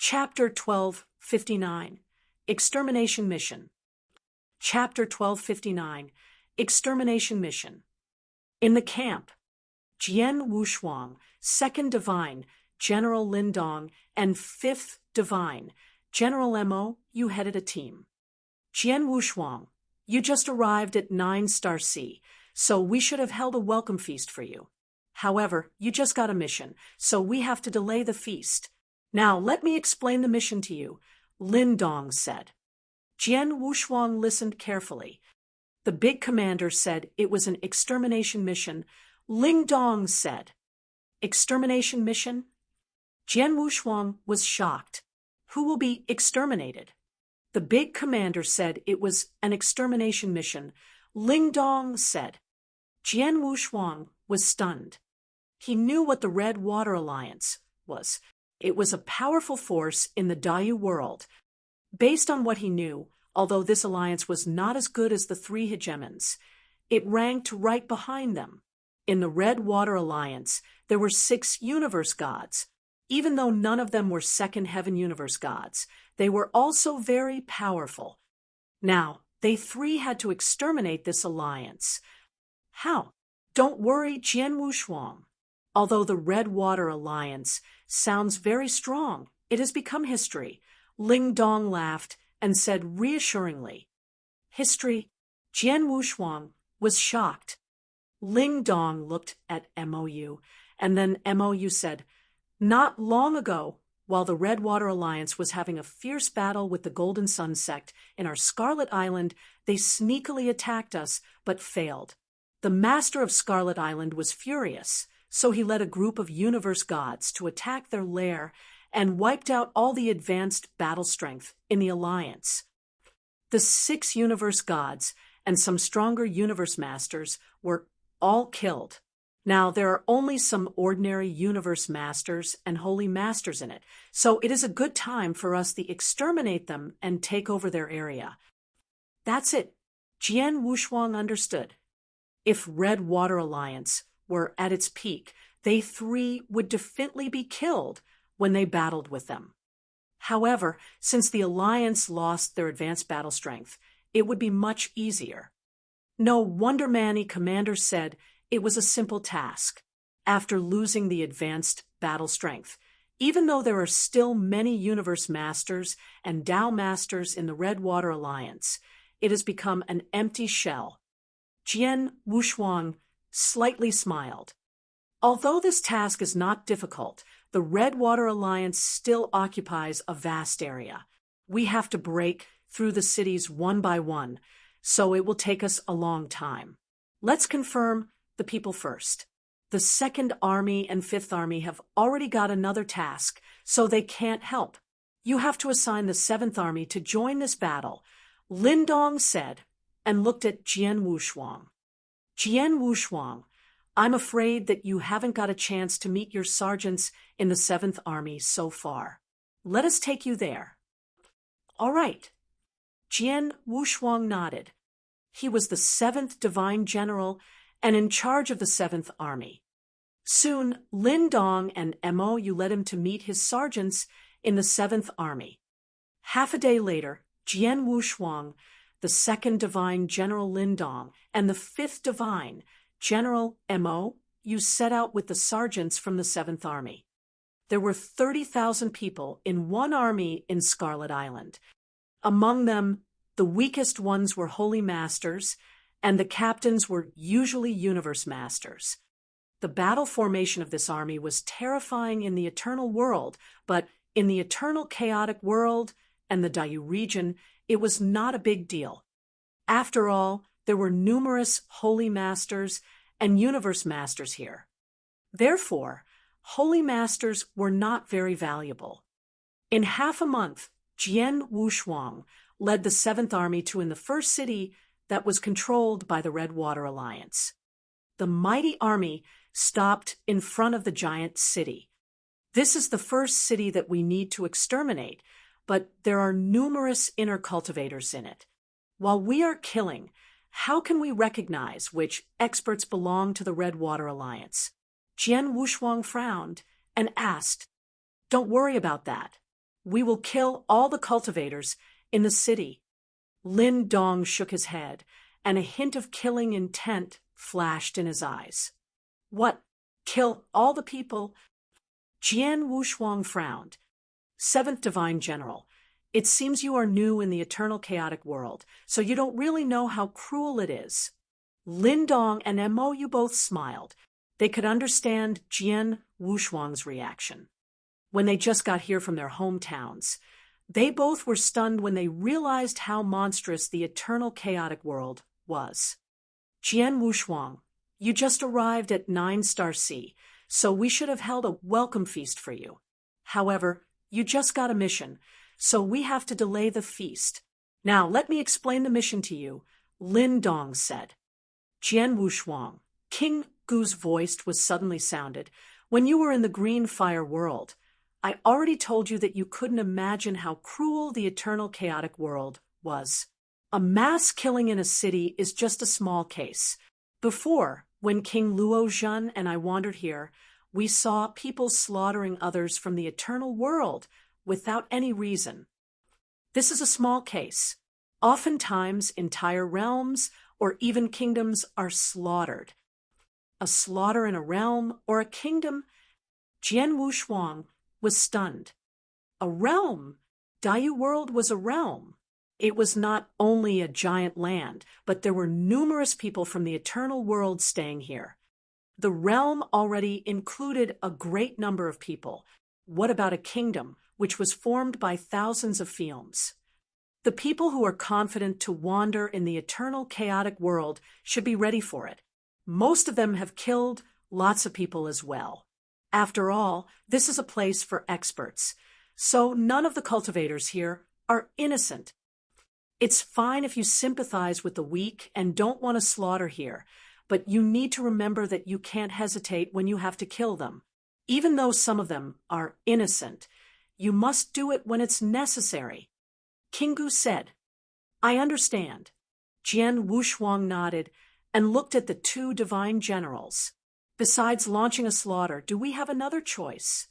Chapter 1259, Extermination Mission. Chapter 1259, Extermination Mission. In the camp, Jian Wushuang, 2nd Divine, General Lindong, and 5th Divine, General Mo, you headed a team. Jian Wushuang, you just arrived at 9-Star C, so we should have held a welcome feast for you. However, you just got a mission, so we have to delay the feast. Now, let me explain the mission to you, Lindong said. Jian Wushuang listened carefully. The big commander said it was an extermination mission. Lindong said, "Extermination mission?" Jian Wushuang was shocked. Who will be exterminated? The big commander said it was an extermination mission. Lindong said. Jian Wushuang was stunned. He knew what the Red Water Alliance was. It was a powerful force in the Daiyu world. Based on what he knew, although this alliance was not as good as the 3 hegemons, it ranked right behind them. In the Red Water Alliance, there were 6 universe gods. Even though none of them were second heaven universe gods, they were also very powerful. Now, they 3 had to exterminate this alliance. How? Don't worry, Jian Wushuang. Although the Red Water Alliance sounds very strong, it has become history. Lindong laughed and said reassuringly. History? Jian Wushuang was shocked. Lindong looked at MOU, and then MOU said, "Not long ago, while the Red Water Alliance was having a fierce battle with the Golden Sun Sect in our Scarlet Island, they sneakily attacked us, but failed. The master of Scarlet Island was furious, so he led a group of universe gods to attack their lair and wiped out all the advanced battle strength in the alliance. The 6 universe gods and some stronger universe masters were all killed. Now, there are only some ordinary universe masters and holy masters in it, so it is a good time for us to exterminate them and take over their area." That's it. Jian Wushuang understood. If Red Water Alliance were at its peak, they 3 would definitely be killed when they battled with them. However, since the alliance lost their advanced battle strength, it would be much easier. No wonder Manny Commander said it was a simple task. After losing the advanced battle strength, even though there are still many universe masters and Tao masters in the Red Water Alliance, it has become an empty shell. Jian Wushuang slightly smiled. Although this task is not difficult, the Red Water Alliance still occupies a vast area. We have to break through the cities one by one, so it will take us a long time. Let's confirm the people first. The 2nd Army and 5th Army have already got another task, so they can't help. You have to assign the 7th Army to join this battle, Lindong said, and looked at Jian Wushuang. Jian Wushuang, I'm afraid that you haven't got a chance to meet your sergeants in the 7th Army so far. Let us take you there. All right. Jian Wushuang nodded. He was the 7th Divine General and in charge of the 7th Army. Soon, Lindong and MOU led him to meet his sergeants in the 7th Army. Half a day later, Jian Wushuang, the 2nd Divine General Lindong, and the 5th Divine General MOU set out with the sergeants from the 7th Army. There were 30,000 people in one army in Scarlet Island. Among them, the weakest ones were holy masters, and the captains were usually universe masters. The battle formation of this army was terrifying in the eternal world, but in the eternal chaotic world and the Daiyu region, it was not a big deal. After all, there were numerous holy masters and universe masters here. Therefore, holy masters were not very valuable. In half a month, Jian Wushuang led the 7th Army to in the first city that was controlled by the Red Water Alliance. The mighty army stopped in front of the giant city. This is the first city that we need to exterminate, but there are numerous inner cultivators in it. While we are killing, how can we recognize which experts belong to the Red Water Alliance? Jian Wushuang frowned and asked, "Don't worry about that. We will kill all the cultivators in the city. Lin Dong shook his head, and a hint of killing intent flashed in his eyes. What? Kill all the people? Jian Wushuang frowned. Seventh Divine General, it seems you are new in the eternal chaotic world, so you don't really know how cruel it is. Lin Dong and Mo Yu both smiled. They could understand Jian Wushuang's reaction. When they just got here from their hometowns, they both were stunned when they realized how monstrous the eternal chaotic world was. Jian Wushuang, you just arrived at 9-Star Sea, so we should have held a welcome feast for you. However, you just got a mission, so we have to delay the feast. Now, let me explain the mission to you, Lin Dong said. Jian Wushuang, King Gu's voice was suddenly sounded. When you were in the green fire world, I already told you that you couldn't imagine how cruel the eternal chaotic world was. A mass killing in a city is just a small case. Before, when King Luozhen and I wandered here, we saw people slaughtering others from the eternal world without any reason. This is a small case. Oftentimes, entire realms or even kingdoms are slaughtered. A slaughter in a realm or a kingdom? Jian Wushuang was stunned. A realm? Daiyu world was a realm. It was not only a giant land, but there were numerous people from the eternal world staying here. The realm already included a great number of people. What about a kingdom, which was formed by thousands of films? The people who are confident to wander in the eternal chaotic world should be ready for it. Most of them have killed lots of people as well. After all, this is a place for experts, so none of the cultivators here are innocent. It's fine if you sympathize with the weak and don't want to slaughter here, but you need to remember that you can't hesitate when you have to kill them. Even though some of them are innocent, you must do it when it's necessary. King Gu said, I understand. Jian Wushuang nodded and looked at the two divine generals. Besides launching a slaughter, do we have another choice?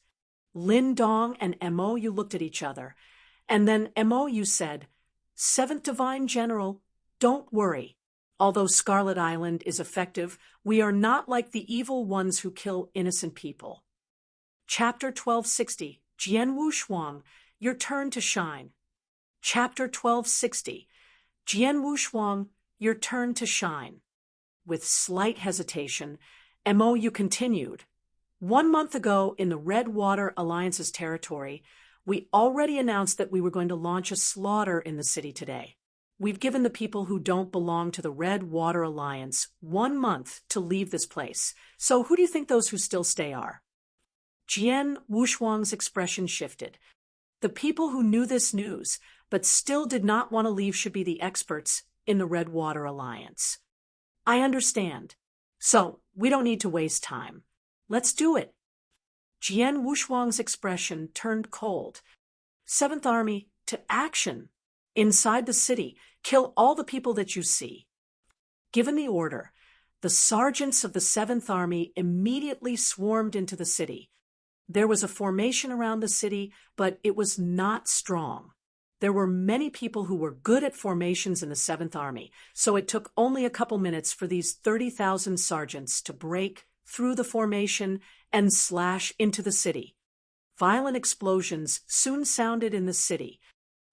Lin Dong and Mo Yu looked at each other, and then Mo Yu said, Seventh Divine General, don't worry. Although Scarlet Island is effective, we are not like the evil ones who kill innocent people. Chapter 1260, Jian Wushuang, your turn to shine. Chapter 1260, Jian Wushuang, your turn to shine. With slight hesitation, Mo Yu continued. 1 month ago, in the Red Water Alliance's territory, we already announced that we were going to launch a slaughter in the city today. We've given the people who don't belong to the Red Water Alliance 1 month to leave this place. So who do you think those who still stay are? Jian Wushuang's expression shifted. The people who knew this news, but still did not want to leave, should be the experts in the Red Water Alliance. I understand. So, we don't need to waste time. Let's do it. Jian Wushuang's expression turned cold. Seventh Army, to action. Inside the city, kill all the people that you see. Given the order, the sergeants of the 7th Army immediately swarmed into the city. There was a formation around the city, but it was not strong. There were many people who were good at formations in the 7th Army, so it took only a couple minutes for these 30,000 sergeants to break through the formation and slash into the city. Violent explosions soon sounded in the city.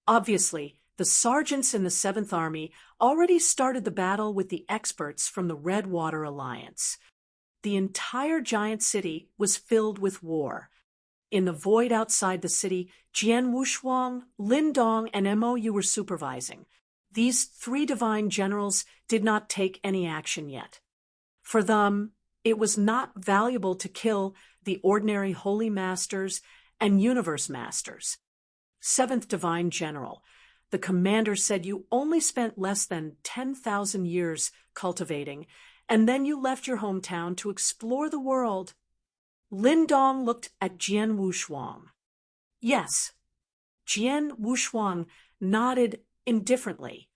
Obviously, the sergeants in the 7th Army already started the battle with the experts from the Red Water Alliance. The entire giant city was filled with war. In the void outside the city, Jian Wushuang, Lin Dong, and Mo Yu were supervising. These 3 divine generals did not take any action yet. For them, it was not valuable to kill the ordinary holy masters and universe masters. 7th Divine General, the commander said you only spent less than 10,000 years cultivating, and then you left your hometown to explore the world. Lin Dong looked at Jian Wushuang. Yes. Jian Wushuang nodded indifferently.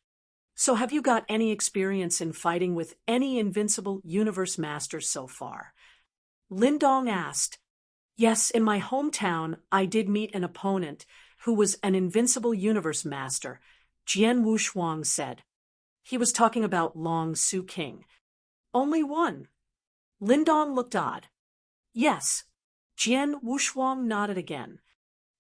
So have you got any experience in fighting with any invincible universe masters so far? Lin Dong asked. Yes, in my hometown, I did meet an opponent, who was an invincible universe master, Jian Wushuang said. He was talking about Long Su King. Only one. Lindong looked odd. Yes. Jian Wushuang nodded again.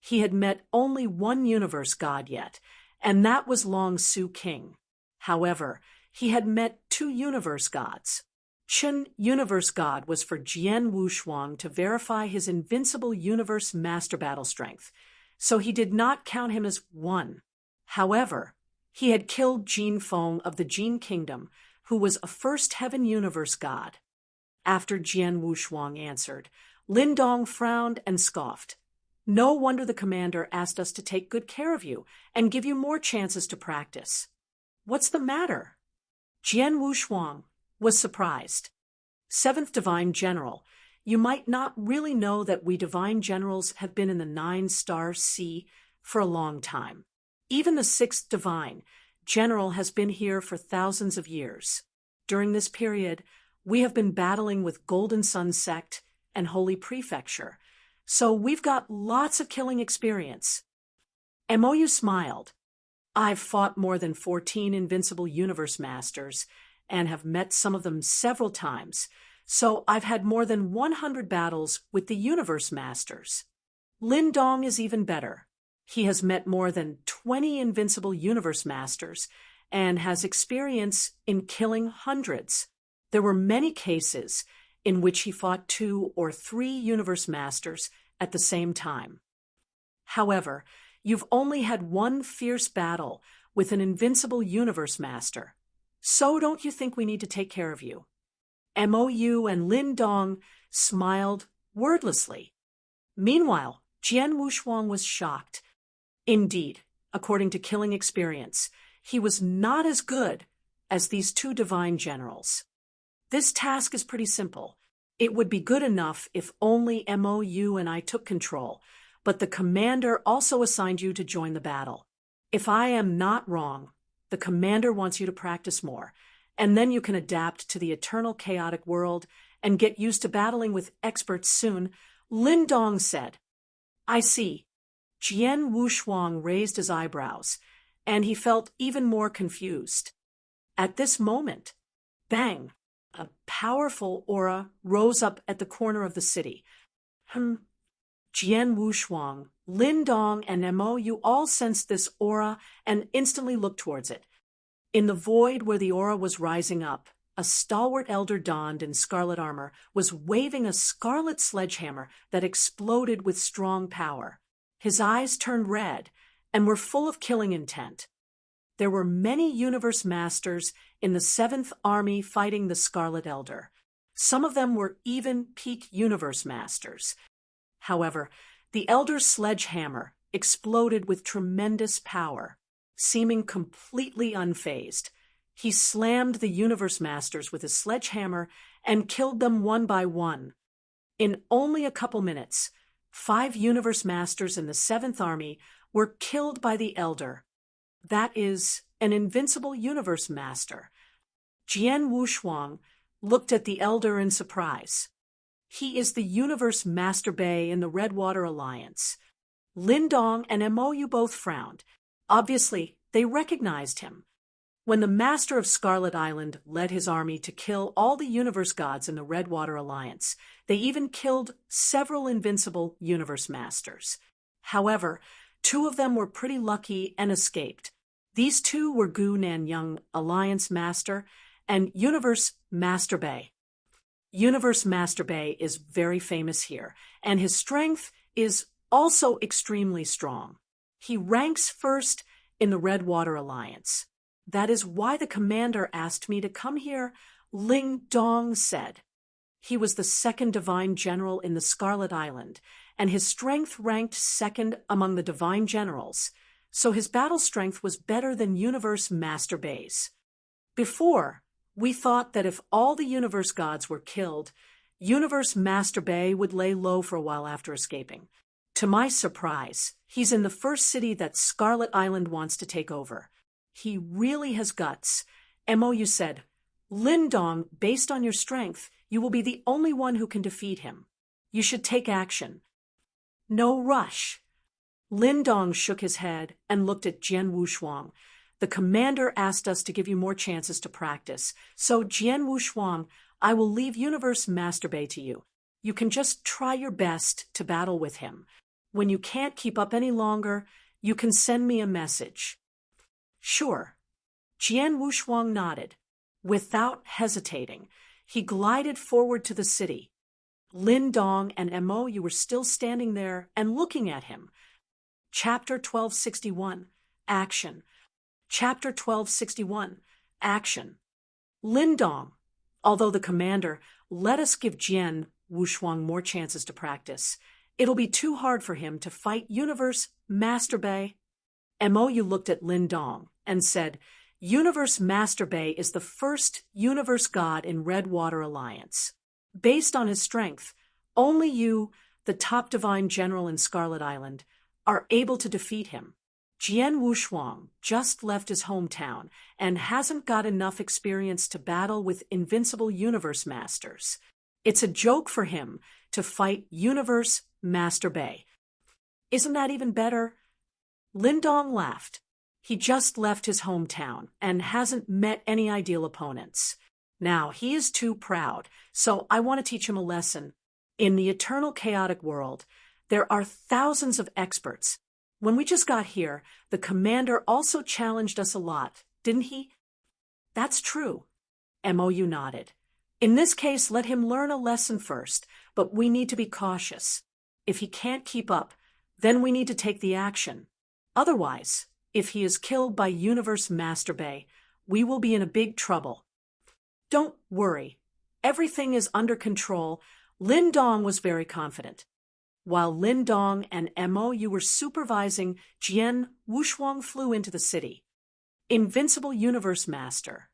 He had met only one universe god yet, and that was Long Su King. However, he had met two universe gods. Chun universe god was for Jian Wushuang to verify his invincible universe master battle strength, so he did not count him as one. However, he had killed Jin Feng of the Jin Kingdom, who was a first heaven universe god. After Jian Wushuang answered, Lindong frowned and scoffed. No wonder the commander asked us to take good care of you and give you more chances to practice. What's the matter? Jian Wushuang was surprised. Seventh Divine General, you might not really know that we Divine Generals have been in the 9-star sea for a long time. Even the 6th Divine General has been here for thousands of years. During this period, we have been battling with Golden Sun Sect and Holy Prefecture, so we've got lots of killing experience. MOU smiled. I've fought more than 14 invincible universe masters and have met some of them several times, so I've had more than 100 battles with the universe masters. Lindong is even better. He has met more than 20 invincible universe masters and has experience in killing hundreds. There were many cases in which he fought 2 or 3 universe masters at the same time. However, you've only had one fierce battle with an invincible universe master. So don't you think we need to take care of you? MOU and Lindong smiled wordlessly. Meanwhile, Jian Wushuang was shocked. Indeed, according to killing experience, he was not as good as these two divine generals. This task is pretty simple. It would be good enough if only MOU and I took control, but the commander also assigned you to join the battle. If I am not wrong, the commander wants you to practice more, and then you can adapt to the eternal chaotic world and get used to battling with experts soon, Lindong said. I see. Jian Wushuang raised his eyebrows, and he felt even more confused. At this moment, bang, a powerful aura rose up at the corner of the city. Jian Wushuang, Lindong, and MOU all sensed this aura and instantly looked towards it. In the void where the aura was rising up, a stalwart elder donned in scarlet armor was waving a scarlet sledgehammer that exploded with strong power. His eyes turned red and were full of killing intent. There were many universe masters in the 7th Army fighting the Scarlet Elder. Some of them were even peak universe masters. However, the Elder's sledgehammer exploded with tremendous power. Seeming completely unfazed, he slammed the universe masters with his sledgehammer and killed them one by one. In only a couple minutes, 5 universe masters in the 7th Army were killed by the Elder. That is, an invincible universe master. Jian Wushuang looked at the Elder in surprise. He is the universe master Bei in the Redwater Alliance. Lindong and MOU both frowned. Obviously, they recognized him. When the master of Scarlet Island led his army to kill all the universe gods in the Redwater Alliance, they even killed several invincible universe masters. However, 2 of them were pretty lucky and escaped. These 2 were Gu Nanyang Alliance Master and Universe Master Bei. Universe Master Bei is very famous here, and his strength is also extremely strong. He ranks first in the Redwater Alliance. That is why the commander asked me to come here, Ling Dong said. He was the 2nd Divine General in the Scarlet Island, and his strength ranked 2nd among the Divine Generals, so his battle strength was better than Universe Master Bei's. Before, we thought that if all the universe gods were killed, Universe Master Bei would lay low for a while after escaping. To my surprise, he's in the first city that Scarlet Island wants to take over. He really has guts. MOU said, Lindong, based on your strength, you will be the only one who can defeat him. You should take action. No rush. Lin Dong shook his head and looked at Jian Wushuang. The commander asked us to give you more chances to practice. So, Jian Wushuang, I will leave Universe Master Bei to you. You can just try your best to battle with him. When you can't keep up any longer, you can send me a message. Sure. Jian Wushuang nodded. Without hesitating, he glided forward to the city. Lin Dong and Mo, you were still standing there and looking at him. Chapter 1261, Action. Chapter 1261, Action. Lin Dong, although the commander, let us give Jian Wushuang more chances to practice. It'll be too hard for him to fight Universe Master Bei. Mo looked at Lin Dong and said, Universe Master Bei is the first universe god in Redwater Alliance. Based on his strength, only you, the top divine general in Scarlet Island, are able to defeat him. Jian Wushuang just left his hometown and hasn't got enough experience to battle with invincible universe masters. It's a joke for him to fight Universe Master Bei. Isn't that even better? Lin Dong laughed. He just left his hometown and hasn't met any ideal opponents. Now, he is too proud, so I want to teach him a lesson. In the eternal chaotic world, there are thousands of experts. When we just got here, the commander also challenged us a lot, didn't he? That's true. Mou nodded. In this case, let him learn a lesson first, but we need to be cautious. If he can't keep up, then we need to take the action. Otherwise, if he is killed by Universe Master Bei, we will be in a big trouble. Don't worry. Everything is under control. Lin Dong was very confident. While Lin Dong and Mo were supervising, Jian Wushuang flew into the city. Invincible Universe Master.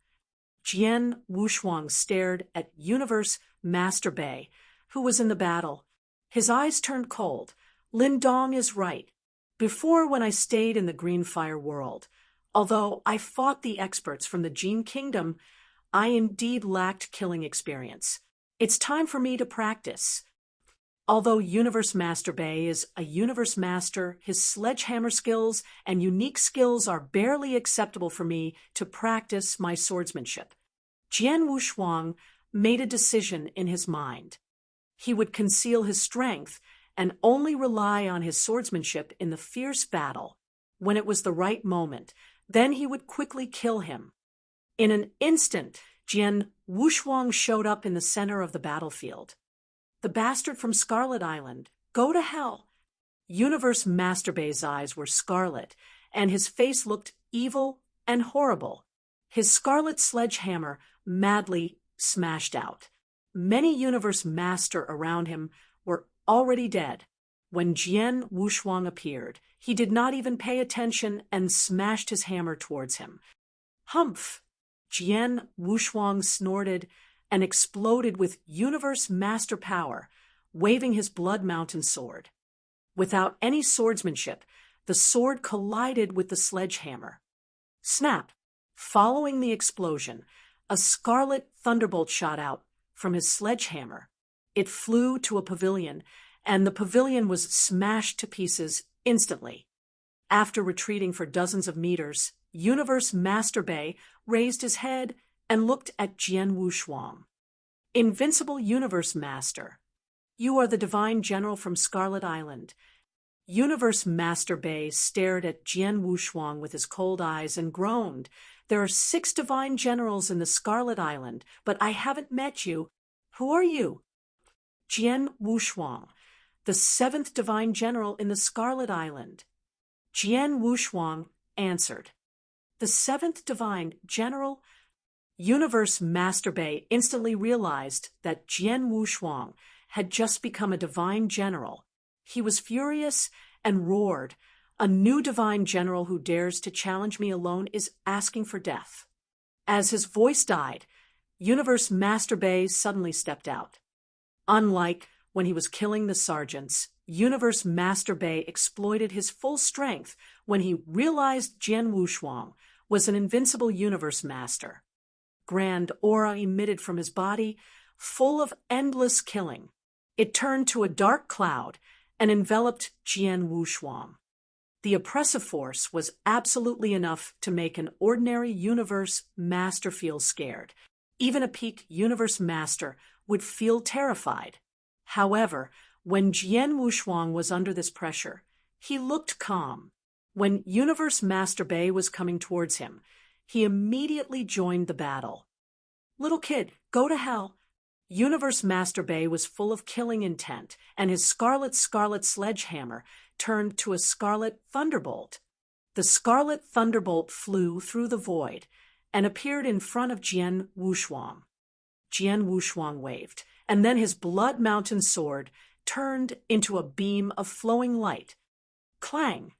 Jian Wushuang stared at Universe Master Bei, who was in the battle. His eyes turned cold. Lin Dong is right. Before, when I stayed in the Green Fire world, although I fought the experts from the Jian Kingdom, I indeed lacked killing experience. It's time for me to practice. Although Universe Master Bei is a universe master, his sledgehammer skills and unique skills are barely acceptable for me to practice my swordsmanship. Jian Wushuang made a decision in his mind. He would conceal his strength and only rely on his swordsmanship in the fierce battle. When it was the right moment, then he would quickly kill him. In an instant, Jian Wushuang showed up in the center of the battlefield. The bastard from Scarlet Island, go to hell. Universe Master Bei's eyes were scarlet, and his face looked evil and horrible. His scarlet sledgehammer madly smashed out. Many Universe Master around him were already dead. When Jian Wushuang appeared, he did not even pay attention and smashed his hammer towards him. Humph! Jian Wushuang snorted and exploded with universe master power, waving his blood mountain sword. Without any swordsmanship, the sword collided with the sledgehammer. Snap! Following the explosion, a scarlet thunderbolt shot out from his sledgehammer. It flew to a pavilion, and the pavilion was smashed to pieces instantly. After retreating for dozens of meters, Universe Master Bei raised his head and looked at Jian Wushuang. Invincible Universe Master, you are the divine general from Scarlet Island. Universe Master Bei stared at Jian Wushuang with his cold eyes and groaned. There are 6 divine generals in the Scarlet Island, but I haven't met you. Who are you? Jian Wushuang, the 7th divine general in the Scarlet Island. Jian Wushuang answered. The 7th divine general? Universe Master Bei instantly realized that Jian Wushuang had just become a divine general. He was furious and roared, "A new divine general who dares to challenge me alone is asking for death." As his voice died, Universe Master Bei suddenly stepped out. Unlike when he was killing the sergeants, Universe Master Bei exploited his full strength when he realized Jian Wushuang was an invincible universe master. Grand aura emitted from his body, full of endless killing. It turned to a dark cloud and enveloped Jian Wushuang. The oppressive force was absolutely enough to make an ordinary universe master feel scared. Even a peak universe master would feel terrified. However, when Jian Wushuang was under this pressure, he looked calm. When Universe Master Bei was coming towards him, he immediately joined the battle. "Little kid, go to hell." Universe Master Bei was full of killing intent, and his scarlet sledgehammer turned to a scarlet thunderbolt. The scarlet thunderbolt flew through the void and appeared in front of Jian Wushuang. Jian Wushuang waved, and then his blood mountain sword turned into a beam of flowing light. Clang!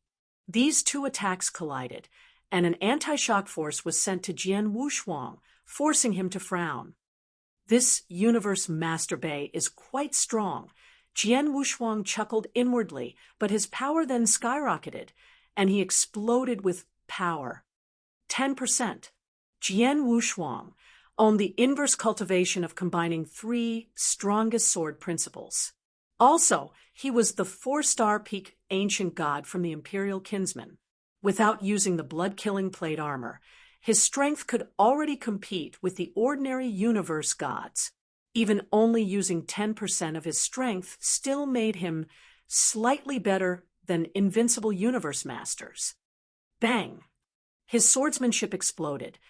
These two attacks collided, and an anti-shock force was sent to Jian Wushuang, forcing him to frown. "This Universe Master Bei is quite strong." Jian Wushuang chuckled inwardly, but his power then skyrocketed, and he exploded with power. 10%. Jian Wushuang owned the inverse cultivation of combining three strongest sword principles. Also, he was the 4-star peak ancient god from the Imperial Kinsman. Without using the blood-killing plate armor, his strength could already compete with the ordinary universe gods. Even only using 10% of his strength still made him slightly better than invincible universe masters. Bang! His swordsmanship exploded.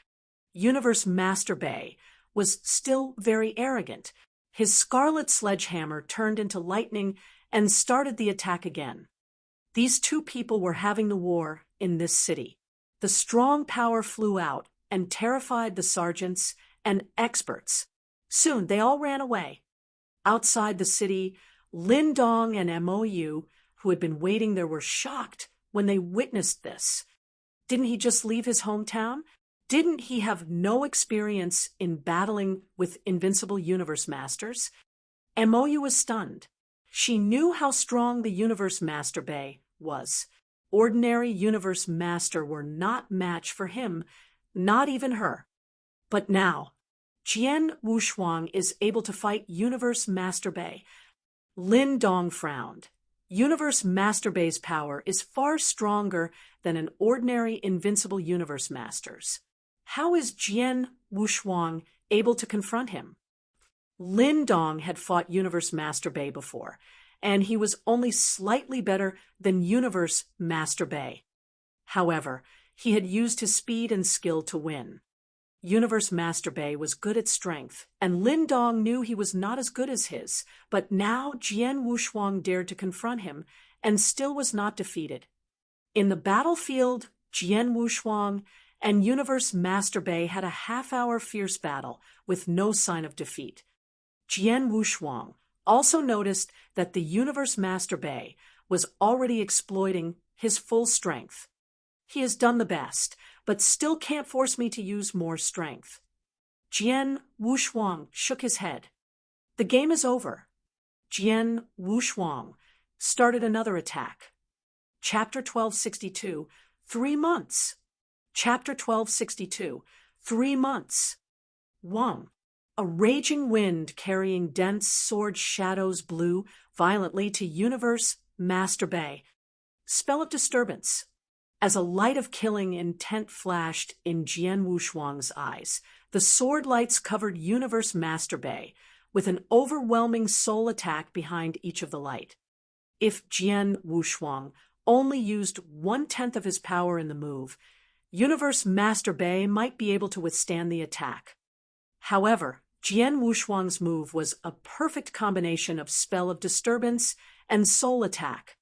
Universe Master Bei was still very arrogant. His scarlet sledgehammer turned into lightning and started the attack again. These two people were having the war in this city. The strong power flew out and terrified the sergeants and experts. Soon they all ran away. Outside the city, Lin Dong and MOU, who had been waiting there, were shocked when they witnessed this. Didn't he just leave his hometown? Didn't he have no experience in battling with invincible universe masters? MOU was stunned. She knew how strong the Universe Master Bei was. Ordinary universe master were not match for him, not even her. But now, Jian Wushuang is able to fight Universe Master Bei. Lin Dong frowned. Universe Master Bei's power is far stronger than an ordinary invincible universe master's. How is Jian Wushuang able to confront him? Lin Dong had fought Universe Master Bei before, and he was only slightly better than Universe Master Bei. However, he had used his speed and skill to win. Universe Master Bei was good at strength, and Lin Dong knew he was not as good as his, but now Jian Wushuang dared to confront him and still was not defeated. In the battlefield, Jian Wushuang and Universe Master Bei had a half-hour fierce battle with no sign of defeat. Jian Wushuang also noticed that the Universe Master Bei was already exploiting his full strength. He has done the best, but still can't force me to use more strength. Jian Wushuang shook his head. The game is over. Jian Wushuang started another attack. Chapter 1262, 3 months. Chapter 1262, 3 months. 1. A raging wind carrying dense sword shadows blew violently to Universe Master Bei. Spell of Disturbance. As a light of killing intent flashed in Jian Wushuang's eyes, the sword lights covered Universe Master Bei with an overwhelming soul attack behind each of the light. If Jian Wushuang only used 1/10 of his power in the move, Universe Master Bei might be able to withstand the attack. However, Jian Wushuang's move was a perfect combination of Spell of Disturbance and Soul Attack.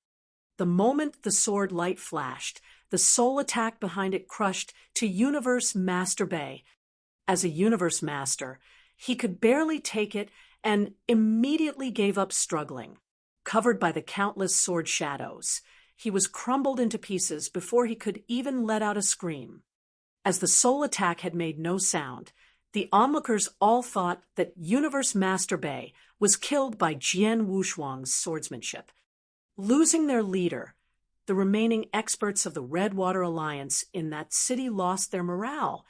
The moment the sword light flashed, the soul attack behind it crushed to Universe Master Bei. As a Universe Master, he could barely take it and immediately gave up struggling. Covered by the countless sword shadows, he was crumbled into pieces before he could even let out a scream. As the soul attack had made no sound, the onlookers all thought that Universe Master Bei was killed by Jian Wushuang's swordsmanship. Losing their leader, the remaining experts of the Redwater Alliance in that city lost their morale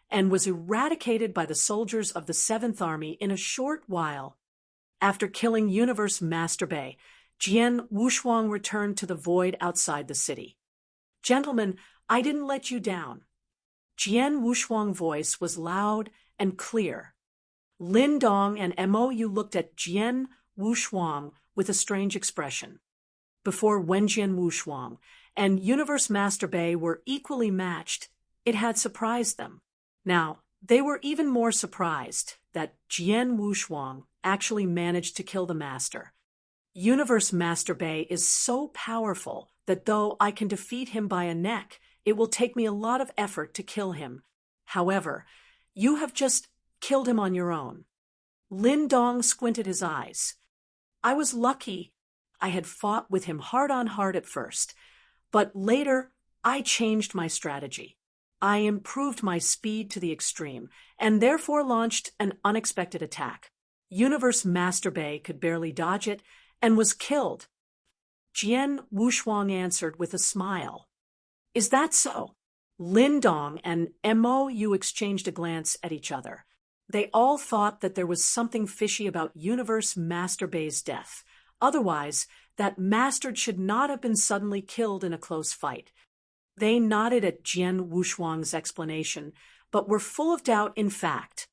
and was eradicated by the soldiers of the 7th Army in a short while. After killing Universe Master Bei, Jian Wushuang returned to the void outside the city. Gentlemen, I didn't let you down. Jian Wushuang's voice was loud and clear. Lin Dong and Mou looked at Jian Wushuang with a strange expression. Before Wenjian Wushuang and Universe Master Bei were equally matched, it had surprised them. Now, they were even more surprised that Jian Wushuang actually managed to kill the master. Universe Master Bei is so powerful that though I can defeat him by a neck, it will take me a lot of effort to kill him. However, you have just killed him on your own. Lin Dong squinted his eyes. I was lucky. I had fought with him heart on heart at first, but later I changed my strategy. I improved my speed to the extreme and therefore launched an unexpected attack. Universe Master Bei could barely dodge it and was killed. Jian Wushuang answered with a smile. Is that so? Lin Dong and Mou exchanged a glance at each other. They all thought that there was something fishy about Universe Master Bei's death. Otherwise, that master should not have been suddenly killed in a close fight. They nodded at Jian Wushuang's explanation, but were full of doubt in fact.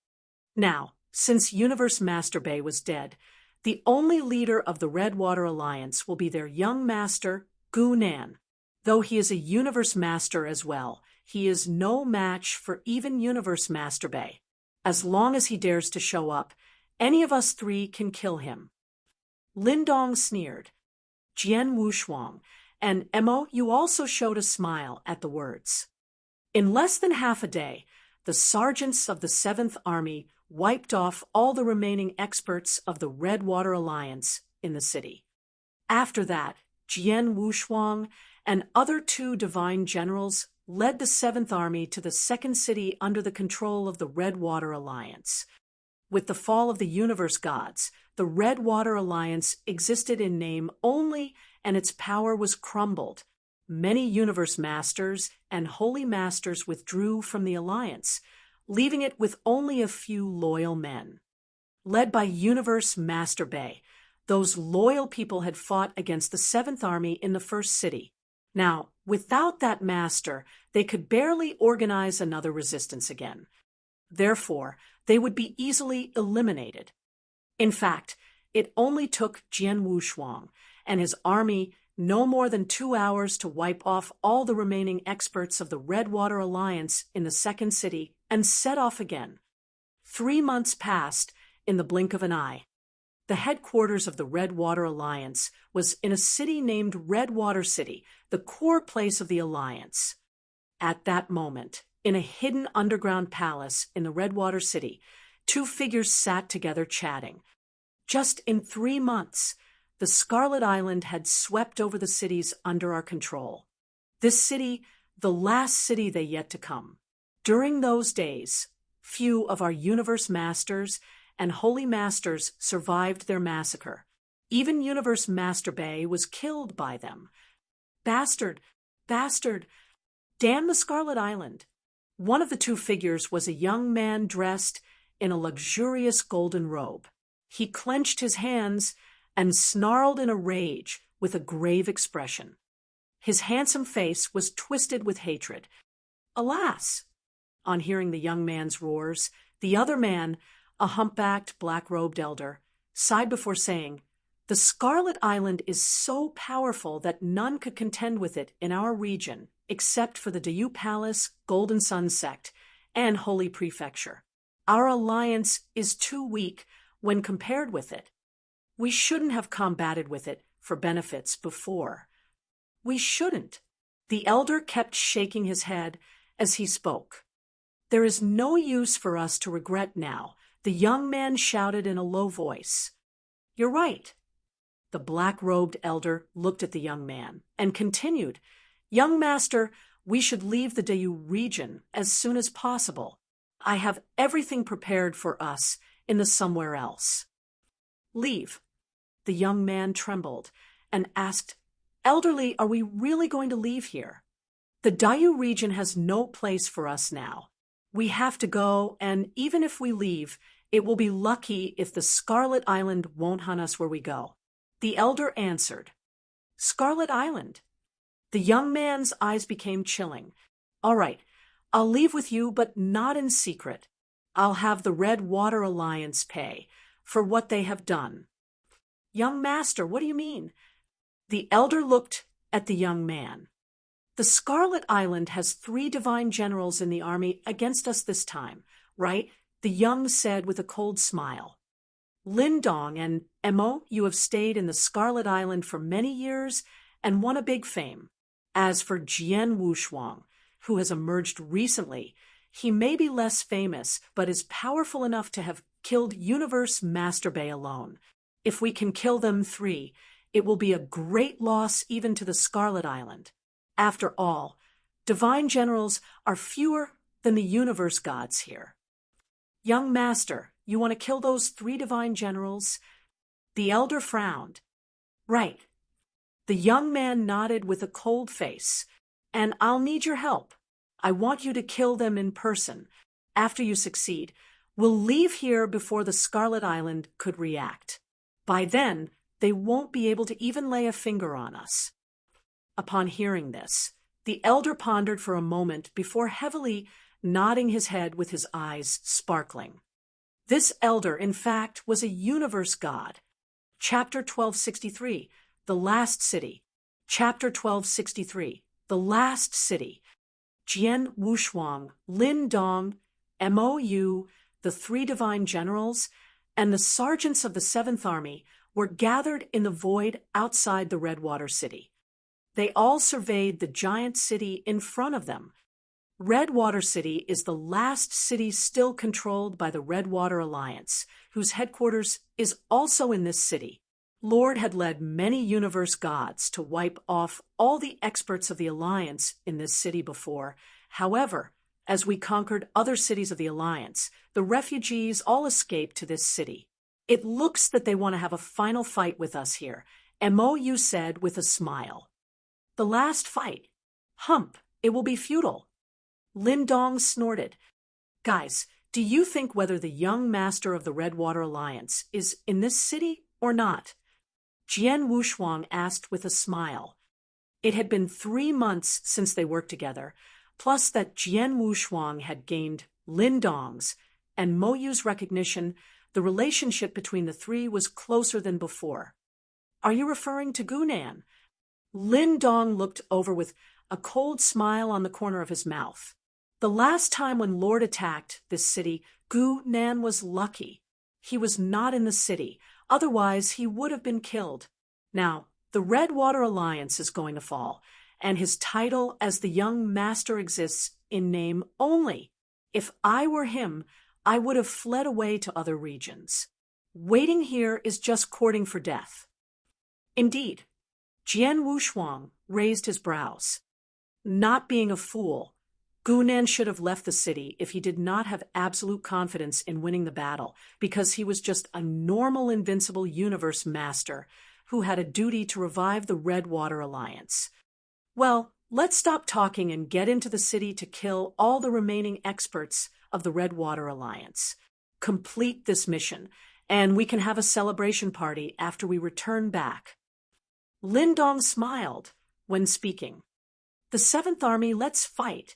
Now, since Universe Master Bei was dead, the only leader of the Redwater Alliance will be their young master, Gu Nan. Though he is a Universe Master as well, he is no match for even Universe Master Bei. As long as he dares to show up, any of us three can kill him. Lin Dong sneered. Jian Wushuang and Mou also showed a smile at the words. In less than half a day, the sergeants of the 7th Army wiped off all the remaining experts of the Redwater Alliance in the city. After that, Jian Wushuang and other 2 divine generals led the 7th Army to the 2nd city under the control of the Redwater Alliance. With the fall of the universe gods, the Redwater Alliance existed in name only, and its power was crumbled. Many universe masters and holy masters withdrew from the alliance, leaving it with only a few loyal men. Led by Universe Master Bei, those loyal people had fought against the 7th Army in the first city. Now, without that master, they could barely organize another resistance again. Therefore, they would be easily eliminated. In fact, it only took Jian Wushuang and his army no more than 2 hours to wipe off all the remaining experts of the Redwater Alliance in the 2nd city and set off again. 3 months passed in the blink of an eye. The headquarters of the Redwater Alliance was in a city named Redwater City, the core place of the Alliance. At that moment, in a hidden underground palace in the Redwater City, 2 figures sat together chatting. Just in 3 months, the Scarlet Island had swept over the cities under our control. This city, the last city they yet to come. During those days, few of our universe masters and holy masters survived their massacre. Even Universe Master Bei was killed by them. Bastard! Bastard! Damn the Scarlet Island! One of the 2 figures was a young man dressed in a luxurious golden robe. He clenched his hands and snarled in a rage with a grave expression. His handsome face was twisted with hatred. Alas! On hearing the young man's roars, the other man, a humpbacked, black-robed elder, sighed before saying, "The Scarlet Island is so powerful that none could contend with it in our region, except for the Diyu Palace, Golden Sun Sect, and Holy Prefecture. Our alliance is too weak when compared with it. We shouldn't have combated with it for benefits before. We shouldn't." The elder kept shaking his head as he spoke. "There is no use for us to regret now," the young man shouted in a low voice. "You're right." The black-robed elder looked at the young man and continued, "Young master, we should leave the Diyu region as soon as possible. I have everything prepared for us in the somewhere else." "Leave." The young man trembled and asked, "Elderly, are we really going to leave here? The Diyu region has no place for us now. We have to go, and even if we leave, it will be lucky if the Scarlet Island won't hunt us where we go." The elder answered, "Scarlet Island?" The young man's eyes became chilling. All right, I'll leave with you, but not in secret. I'll have the Red Water Alliance pay for what they have done. Young master, what do you mean? The elder looked at the young man. The Scarlet Island has 3 divine generals in the army against us this time, right? The young said with a cold smile. Lindong and Mo, you have stayed in the Scarlet Island for many years and won a big fame. As for Jian Wushuang, who has emerged recently, he may be less famous, but is powerful enough to have killed Universe Master Bay alone. If we can kill them 3, it will be a great loss even to the Scarlet Island. After all, divine generals are fewer than the universe gods here. Young master, you want to kill those 3 divine generals? The elder frowned. Right. The young man nodded with a cold face. And I'll need your help. I want you to kill them in person. After you succeed, we'll leave here before the Scarlet Island could react. By then, they won't be able to even lay a finger on us. Upon hearing this, the elder pondered for a moment before heavily nodding his head with his eyes sparkling. This elder, in fact, was a universe god. Chapter 1263, The Last City. Chapter 1263, The Last City. Jian Wushuang, Lindong, Mo, the 3 divine generals, and the sergeants of the 7th Army were gathered in the void outside the Redwater City. They all surveyed the giant city in front of them. Redwater City is the last city still controlled by the Redwater Alliance, whose headquarters is also in this city. Lord had led many universe gods to wipe off all the experts of the Alliance in this city before. However, as we conquered other cities of the Alliance, the refugees all escaped to this city. It looks that they want to have a final fight with us here, Mo said with a smile. The last fight? Hump, it will be futile. Lindong snorted. Guys, do you think whether the young master of the Redwater Alliance is in this city or not? Jian Wushuang asked with a smile. It had been 3 months since they worked together, plus that Jian Wushuang had gained Lindong's and Moyu's recognition. The relationship between the 3 was closer than before. Are you referring to Gunan? Lindong looked over with a cold smile on the corner of his mouth. The last time when Lord attacked this city, Gunan was lucky. He was not in the city, otherwise he would have been killed. Now, the Redwater Alliance is going to fall, and his title as the young master exists in name only. If I were him, I would have fled away to other regions. Waiting here is just courting for death. Indeed. Jian Wushuang raised his brows. Not being a fool, Gunan should have left the city if he did not have absolute confidence in winning the battle, because he was just a normal invincible universe master who had a duty to revive the Redwater Alliance. Well, let's stop talking and get into the city to kill all the remaining experts of the Redwater Alliance. Complete this mission, and we can have a celebration party after we return back. Lindong smiled when speaking. The 7th Army, let's fight.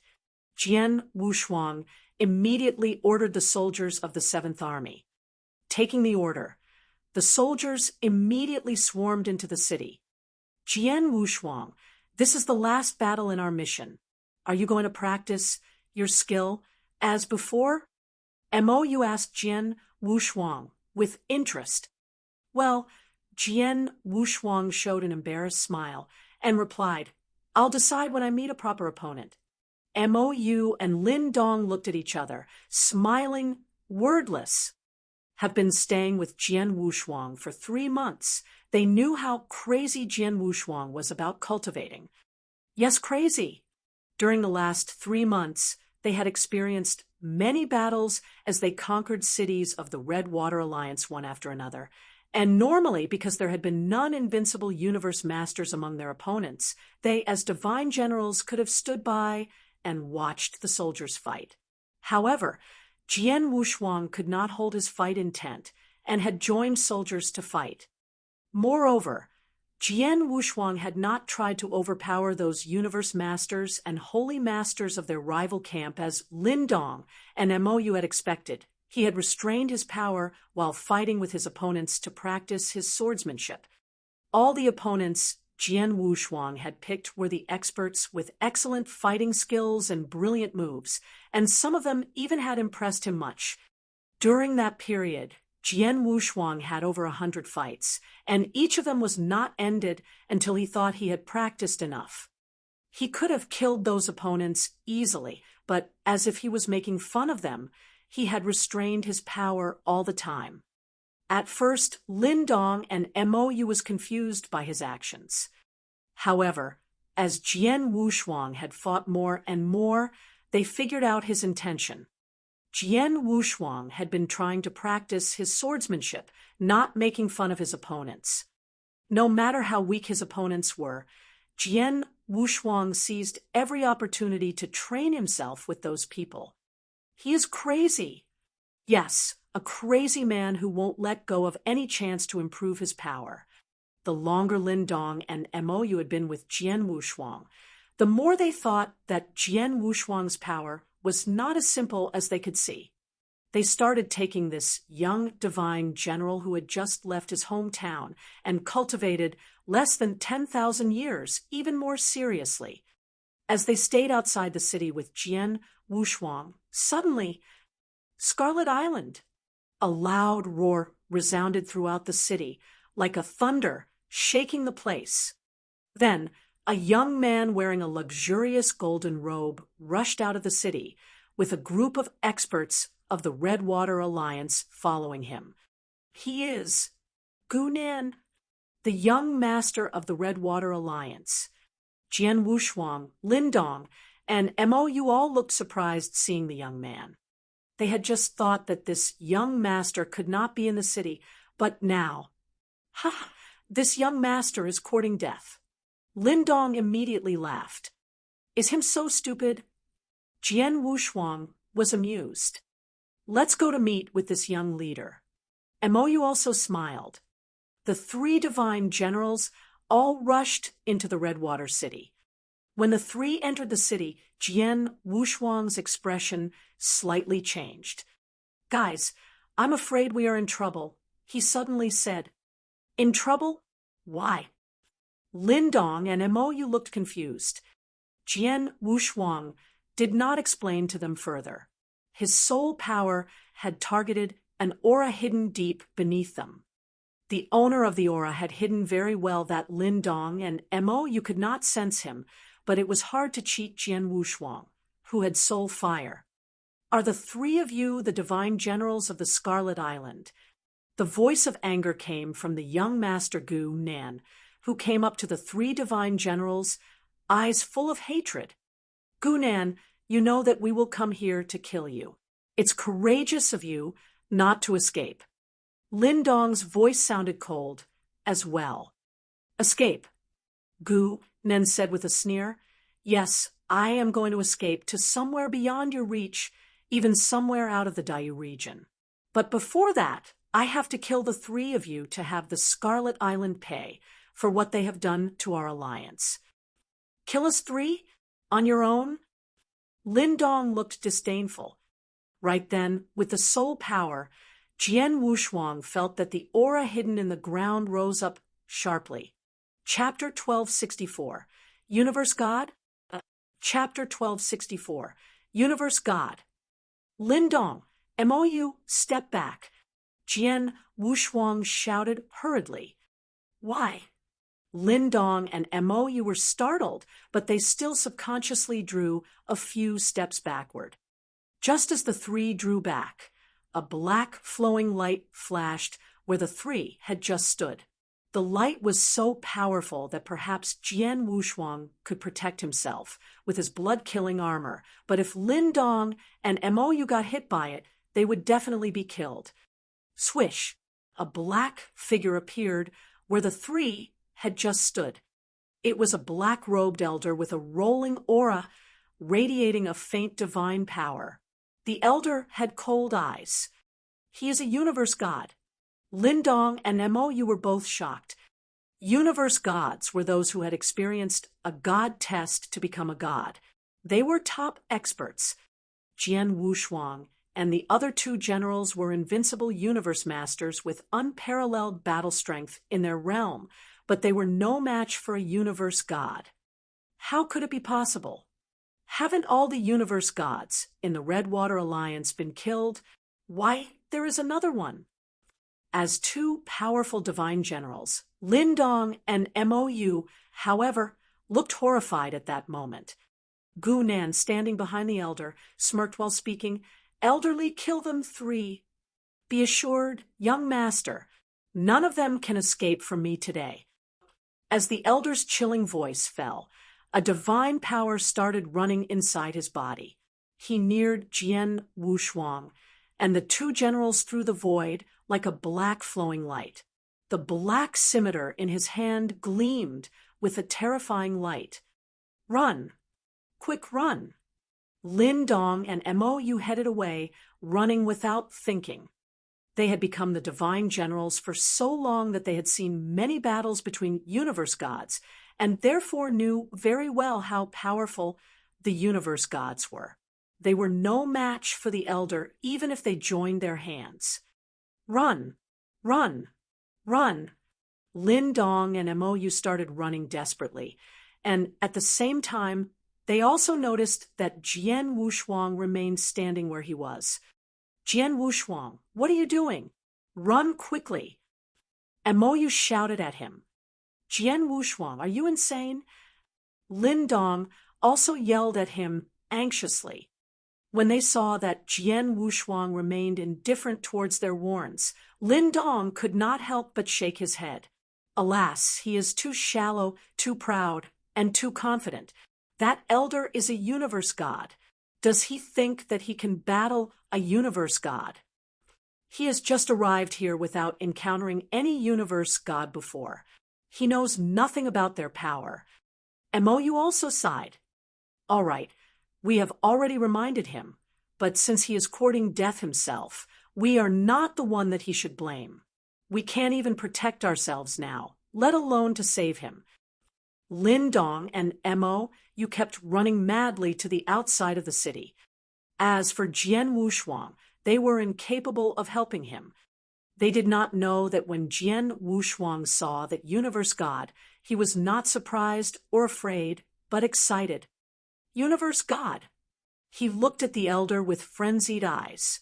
Jian Wushuang immediately ordered the soldiers of the 7th Army. Taking the order, the soldiers immediately swarmed into the city. Jian Wushuang, this is the last battle in our mission. Are you going to practice your skill as before? Mo asked Jian Wushuang with interest. Well, Jian Wushuang showed an embarrassed smile and replied, I'll decide when I meet a proper opponent. Mo and Lindong looked at each other, smiling, wordless. Have been staying with Jian Wushuang for 3 months. They knew how crazy Jian Wushuang was about cultivating. Yes, crazy. During the last 3 months, they had experienced many battles as they conquered cities of the Redwater Alliance one after another. And normally, because there had been none invincible universe masters among their opponents, they, as divine generals, could have stood by and watched the soldiers fight. However, Jian Wushuang could not hold his fight intent and had joined soldiers to fight. Moreover, Jian Wushuang had not tried to overpower those universe masters and holy masters of their rival camp as Lin Dong and Mou had expected. He had restrained his power while fighting with his opponents to practice his swordsmanship. All the opponents Jian Wushuang had picked were the experts with excellent fighting skills and brilliant moves, and some of them even had impressed him much. During that period, Jian Wushuang had over 100 fights, and each of them was not ended until he thought he had practiced enough. He could have killed those opponents easily, but as if he was making fun of them, he had restrained his power all the time. At first, Lin Dong and Mou was confused by his actions. However, as Jian Wushuang had fought more and more, they figured out his intention. Jian Wushuang had been trying to practice his swordsmanship, not making fun of his opponents. No matter how weak his opponents were, Jian Wushuang seized every opportunity to train himself with those people. He is crazy. Yes, a crazy man who won't let go of any chance to improve his power. The longer Lin Dong and Mou had been with Jian Wushuang, the more they thought that Jian Wushuang's power was not as simple as they could see. They started taking this young divine general who had just left his hometown and cultivated less than 10,000 years even more seriously. As they stayed outside the city with Jian Wushuang, suddenly, Scarlet Island. A loud roar resounded throughout the city, like a thunder shaking the place. Then, a young man wearing a luxurious golden robe rushed out of the city, with a group of experts of the Redwater Alliance following him. He is Gunan, the young master of the Redwater Alliance. Jian Wushuang, Lin Dong, and Mou all looked surprised seeing the young man. They had just thought that this young master could not be in the city, but now, this young master is courting death. Lin Dong immediately laughed. Is him so stupid? Jian Wushuang was amused. Let's go to meet with this young leader. Mou also smiled. The three divine generals all rushed into the Redwater City. When the three entered the city, Jian Wushuang's expression slightly changed. Guys, I'm afraid we are in trouble, he suddenly said. In trouble? Why? Lin Dong and Mou looked confused. Jian Wushuang did not explain to them further. His soul power had targeted an aura hidden deep beneath them. The owner of the aura had hidden very well that Lin Dong and Mou could not sense him, but it was hard to cheat Jian Wushuang, who had soul fire. Are the three of you the divine generals of the Scarlet Island? The voice of anger came from the young master Gu Nan, who came up to the three divine generals, eyes full of hatred. Gu Nan, you know that we will come here to kill you. It's courageous of you not to escape. Lin Dong's voice sounded cold as well. Escape, Gu Nan said with a sneer. Yes, I am going to escape to somewhere beyond your reach, even somewhere out of the Daiyu region. But before that, I have to kill the three of you to have the Scarlet Island pay for what they have done to our alliance. Kill us three? On your own? Lin Dong looked disdainful. Right then, with the soul power, Jian Wushuang felt that the aura hidden in the ground rose up sharply. Chapter 1264, Universe God? Chapter 1264, Universe God. Lin Dong, Mou, step back. Jian Wushuang shouted hurriedly. Why? Lin Dong and Mou were startled, but they still subconsciously drew a few steps backward. Just as the three drew back, a black flowing light flashed where the three had just stood. The light was so powerful that perhaps Jian Wushuang could protect himself with his blood-killing armor, but if Lin Dong and Mou got hit by it, they would definitely be killed. Swish! A black figure appeared where the three had just stood. It was a black-robed elder with a rolling aura radiating a faint divine power. The elder had cold eyes. He is a universe god. Lin Dong and Mou were both shocked. Universe gods were those who had experienced a god test to become a god. They were top experts. Jian Wushuang and the other two generals were invincible universe masters with unparalleled battle strength in their realm, but they were no match for a universe god. How could it be possible? Haven't all the universe gods in the Redwater Alliance been killed? Why, there is another one. As two powerful divine generals, Lin Dong and Mou, however, looked horrified at that moment. Gu Nan, standing behind the elder, smirked while speaking, "Elderly, kill them three. Be assured, young master, none of them can escape from me today." As the elder's chilling voice fell, a divine power started running inside his body. He neared Jian Wushuang, and the two generals through the void like a black flowing light. The black scimitar in his hand gleamed with a terrifying light. "Run! Quick, run!" Lin Dong and Mou headed away, running without thinking. They had become the divine generals for so long that they had seen many battles between universe gods, and therefore knew very well how powerful the universe gods were. They were no match for the elder, even if they joined their hands. "Run! Run! Run!" Lin Dong and Mou started running desperately, and at the same time, they also noticed that Jian Wushuang remained standing where he was. "Jian Wushuang, what are you doing? Run quickly!" Mou shouted at him. "Jian Wushuang, are you insane?" Lin Dong also yelled at him anxiously. When they saw that Jian Wushuang remained indifferent towards their warns, Lin Dong could not help but shake his head. Alas, he is too shallow, too proud, and too confident. That elder is a universe god. Does he think that he can battle a universe god? He has just arrived here without encountering any universe god before. He knows nothing about their power. Mou also sighed. "All right, we have already reminded him, but since he is courting death himself, we are not the one that he should blame. We can't even protect ourselves now, let alone to save him." Lin Dong and Mou, you kept running madly to the outside of the city. As for Jian Wushuang, they were incapable of helping him. They did not know that when Jian Wushuang saw that universe god, he was not surprised or afraid, but excited. Universe god! He looked at the elder with frenzied eyes.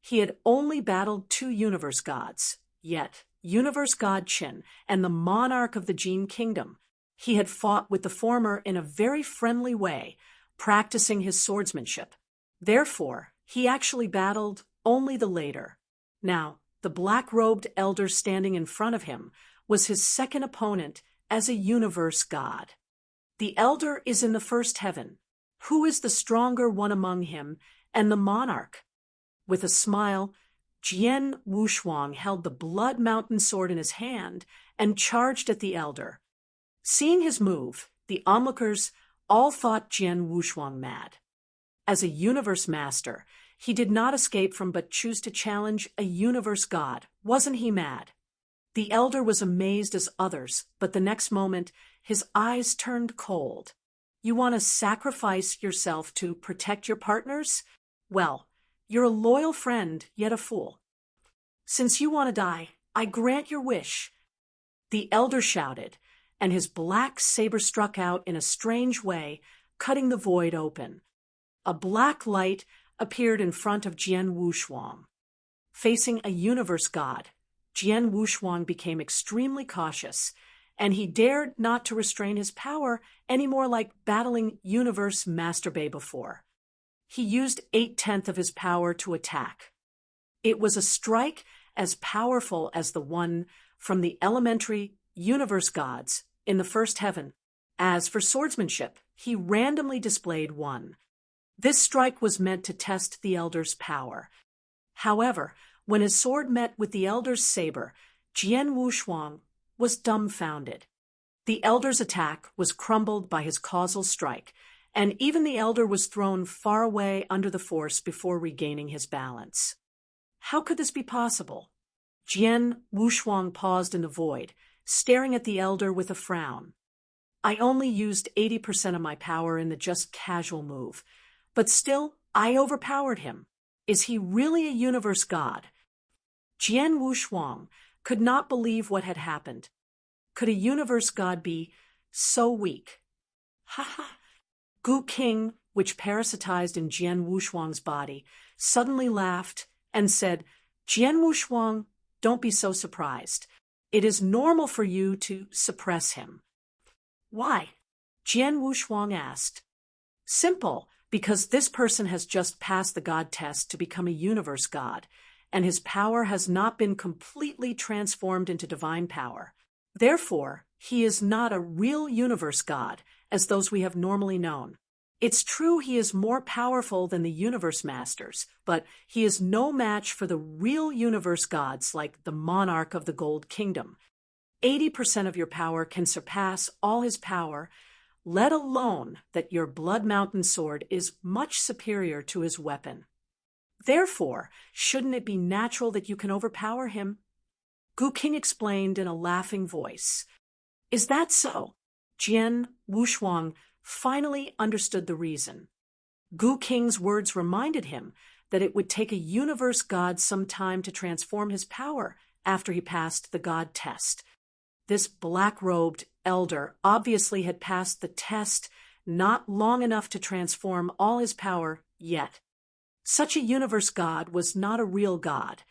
He had only battled two universe gods, yet universe god Qin and the monarch of the Jian kingdom. He had fought with the former in a very friendly way, practicing his swordsmanship. Therefore, he actually battled only the later. Now, the black-robed elder standing in front of him was his second opponent as a universe god. The elder is in the first heaven. Who is the stronger one among him and the monarch? With a smile, Jian Wushuang held the Blood Mountain sword in his hand and charged at the elder. Seeing his move, the onlookers all thought Jian Wushuang mad. As a universe master, he did not escape from but choose to challenge a universe god. Wasn't he mad? The elder was amazed as others, but the next moment, his eyes turned cold. You want to sacrifice yourself to protect your partners? Well, you're a loyal friend, yet a fool. Since you want to die, I grant your wish. The elder shouted, and his black saber struck out in a strange way, cutting the void open. A black light appeared in front of Jian Wushuang. Facing a universe god, Jian Wushuang became extremely cautious, and he dared not to restrain his power any more like battling universe Master Bei before. He used 8/10 of his power to attack. It was a strike as powerful as the one from the elementary universe gods in the first heaven. As for swordsmanship, he randomly displayed one. This strike was meant to test the elder's power. However, when his sword met with the elder's saber, Jian Wushuang was dumbfounded. The elder's attack was crumbled by his causal strike, and even the elder was thrown far away under the force before regaining his balance. How could this be possible? Jian Wushuang paused in the void, staring at the elder with a frown. I only used 80% of my power in the just casual move, but still, I overpowered him. Is he really a universe god? Jian Wushuang could not believe what had happened. Could a universe god be so weak? Ha ha! Gu King, which parasitized in Jian Wushuang's body, suddenly laughed and said, Jian Wushuang, don't be so surprised. It is normal for you to suppress him. Why? Jian Wushuang asked. Simple, because this person has just passed the god test to become a universe god, and his power has not been completely transformed into divine power. Therefore, he is not a real universe god, as those we have normally known. It's true he is more powerful than the universe masters, but he is no match for the real universe gods like the monarch of the Gold Kingdom. 80% of your power can surpass all his power, let alone that your Blood Mountain sword is much superior to his weapon. Therefore, shouldn't it be natural that you can overpower him? Gu King explained in a laughing voice. Is that so? Jian Wushuang finally understood the reason. Gu King's words reminded him that it would take a universe god some time to transform his power after he passed the god test. This black-robed elder obviously had passed the test not long enough to transform all his power yet. Such a universe god was not a real god.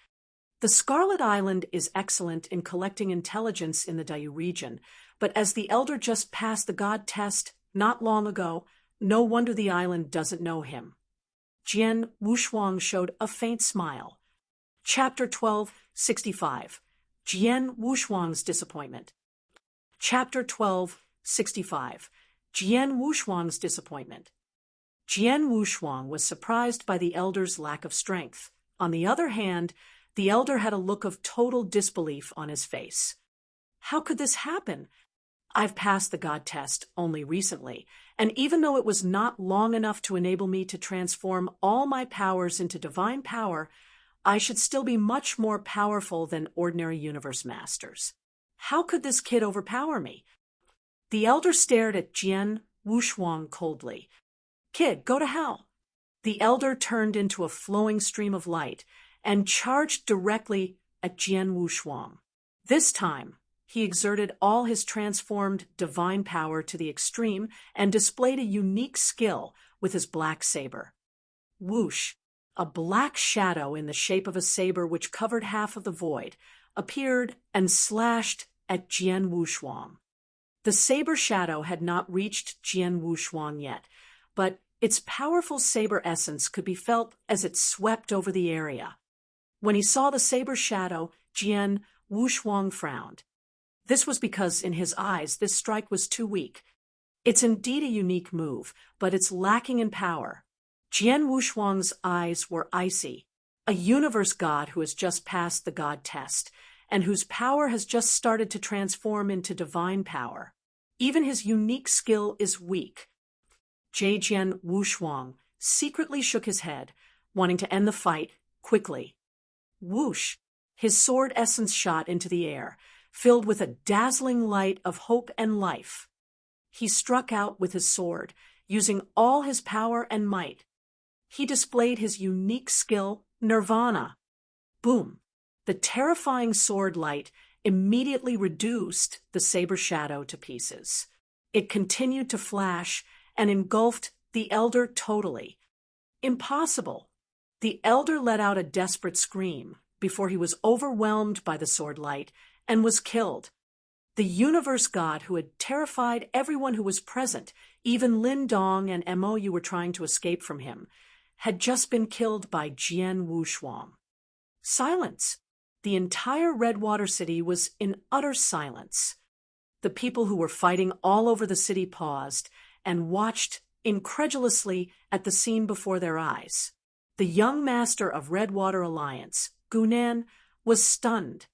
The Scarlet Island is excellent in collecting intelligence in the Daiyu region, but as the elder just passed the god test not long ago, no wonder the island doesn't know him. Jian Wushuang showed a faint smile. Chapter 12:65. Jian Wushuang's disappointment. Chapter 12:65. Jian Wushuang's disappointment. Jian Wushuang was surprised by the elder's lack of strength. On the other hand, the elder had a look of total disbelief on his face. How could this happen? I've passed the god test only recently, and even though it was not long enough to enable me to transform all my powers into divine power, I should still be much more powerful than ordinary universe masters. How could this kid overpower me? The elder stared at Jian Wushuang coldly. Kid, go to hell. The elder turned into a flowing stream of light and charged directly at Jian Wushuang. This time, he exerted all his transformed divine power to the extreme and displayed a unique skill with his black saber. Whoosh! A black shadow in the shape of a saber which covered half of the void appeared and slashed at Jian Wushuang. The saber shadow had not reached Jian Wushuang yet, but its powerful saber essence could be felt as it swept over the area. When he saw the saber shadow, Jian Wushuang frowned. This was because, in his eyes, this strike was too weak. It's indeed a unique move, but it's lacking in power. Jian Wushuang's eyes were icy. A universe god who has just passed the god test, and whose power has just started to transform into divine power. Even his unique skill is weak. Jian Wushuang secretly shook his head, wanting to end the fight quickly. Whoosh! His sword essence shot into the air, filled with a dazzling light of hope and life. He struck out with his sword, using all his power and might. He displayed his unique skill, Nirvana. Boom! The terrifying sword light immediately reduced the saber shadow to pieces. It continued to flash and engulfed the elder totally. Impossible! The elder let out a desperate scream before he was overwhelmed by the sword light and was killed. The universe god who had terrified everyone who was present, even Lin Dong and Mo were trying to escape from him, had just been killed by Jian Wushuang. Silence. The entire Redwater City was in utter silence. The people who were fighting all over the city paused and watched incredulously at the scene before their eyes. The young master of Redwater Alliance, Gunan, was stunned.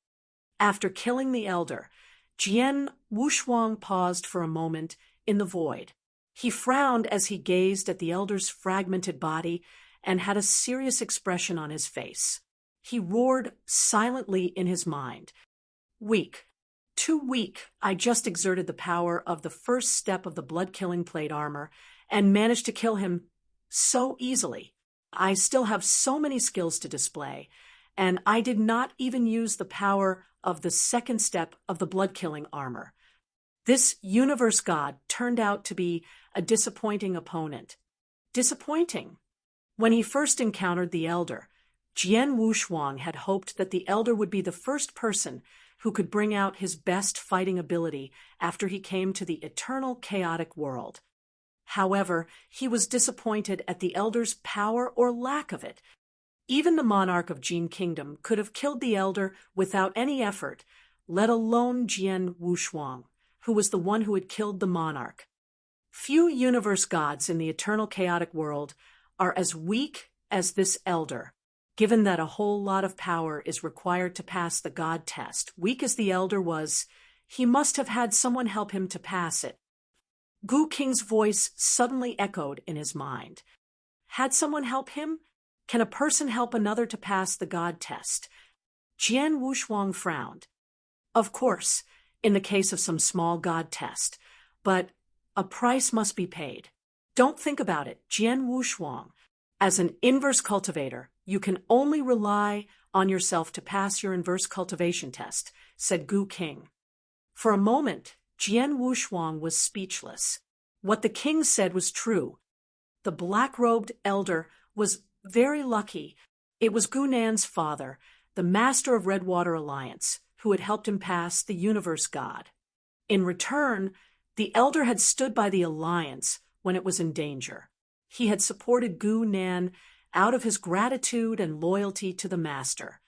After killing the elder, Jian Wushuang paused for a moment in the void. He frowned as he gazed at the elder's fragmented body and had a serious expression on his face. He roared silently in his mind. Weak. too weak. I just exerted the power of the first step of the blood-killing plate armor and managed to kill him so easily. I still have so many skills to display, and I did not even use the power of the second step of the blood-killing armor. This universe god turned out to be a disappointing opponent. Disappointing. When he first encountered the Elder, Jian Wushuang had hoped that the Elder would be the first person who could bring out his best fighting ability after he came to the eternal chaotic world. However, he was disappointed at the Elder's power or lack of it. Even the monarch of Jian Kingdom could have killed the Elder without any effort, let alone Jian Wushuang, who was the one who had killed the monarch. Few universe gods in the eternal chaotic world are as weak as this Elder. Given that a whole lot of power is required to pass the god test, weak as the Elder was, he must have had someone help him to pass it. Gu King's voice suddenly echoed in his mind. Had someone help him? Can a person help another to pass the god test? Jian Wushuang frowned. Of course, in the case of some small god test, but a price must be paid. Don't think about it, Jian Wushuang. As an inverse cultivator, you can only rely on yourself to pass your inverse cultivation test, said Gu King. For a moment, Jian Wushuang was speechless. What the king said was true. The black-robed Elder was very lucky. It was Gu Nan's father, the master of Redwater Alliance, who had helped him pass the universe god. In return, the Elder had stood by the Alliance when it was in danger. He had supported Gu Nan out of his gratitude and loyalty to the master.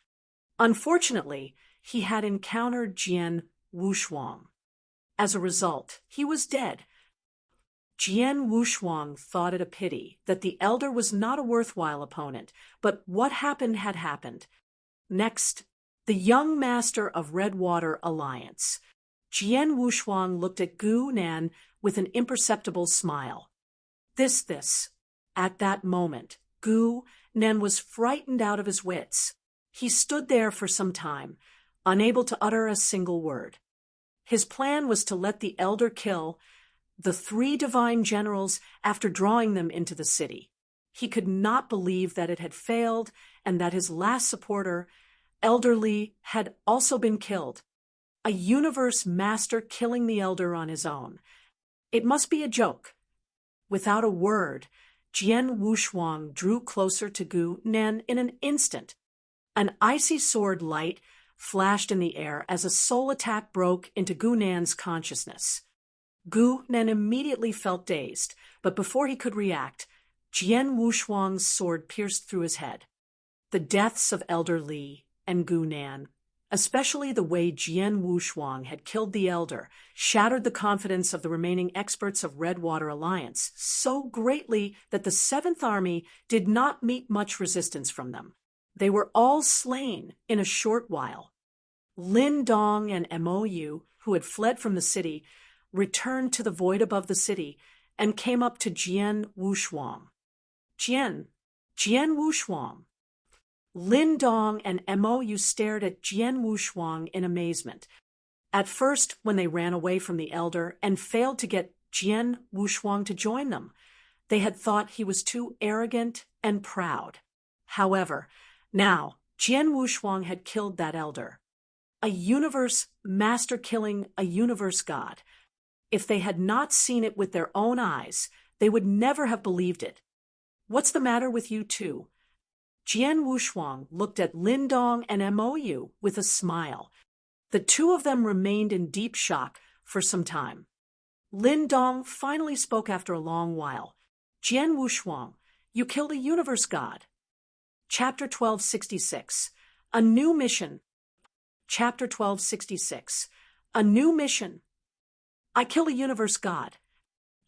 Unfortunately, he had encountered Jian Wushuang. As a result, he was dead. Jian Wushuang thought it a pity that the Elder was not a worthwhile opponent, but what happened had happened. Next, the young master of Redwater Alliance. Jian Wushuang looked at Gu Nan with an imperceptible smile. This. At that moment, Gu Nan was frightened out of his wits. He stood there for some time, unable to utter a single word. His plan was to let the Elder kill the 3 divine generals after drawing them into the city. He could not believe that it had failed and that his last supporter, Elder Li, had also been killed. A universe master killing the Elder on his own. It must be a joke. Without a word, Jian Wushuang drew closer to Gu Nan in an instant. An icy sword light flashed in the air as a soul attack broke into Gu Nan's consciousness. Gu Nan immediately felt dazed, but before he could react, Jian Wushuang's sword pierced through his head. The deaths of Elder Li and Gu Nan, especially the way Jian Wushuang had killed the Elder, shattered the confidence of the remaining experts of Redwater Alliance so greatly that the 7th Army did not meet much resistance from them. They were all slain in a short while. Lin Dong and Mou, who had fled from the city, returned to the void above the city and came up to Jian Wushuang. Jian Wushuang. Lin Dong and Mou stared at Jian Wushuang in amazement. At first, when they ran away from the Elder and failed to get Jian Wushuang to join them, they had thought he was too arrogant and proud. However, now Jian Wushuang had killed that Elder. A universe master killing a universe god. If they had not seen it with their own eyes, they would never have believed it. What's the matter with you two? Jian Wushuang looked at Lin Dong and Mou with a smile. The two of them remained in deep shock for some time. Lin Dong finally spoke after a long while. Jian Wushuang, you killed a universe god. Chapter 1266. A new mission. Chapter 1266. A new mission. I killed a universe god.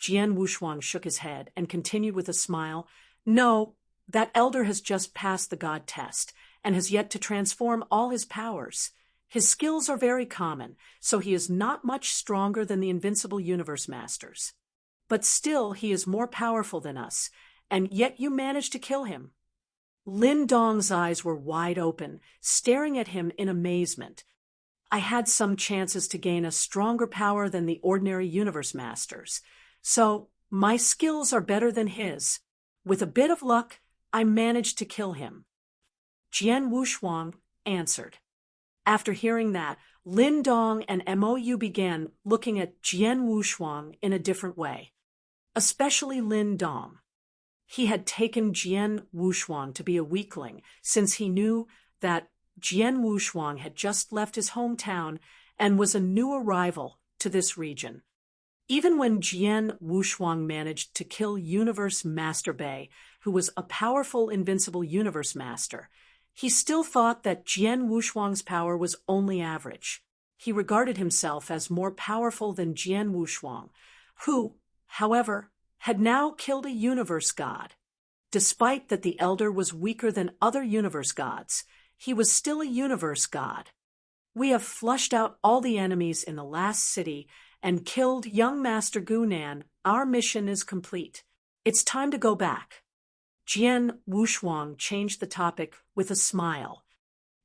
Jian Wushuang shook his head and continued with a smile. No, that Elder has just passed the god test and has yet to transform all his powers. His skills are very common, so he is not much stronger than the invincible universe masters. But still he is more powerful than us, and yet you managed to kill him. Lin Dong's eyes were wide open, staring at him in amazement. I had some chances to gain a stronger power than the ordinary universe masters. So, my skills are better than his. With a bit of luck, I managed to kill him. Jian Wushuang answered. After hearing that, Lin Dong and Mou began looking at Jian Wushuang in a different way. Especially Lin Dong. He had taken Jian Wushuang to be a weakling, since he knew that Jian Wushuang had just left his hometown and was a new arrival to this region. Even when Jian Wushuang managed to kill Universe Master Bei, who was a powerful invincible universe master, he still thought that Jian Wushuang's power was only average. He regarded himself as more powerful than Jian Wushuang, who, however, had now killed a universe god. Despite that the elder was weaker than other universe gods, he was still a universe god. We have flushed out all the enemies in the last city and killed young Master Gunan. Our mission is complete. It's time to go back. Jian Wushuang changed the topic with a smile.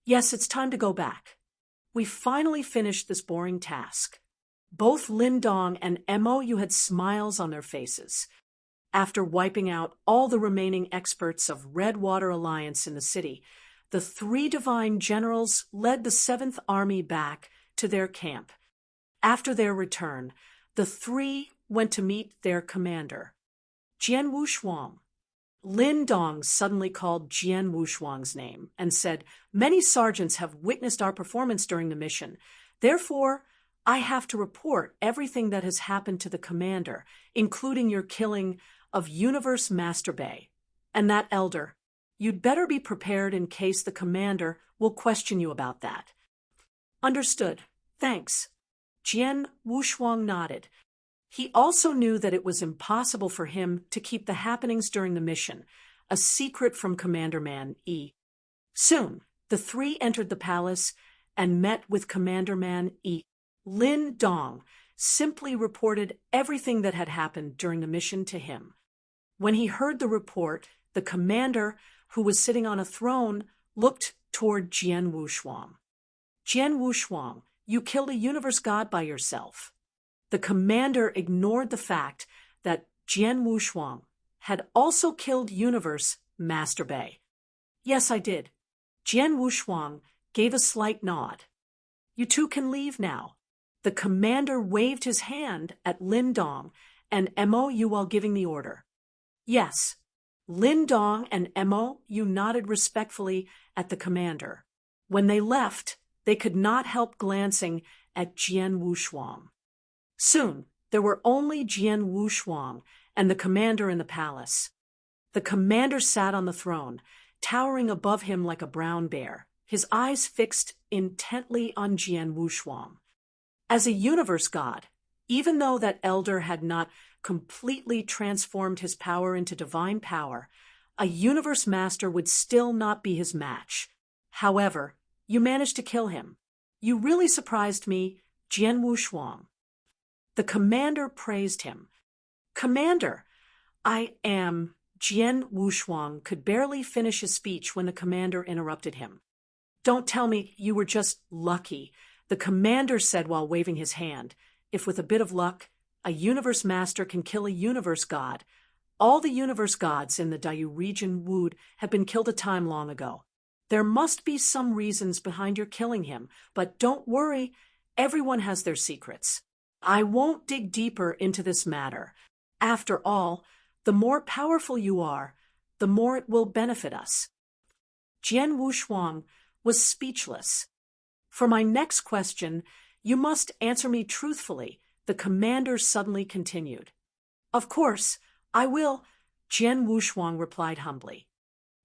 Yes, it's time to go back. We finally finished this boring task. Both Lin Dong and Mou had smiles on their faces. After wiping out all the remaining experts of Red Water Alliance in the city, the 3 divine generals led the 7th Army back to their camp. After their return, the 3 went to meet their commander, Jian Wushuang. Lin Dong suddenly called Jian Wushuang's name and said, "Many sergeants have witnessed our performance during the mission. Therefore, I have to report everything that has happened to the commander, including your killing of Universe Master Bei. And that elder. You'd better be prepared in case the commander will question you about that." "Understood. Thanks." Jian Wushuang nodded. He also knew that it was impossible for him to keep the happenings during the mission a secret from Commander Man Yi. Soon, the 3 entered the palace and met with Commander Man Yi. Lin Dong simply reported everything that had happened during the mission to him. When he heard the report, the commander, who was sitting on a throne, looked toward Jian Wushuang. "Jian Wushuang, you killed a universe god by yourself." The commander ignored the fact that Jian Wushuang had also killed Universe Master Bei. "Yes, I did." Jian Wushuang gave a slight nod. "You 2 can leave now." The commander waved his hand at Lin Dong and Mou while giving the order. "Yes." Lin Dong and Mou nodded respectfully at the commander. When they left, they could not help glancing at Jian Wushuang. Soon, there were only Jian Wushuang and the commander in the palace. The commander sat on the throne, towering above him like a brown bear, his eyes fixed intently on Jian Wushuang. As a universe god, even though that elder had not completely transformed his power into divine power, a universe master would still not be his match. However, you managed to kill him. You really surprised me, Jian Wushuang. The commander praised him. "Commander, I am..." Jian Wushuang could barely finish his speech when the commander interrupted him. "Don't tell me you were just lucky," the commander said while waving his hand. "If with a bit of luck, a universe master can kill a universe god, all the universe gods in the Dayu region would have been killed a time long ago. There must be some reasons behind your killing him, but don't worry, everyone has their secrets. I won't dig deeper into this matter. After all, the more powerful you are, the more it will benefit us." Jian Wushuang was speechless. "For my next question, you must answer me truthfully," the commander suddenly continued. "Of course, I will," Jian Wushuang replied humbly.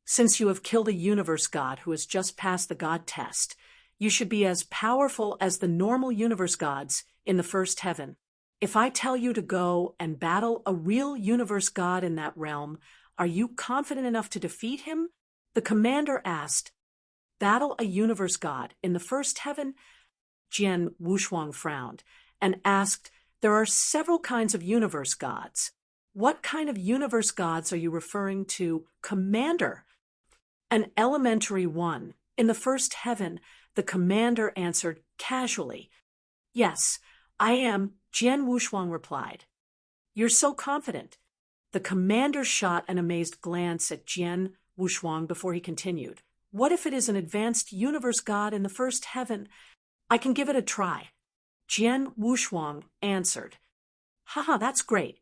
"Since you have killed a universe god who has just passed the god test, you should be as powerful as the normal universe gods in the first heaven. If I tell you to go and battle a real universe god in that realm, are you confident enough to defeat him?" the commander asked. "Battle a universe god in the first heaven?" Jian Wushuang frowned and asked, "There are several kinds of universe gods. What kind of universe gods are you referring to, Commander?" "An elementary one," In the first heaven, the commander answered casually. Yes, I am, Jian Wushuang replied. You're so confident. The commander shot an amazed glance at Jian Wushuang before he continued. What if it is an advanced universe god in the first heaven? I can give it a try. Jian Wushuang answered. Haha, that's great.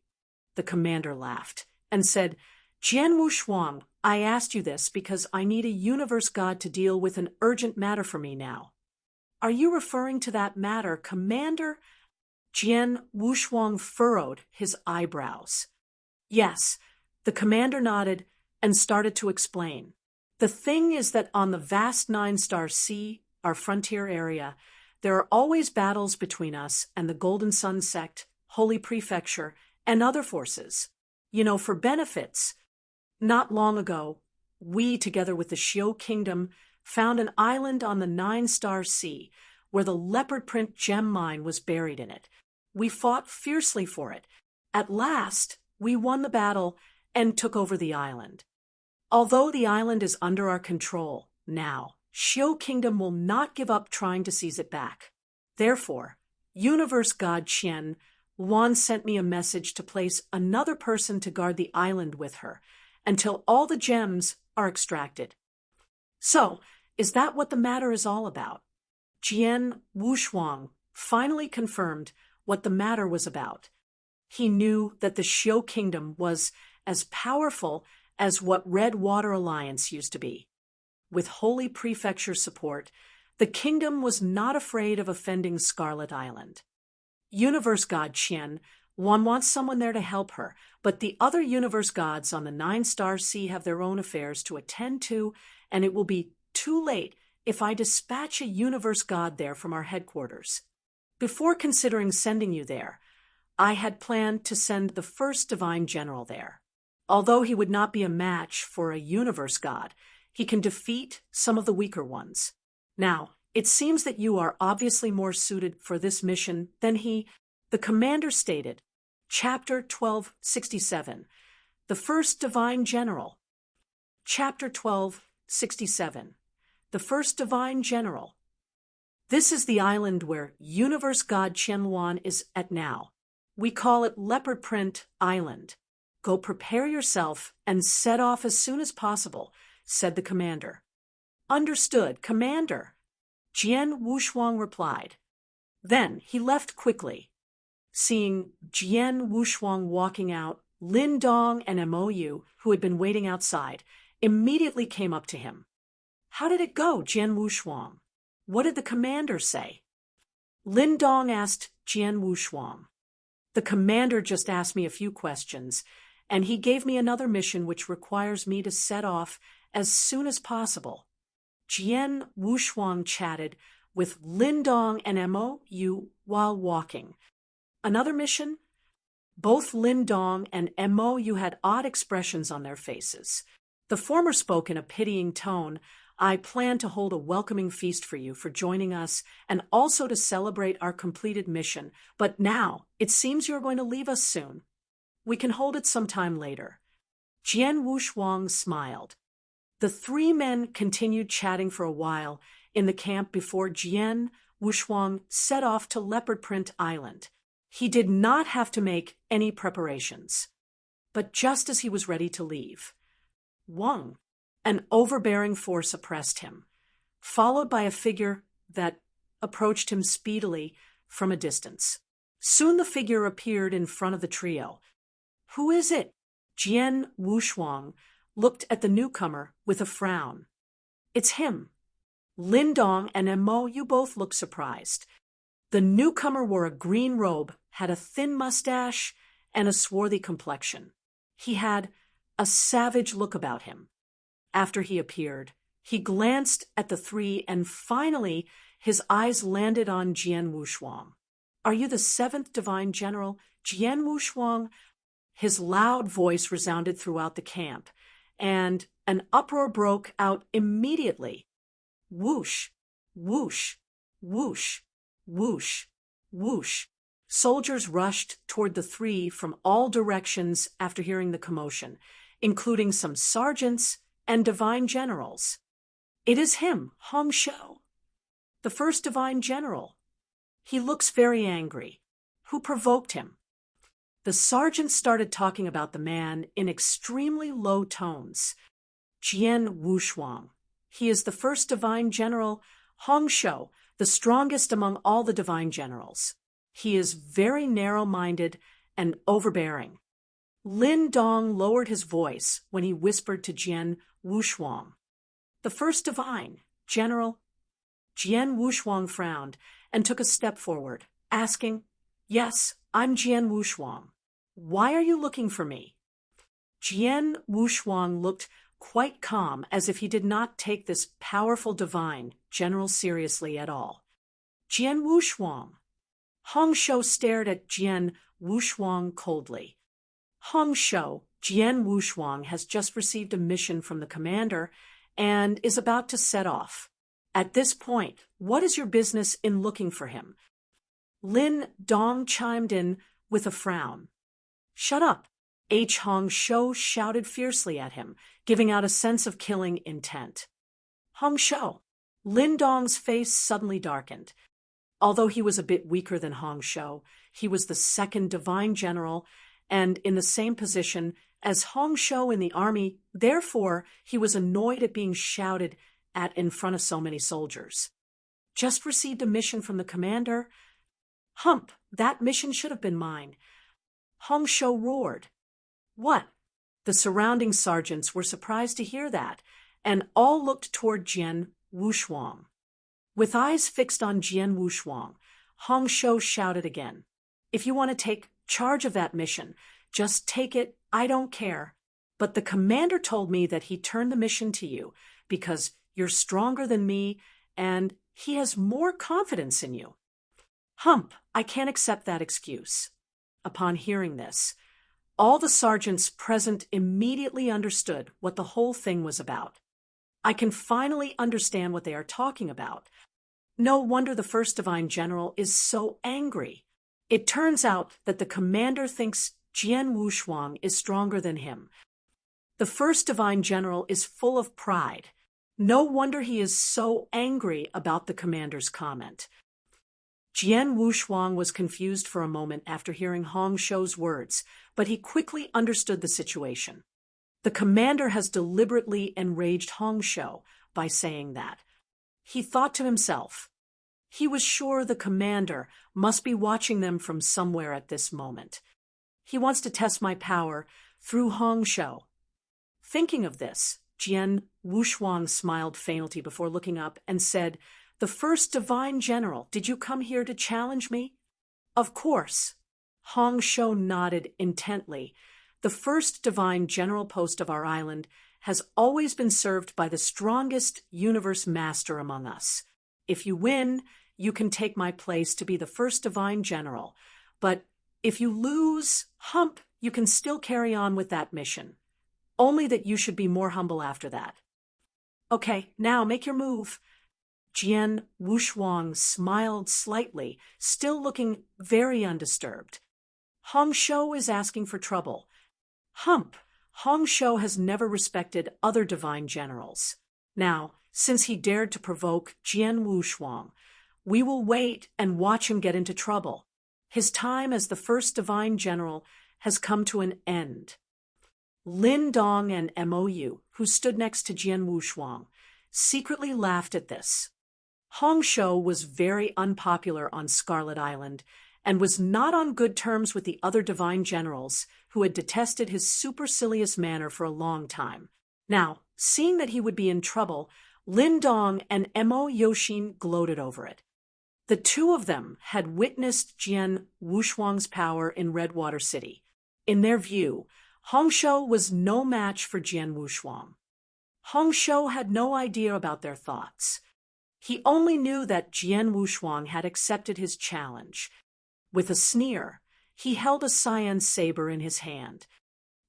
The commander laughed and said, Jian Wushuang, I asked you this because I need a universe god to deal with an urgent matter for me now. Are you referring to that matter, Commander? Jian Wushuang furrowed his eyebrows. Yes, the commander nodded and started to explain. The thing is that on the vast 9-star sea, our frontier area, there are always battles between us and the Golden Sun Sect, Holy Prefecture, and other forces. You know, for benefits. Not long ago, we, together with the Xiu Kingdom, found an island on the 9-star sea where the Leopard-print gem mine was buried in it. We fought fiercely for it. At last, we won the battle and took over the island. Although the island is under our control now, Xiu Kingdom will not give up trying to seize it back. Therefore, Universe God Qian Wan sent me a message to place another person to guard the island with her until all the gems are extracted. So, is that what the matter is all about? Jian Wushuang finally confirmed what the matter was about. He knew that the Xiu Kingdom was as powerful as what Red Water Alliance used to be. With Holy Prefecture support, the kingdom was not afraid of offending Scarlet Island. Universe God Qian Wan wants someone there to help her, but the other universe gods on the 9-star sea have their own affairs to attend to, and it will be too late if I dispatch a universe god there from our headquarters. Before considering sending you there, I had planned to send the first divine general there. Although he would not be a match for a universe god, he can defeat some of the weaker ones. Now, it seems that you are obviously more suited for this mission than he, the commander stated. Chapter 1267. The First Divine General. Chapter 1267. The First Divine General. This is the island where Universe God Qianluan is at now. We call it Leopard-print Island. Go prepare yourself and set off as soon as possible, said the commander. Understood, Commander, Jian Wushuang replied. Then he left quickly. Seeing Jian Wushuang walking out, Lin Dong and Mou, who had been waiting outside, immediately came up to him. How did it go, Jian Wushuang? What did the commander say? Lin Dong asked Jian Wushuang. The commander just asked me a few questions, and he gave me another mission which requires me to set off as soon as possible. Jian Wushuang chatted with Lin Dong and Mou while walking. Another mission? Both Lin Dong and Mou had odd expressions on their faces. The former spoke in a pitying tone. I plan to hold a welcoming feast for you for joining us and also to celebrate our completed mission, but now it seems you're going to leave us soon. We can hold it sometime later. Jian Wushuang smiled. The three men continued chatting for a while in the camp before Jian Wushuang set off to Leopard-print Island. He did not have to make any preparations. But just as he was ready to leave, Wang, an overbearing force, oppressed him, followed by a figure that approached him speedily from a distance. Soon the figure appeared in front of the trio. Who is it? Jian Wushuang looked at the newcomer with a frown. It's him. Lin Dong and Mou, you both look surprised. The newcomer wore a green robe, had a thin mustache, and a swarthy complexion. He had a savage look about him. After he appeared, he glanced at the three, and finally his eyes landed on Jian Wushuang. Are you the 7th Divine General, Jian Wushuang? His loud voice resounded throughout the camp, and an uproar broke out immediately. Whoosh, whoosh, whoosh, whoosh, whoosh. Soldiers rushed toward the three from all directions after hearing the commotion, including some sergeants and divine generals. It is him, Hong Shou, the first divine general. He looks very angry. Who provoked him? The sergeant started talking about the man in extremely low tones. Jian Wushuang. He is the first divine general, Hong Shou, the strongest among all the divine generals. He is very narrow-minded and overbearing. Lin Dong lowered his voice when he whispered to Jian Wushuang. The first divine general. Jian Wushuang frowned and took a step forward, asking, "Yes, I'm Jian Wushuang. Why are you looking for me?" Jian Wushuang looked quite calm, as if he did not take this powerful divine general seriously at all. Jian Wushuang. Hong Shou stared at Jian Wushuang coldly. Hong Shou, Jian Wushuang has just received a mission from the commander and is about to set off. At this point, what is your business in looking for him? Lin Dong chimed in with a frown. Shut up, Hong Shou shouted fiercely at him, giving out a sense of killing intent. Hong Shou. Lin Dong's face suddenly darkened. Although he was a bit weaker than Hong Shou, he was the second divine general and in the same position as Hong Shou in the army. Therefore, he was annoyed at being shouted at in front of so many soldiers. Just received a mission from the commander? Hump, that mission should have been mine. Hong Shou roared. What? The surrounding sergeants were surprised to hear that, and all looked toward Jian Wushuang. With eyes fixed on Jian Wushuang, Hong Shou shouted again. If you want to take charge of that mission, just take it, I don't care. But the commander told me that he turned the mission to you because you're stronger than me and he has more confidence in you. Hump, I can't accept that excuse. Upon hearing this, all the sergeants present immediately understood what the whole thing was about. I can finally understand what they are talking about. No wonder the first divine general is so angry. It turns out that the commander thinks Jian Wushuang is stronger than him. The first divine general is full of pride. No wonder he is so angry about the commander's comment. Jian Wushuang was confused for a moment after hearing Hong Shou's words, but he quickly understood the situation. The commander has deliberately enraged Hong Shou by saying that. He thought to himself, he was sure the commander must be watching them from somewhere at this moment. He wants to test my power through Hong Shou. Thinking of this, Jian Wushuang smiled faintly before looking up and said, The first divine general, did you come here to challenge me? Of course. Hong Shou nodded intently. The first divine general post of our island has always been served by the strongest universe master among us. If you win, you can take my place to be the first divine general. But if you lose, Hump, you can still carry on with that mission. Only that you should be more humble after that. Okay, now make your move. Jian Wushuang smiled slightly, still looking very undisturbed. Hong Shou is asking for trouble. Hump, Hong Shou has never respected other divine generals. Now, since he dared to provoke Jian Wushuang, we will wait and watch him get into trouble. His time as the first divine general has come to an end. Lin Dong and Mou, who stood next to Jian Wushuang, secretly laughed at this. Hong Shou was very unpopular on Scarlet Island and was not on good terms with the other divine generals who had detested his supercilious manner for a long time. Now, seeing that he would be in trouble, Lin Dong and Mo Yoshin gloated over it. The two of them had witnessed Jian Wushuang's power in Redwater City. In their view, Hong Shou was no match for Jian Wushuang. Hong Shou had no idea about their thoughts. He only knew that Jian Wushuang had accepted his challenge. With a sneer, he held a cyan saber in his hand.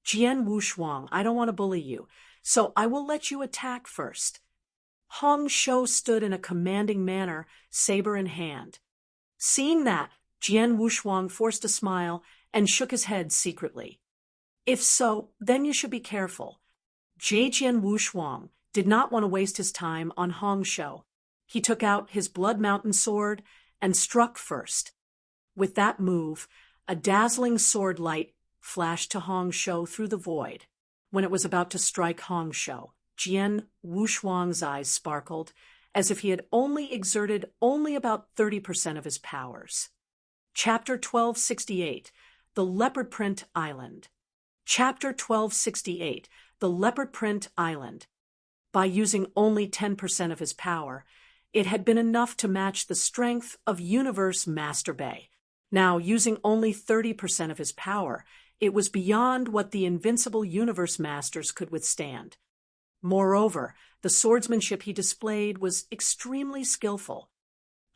Jian Wushuang, I don't want to bully you, so I will let you attack first. Hong Shou stood in a commanding manner, saber in hand. Seeing that, Jian Wushuang forced a smile and shook his head secretly. If so, then you should be careful. Jian Wushuang, did not want to waste his time on Hongshou. He took out his Blood Mountain sword and struck first. With that move, a dazzling sword light flashed to Hongshou through the void. When it was about to strike Hongshou, Jian Wushuang's eyes sparkled, as if he had exerted only about 30% of his powers. Chapter 1268, The Leopard-print Island. Chapter 1268, The Leopard-print Island. By using only 10% of his power, it had been enough to match the strength of Universe Master Bei. Now, using only 30% of his power, it was beyond what the invincible Universe Masters could withstand. Moreover, the swordsmanship he displayed was extremely skillful.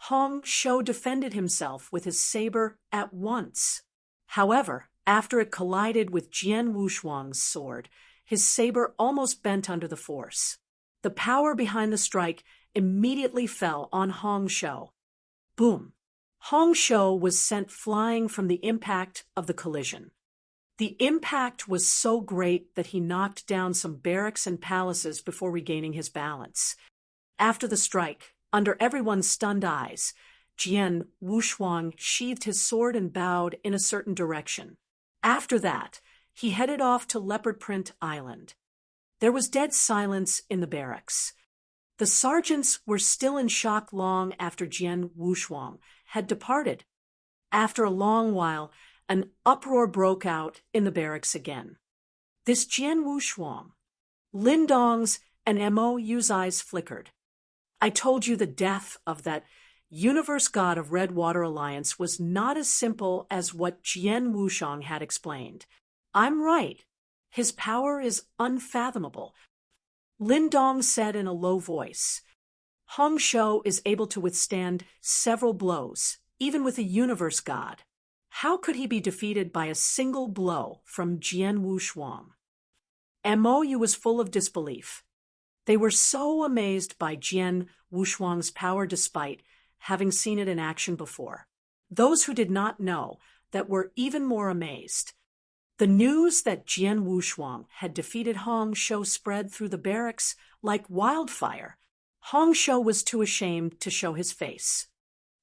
Hongshou defended himself with his saber at once. However, after it collided with Jian Wushuang's sword, his saber almost bent under the force. The power behind the strike immediately fell on Hongshou. Boom! Hongshou was sent flying from the impact of the collision. The impact was so great that he knocked down some barracks and palaces before regaining his balance. After the strike, under everyone's stunned eyes, Jian Wushuang sheathed his sword and bowed in a certain direction. After that, he headed off to Leopard-print Island. There was dead silence in the barracks. The sergeants were still in shock long after Jian Wushuang had departed. After a long while, an uproar broke out in the barracks again. This Jian Wushuang. Lin Dong's and Mo's eyes flickered. I told you the death of that universe god of Redwater Alliance was not as simple as what Jian Wushuang had explained. I'm right. His power is unfathomable. Lin Dong said in a low voice. Hongshou is able to withstand several blows, even with a universe god. How could he be defeated by a single blow from Jian Wushuang? Mou was full of disbelief. They were so amazed by Jian Wushuang's power despite having seen it in action before. Those who did not know that were even more amazed. The news that Jian Wushuang had defeated Hongshou spread through the barracks like wildfire. Hongshou was too ashamed to show his face.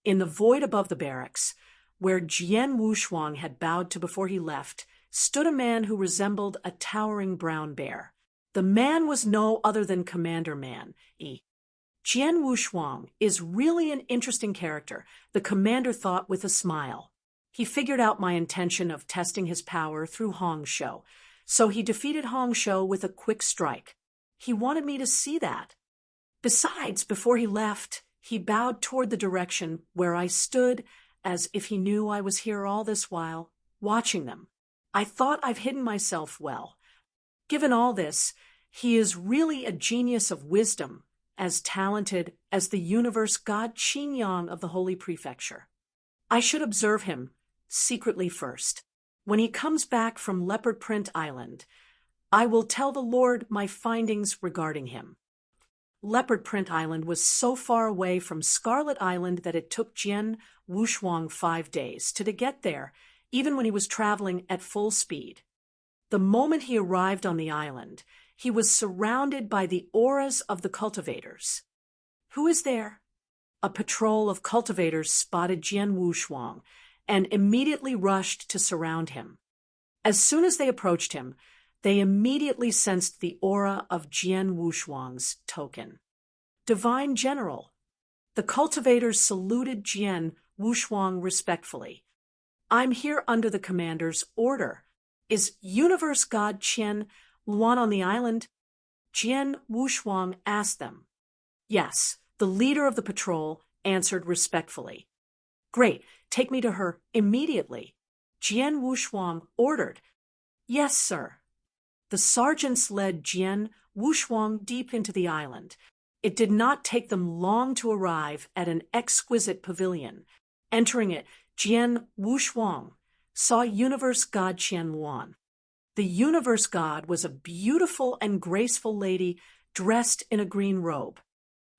In the void above the barracks, where Jian Wushuang had bowed to before he left, stood a man who resembled a towering brown bear. The man was no other than Commander Man. Jian Wushuang is really an interesting character, the commander thought with a smile. He figured out my intention of testing his power through Hongshou, so he defeated Hongshou with a quick strike. He wanted me to see that. Besides, before he left, he bowed toward the direction where I stood, as if he knew I was here all this while, watching them. I thought I've hidden myself well. Given all this, he is really a genius of wisdom, as talented as the universe god Qinyang of the Holy Prefecture. I should observe him secretly first. When he comes back from Leopard-print Island, I will tell the Lord my findings regarding him. Leopard-print Island was so far away from Scarlet Island that it took Jian Wushuang 5 days to get there, even when he was traveling at full speed. The moment he arrived on the island, he was surrounded by the auras of the cultivators. Who is there? A patrol of cultivators spotted Jian Wushuang and immediately rushed to surround him. As soon as they approached him, they immediately sensed the aura of Jian Wushuang's token. Divine General. The cultivators saluted Jian Wushuang respectfully. I'm here under the commander's order. Is Universe God Qian Luan on the island? Jian Wushuang asked them. Yes, the leader of the patrol answered respectfully. Great, take me to her immediately. Jian Wushuang ordered. Yes, sir. The sergeants led Jian Wushuang deep into the island. It did not take them long to arrive at an exquisite pavilion. Entering it, Jian Wushuang saw Universe God Qian Luan. The Universe God was a beautiful and graceful lady dressed in a green robe.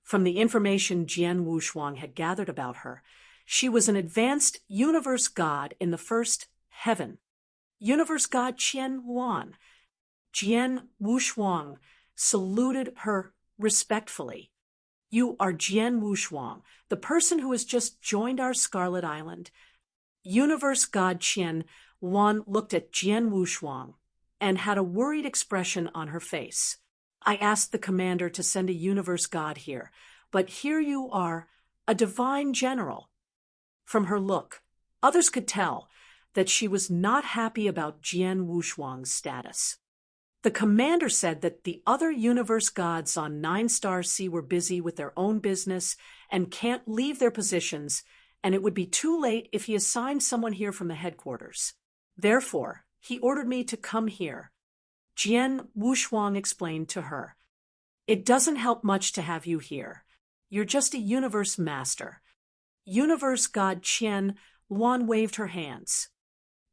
From the information Jian Wushuang had gathered about her, she was an advanced Universe God in the first heaven. Universe God Qian Luan. Jian Wushuang saluted her respectfully. You are Jian Wushuang, the person who has just joined our Scarlet Island. Universe God Qian Wan looked at Jian Wushuang and had a worried expression on her face. I asked the commander to send a universe god here, but here you are, a divine general. From her look, others could tell that she was not happy about Jian Wushuang's status. The commander said that the other universe gods on 9-Star Sea were busy with their own business and can't leave their positions, and it would be too late if he assigned someone here from the headquarters. Therefore, he ordered me to come here. Jian Wushuang explained to her. It doesn't help much to have you here. You're just a universe master. Universe god Qian Luan waved her hands.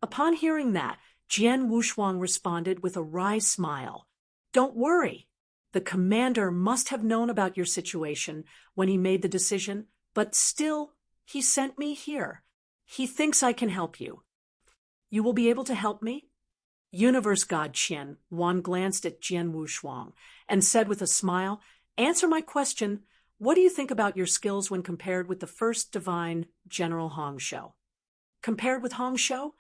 Upon hearing that, Jian Wushuang responded with a wry smile. Don't worry. The commander must have known about your situation when he made the decision, but still, he sent me here. He thinks I can help you. You will be able to help me? Universe god Qian Wan glanced at Jian Wushuang and said with a smile, Answer my question. What do you think about your skills when compared with the first divine General Hongshou? Compared with Hongshou?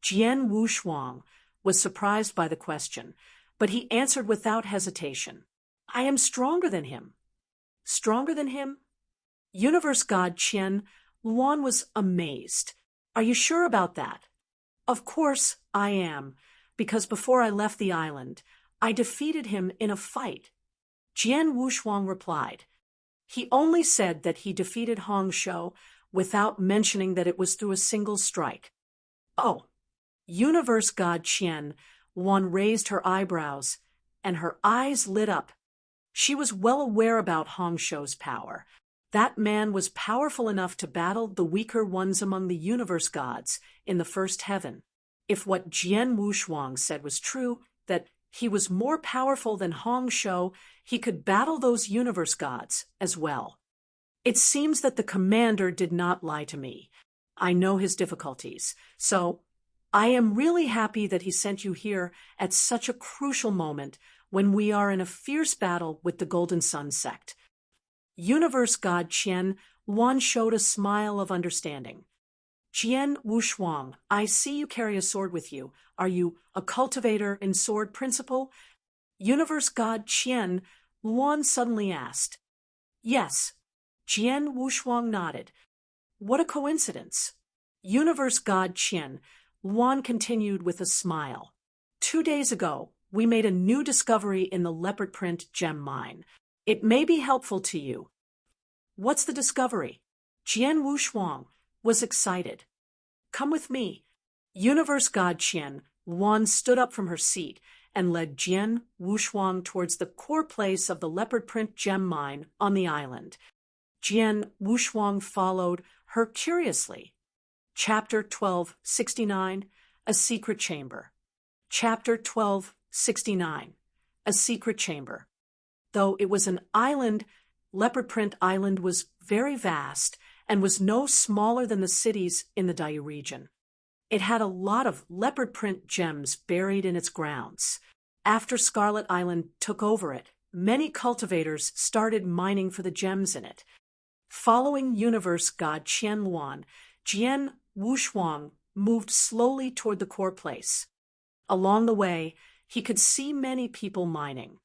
Jian Wushuang was surprised by the question, but he answered without hesitation. I am stronger than him. Stronger than him? Universe god Qian Luan was amazed. Are you sure about that? Of course I am, because before I left the island, I defeated him in a fight. Jian Wushuang replied. He only said that he defeated Hongshou without mentioning that it was through a single strike. Oh. Universe god Qian Wan raised her eyebrows, and her eyes lit up. She was well aware about Hongshou's power. That man was powerful enough to battle the weaker ones among the universe gods in the first heaven. If what Jian Wushuang said was true, that he was more powerful than Hongshou, he could battle those universe gods as well. It seems that the commander did not lie to me. I know his difficulties, so I am really happy that he sent you here at such a crucial moment when we are in a fierce battle with the Golden Sun Sect. Universe god Qian Wan showed a smile of understanding. Jian Wushuang, I see you carry a sword with you. Are you a cultivator in sword principle? Universe god Qian Luan suddenly asked. Yes. Jian Wushuang nodded. What a coincidence. Universe god Qian Luan continued with a smile. 2 days ago, we made a new discovery in the Leopard-print gem mine. It may be helpful to you. What's the discovery? Jian Wushuang was excited. Come with me. Universe god Qian Luan stood up from her seat and led Jian Wushuang towards the core place of the Leopard-print gem mine on the island. Jian Wushuang followed her curiously. Chapter 1269, A Secret Chamber. Chapter 1269, A Secret Chamber. Though it was an island, Leopard-print Island was very vast and was no smaller than the cities in the Dai region. It had a lot of leopard-print gems buried in its grounds. After Scarlet Island took over it, many cultivators started mining for the gems in it. Following universe god Qian Luan, Jian Wushuang moved slowly toward the core place. Along the way, he could see many people mining.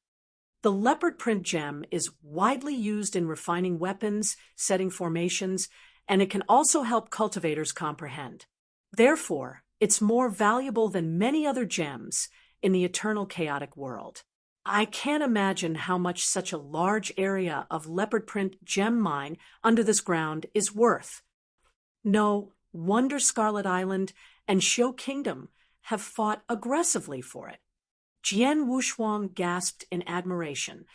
The leopard-print gem is widely used in refining weapons, setting formations, and it can also help cultivators comprehend. Therefore, it's more valuable than many other gems in the eternal chaotic world. I can't imagine how much such a large area of leopard-print gem mine under this ground is worth. No wonder Scarlet Island and Shou Kingdom have fought aggressively for it. Jian Wushuang gasped in admiration.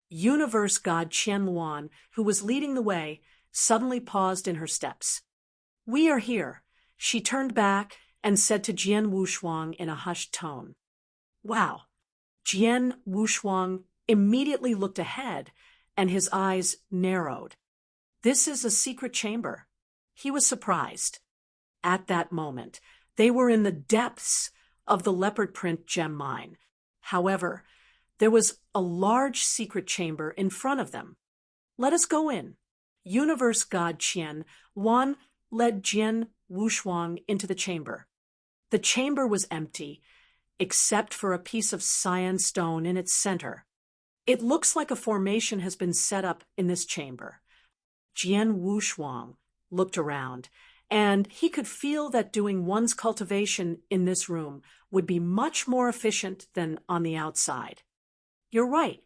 Universe god Qian Luan, who was leading the way, suddenly paused in her steps. We are here. She turned back and said to Jian Wushuang in a hushed tone. Wow. Jian Wushuang immediately looked ahead, and his eyes narrowed. This is a secret chamber. He was surprised. At that moment, they were in the depths of the leopard-print gem mine. However, There was a large secret chamber in front of them. Let us go in. Universe God Qian Wan led Jian Wushuang into the chamber. The chamber was empty, except for a piece of cyan stone in its center. It looks like a formation has been set up in this chamber. Jian Wushuang looked around, and he could feel that doing one's cultivation in this room would be much more efficient than on the outside. You're right.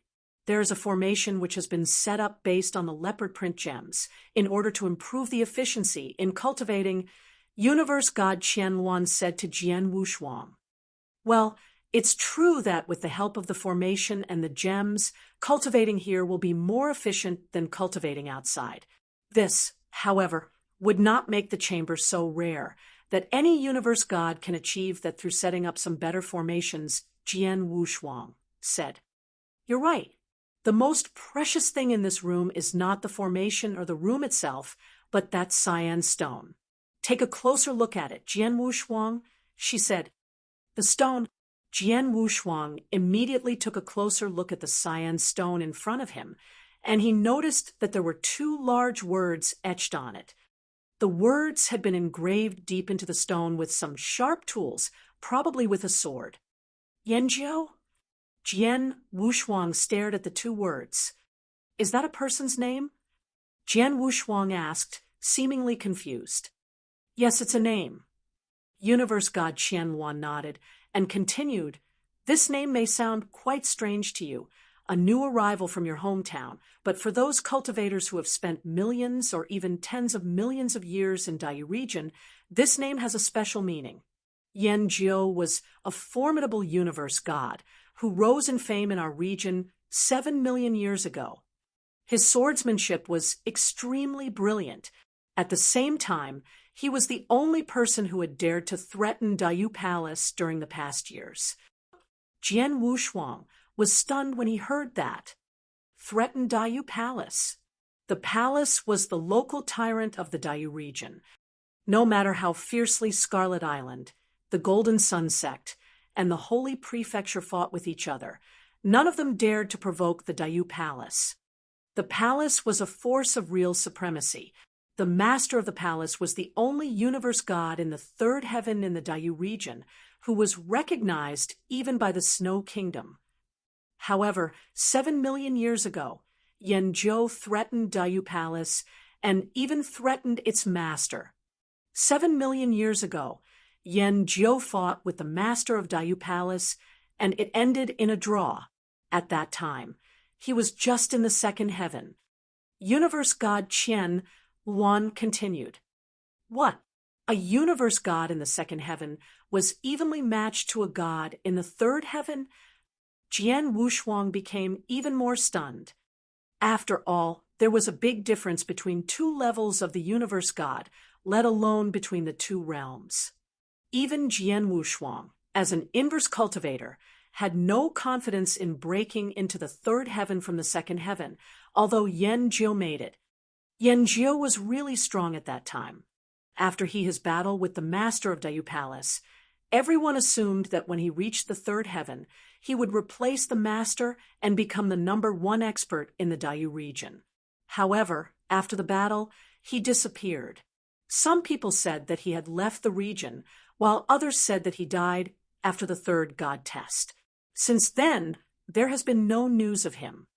There is a formation which has been set up based on the Leopard-print gems in order to improve the efficiency in cultivating, Universe God Qianluan said to Jian Wushuang. Well, it's true that with the help of the formation and the gems, cultivating here will be more efficient than cultivating outside. This, however, would not make the chamber so rare that any universe god can achieve that through setting up some better formations, Jian Wushuang said. You're right. The most precious thing in this room is not the formation or the room itself, but that cyan stone. Take a closer look at it, Jian Wushuang, she said. The stone. Jian Wushuang immediately took a closer look at the cyan stone in front of him, and he noticed that there were two large words etched on it. The words had been engraved deep into the stone with some sharp tools, probably with a sword. Yanjiao? Jian Wushuang stared at the two words. Is that a person's name? Jian Wushuang asked, seemingly confused. Yes, it's a name. Universe God Qianluan nodded and continued, This name may sound quite strange to you, a new arrival from your hometown, but for those cultivators who have spent millions or even tens of millions of years in Dai region, this name has a special meaning. Yan Jiu was a formidable universe god who rose in fame in our region 7 million years ago. His swordsmanship was extremely brilliant. At the same time, he was the only person who had dared to threaten Daiyu Palace during the past years. Jian Wushuang was stunned when he heard that. Threaten Daiyu Palace. The palace was the local tyrant of the Daiyu region. No matter how fiercely Scarlet Island, the Golden Sun Sect, and the Holy Prefecture fought with each other, none of them dared to provoke the Daiyu Palace. The palace was a force of real supremacy. The master of the palace was the only universe god in the third heaven in the Daiyu region who was recognized even by the Snow Kingdom. However, 7 million years ago, Yanzhou threatened Daiyu Palace and even threatened its master. 7 million years ago, Yanzhou fought with the master of Daiyu Palace, and it ended in a draw. At that time, he was just in the second heaven. Universe god Qian Luan continued. What? A universe god in the second heaven was evenly matched to a god in the third heaven? Jian Wushuang became even more stunned. After all, there was a big difference between two levels of the universe god, let alone between the two realms. Even Jian Wushuang, as an inverse cultivator, had no confidence in breaking into the third heaven from the second heaven, although Yan Jiu made it. Yan Jiu was really strong at that time. After his battle with the master of Daiyu Palace, everyone assumed that when he reached the third heaven, he would replace the master and become the #1 expert in the Daiyu region. However, after the battle, he disappeared. Some people said that he had left the region, while others said that he died after the third god test. Since then, there has been no news of him.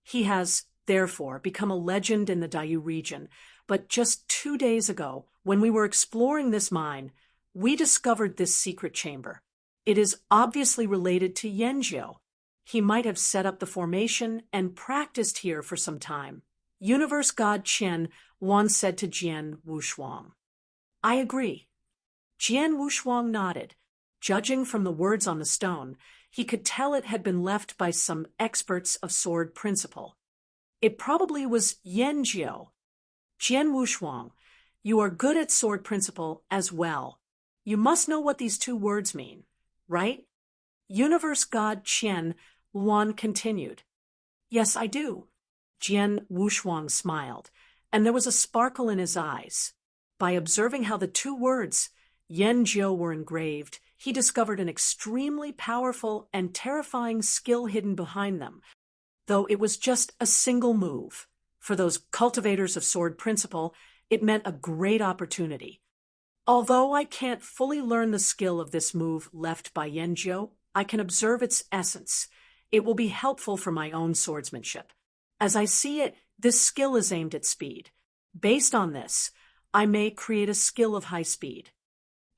He has, therefore, become a legend in the Daiyu region, but just 2 days ago, when we were exploring this mine, we discovered this secret chamber. It is obviously related to Yanzhou. He might have set up the formation and practiced here for some time. Universe god Qian once said to Jian Wushuang. I agree. Jian Wushuang nodded. Judging from the words on the stone, he could tell it had been left by some experts of sword principle. It probably was Yanzhou. Jian Wushuang, you are good at sword principle as well. You must know what these two words mean, right? Universe god Qian Luan continued. Yes, I do. Jian Wushuang smiled, and there was a sparkle in his eyes. By observing how the two words, Yanzhou, were engraved, he discovered an extremely powerful and terrifying skill hidden behind them, though it was just a single move. For those cultivators of sword principle, it meant a great opportunity. Although I can't fully learn the skill of this move left by Yanjiu, I can observe its essence. It will be helpful for my own swordsmanship. As I see it, this skill is aimed at speed. Based on this, I may create a skill of high speed.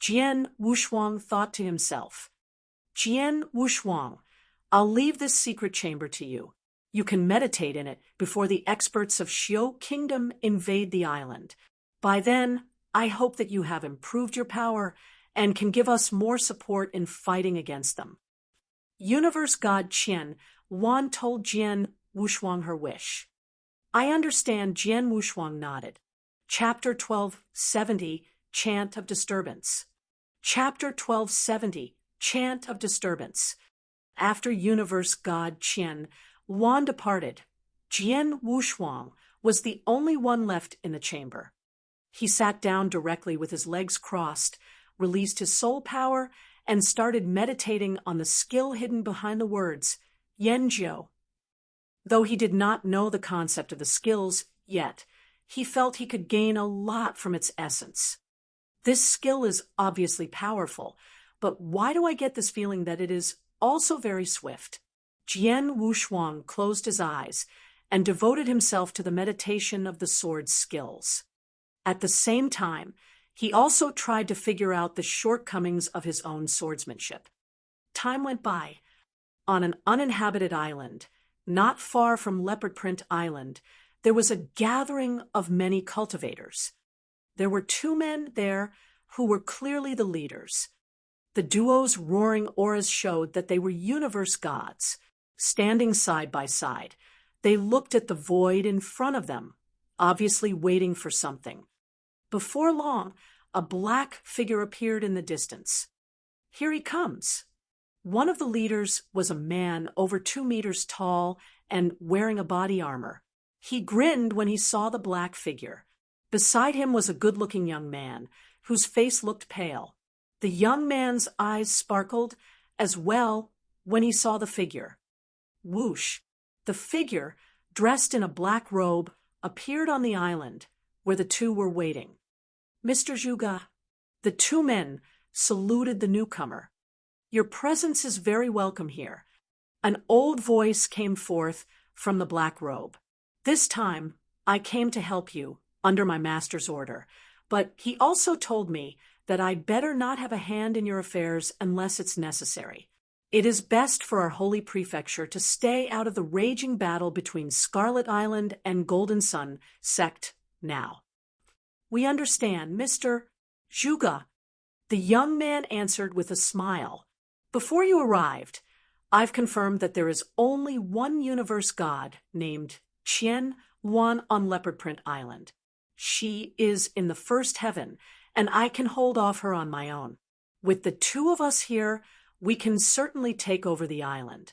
Jian Wushuang thought to himself, Jian Wushuang, I'll leave this secret chamber to you. You can meditate in it before the experts of Xiu Kingdom invade the island. By then, I hope that you have improved your power and can give us more support in fighting against them. Universe God Qian Wan told Jian Wushuang her wish. I understand. Jian Wushuang nodded. Chapter 1270, Chant of Disturbance. Chapter 1270, Chant of Disturbance. After Universe God Qian Wan departed, Jian Wushuang was the only one left in the chamber. He sat down directly with his legs crossed, released his soul power, and started meditating on the skill hidden behind the words, Yanjiu. Though he did not know the concept of the skills yet, he felt he could gain a lot from its essence. This skill is obviously powerful, but why do I get this feeling that it is also very swift? Jian Wushuang closed his eyes and devoted himself to the meditation of the sword skills. At the same time, he also tried to figure out the shortcomings of his own swordsmanship. Time went by. On an uninhabited island, not far from Leopard-print Island, there was a gathering of many cultivators. There were two men there who were clearly the leaders. The duo's roaring auras showed that they were universe gods. Standing side by side, they looked at the void in front of them, obviously waiting for something. Before long, a black figure appeared in the distance. Here he comes. One of the leaders was a man over 2 meters tall and wearing a body armor. He grinned when he saw the black figure. Beside him was a good-looking young man, whose face looked pale. The young man's eyes sparkled as well when he saw the figure. Whoosh! The figure, dressed in a black robe, appeared on the island, where the two were waiting. Mr. Zhuge. The two men saluted the newcomer. Your presence is very welcome here. An old voice came forth from the black robe. This time, I came to help you, under my master's order, but he also told me that I'd better not have a hand in your affairs unless it's necessary. It is best for our holy prefecture to stay out of the raging battle between Scarlet Island and Golden Sun Sect now. We understand, Mr. Zhuge. The young man answered with a smile. Before you arrived, I've confirmed that there is only one universe god named Qian Wan on Leopard-print Island. She is in the first heaven, and I can hold off her on my own. With the two of us here, we can certainly take over the island.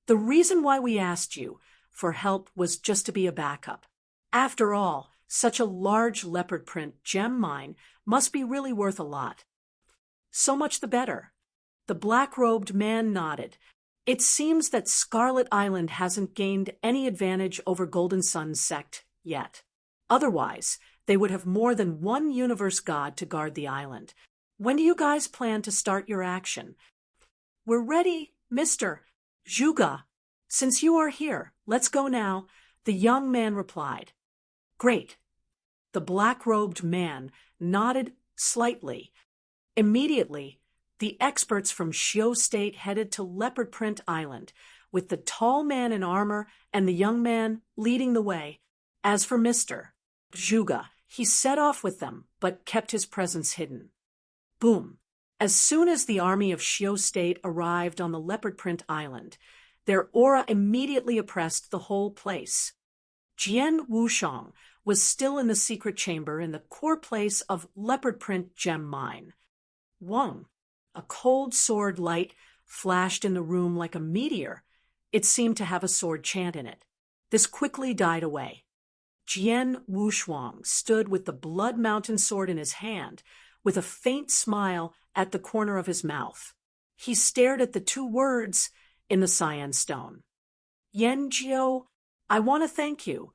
The reason why we asked you for help was just to be a backup. After all, such a large leopard-print gem mine must be really worth a lot. So much the better. The black-robed man nodded. It seems that Scarlet Island hasn't gained any advantage over Golden Sun Sect yet. Otherwise, they would have more than one universe god to guard the island. When do you guys plan to start your action? We're ready, Mr. Zhuge. Since you are here, let's go now, the young man replied. Great. The black-robed man nodded slightly. Immediately, the experts from Xiu State headed to Leopard-print Island, with the tall man in armor and the young man leading the way. As for Mr. Zhuge, he set off with them, but kept his presence hidden. Boom! As soon as the army of Xiu State arrived on the Leopard-print Island, their aura immediately oppressed the whole place. Jian Wushuang was still in the secret chamber in the core place of Leopard-print gem mine. Wang! A cold sword light flashed in the room like a meteor. It seemed to have a sword chant in it. This quickly died away. Jian Wushuang stood with the Blood Mountain sword in his hand, with a faint smile at the corner of his mouth. He stared at the two words in the cyan stone. Yan Jiao, I want to thank you.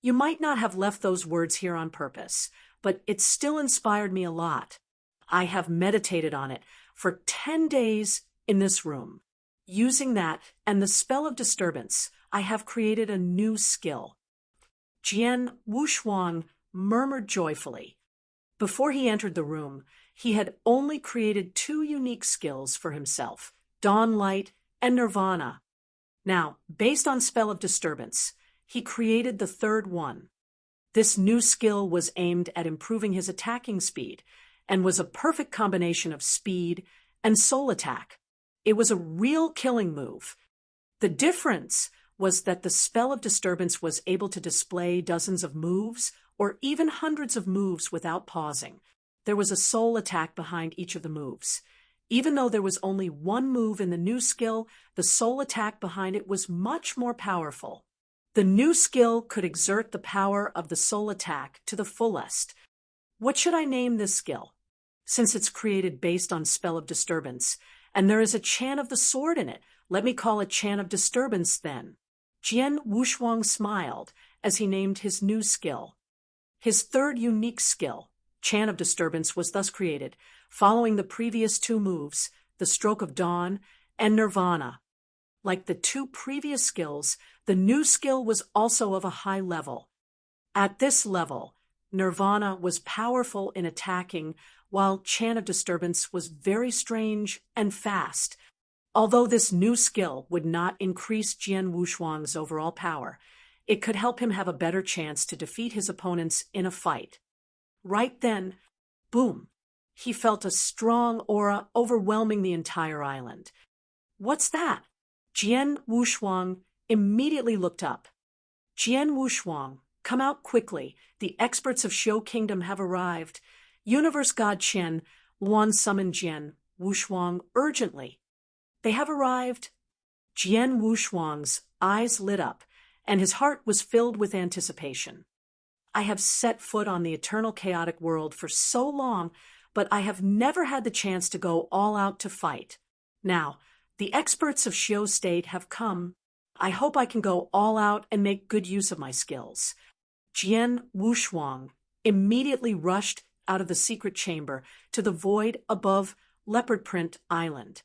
You might not have left those words here on purpose, but it still inspired me a lot. I have meditated on it for 10 days in this room. Using that and the spell of disturbance, I have created a new skill. Jian Wushuang murmured joyfully. Before he entered the room, he had only created 2 unique skills for himself, Dawn Light and Nirvana. Now, based on spell of disturbance, he created the 3rd one. This new skill was aimed at improving his attacking speed and was a perfect combination of speed and soul attack. It was a real killing move. The difference was that the spell of disturbance was able to display dozens of moves or even hundreds of moves without pausing. There was a soul attack behind each of the moves. Even though there was only one move in the new skill, the soul attack behind it was much more powerful. The new skill could exert the power of the soul attack to the fullest. What should I name this skill? Since it's created based on spell of disturbance, and there is a chant of the sword in it, let me call it Chant of Disturbance then. Jian Wushuang smiled as he named his new skill. His 3rd unique skill, Chant of Disturbance, was thus created, following the previous 2 moves, the Stroke of Dawn and Nirvana. Like the 2 previous skills, the new skill was also of a high level. At this level, Nirvana was powerful in attacking, while Chant of Disturbance was very strange and fast. Although this new skill would not increase Jian Wushuang's overall power, it could help him have a better chance to defeat his opponents in a fight. Right then, boom, he felt a strong aura overwhelming the entire island. What's that? Jian Wushuang immediately looked up. Jian Wushuang, come out quickly. The experts of Shou Kingdom have arrived. Universe God Chen Luan summoned Jian Wushuang urgently. They have arrived. Jian Wushuang's eyes lit up, and his heart was filled with anticipation. I have set foot on the eternal chaotic world for so long, but I have never had the chance to go all out to fight. Now, the experts of Shou State have come. I hope I can go all out and make good use of my skills. Jian Wushuang immediately rushed out of the secret chamber to the void above Leopard-print Island.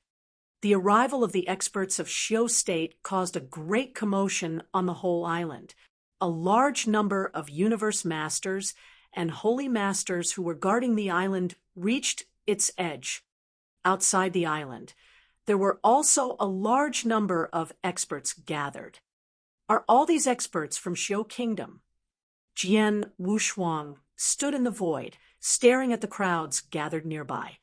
The arrival of the experts of Shou State caused a great commotion on the whole island. A large number of universe masters and holy masters who were guarding the island reached its edge. Outside the island, there were also a large number of experts gathered. Are all these experts from Shou Kingdom? Jian Wushuang stood in the void, staring at the crowds gathered nearby.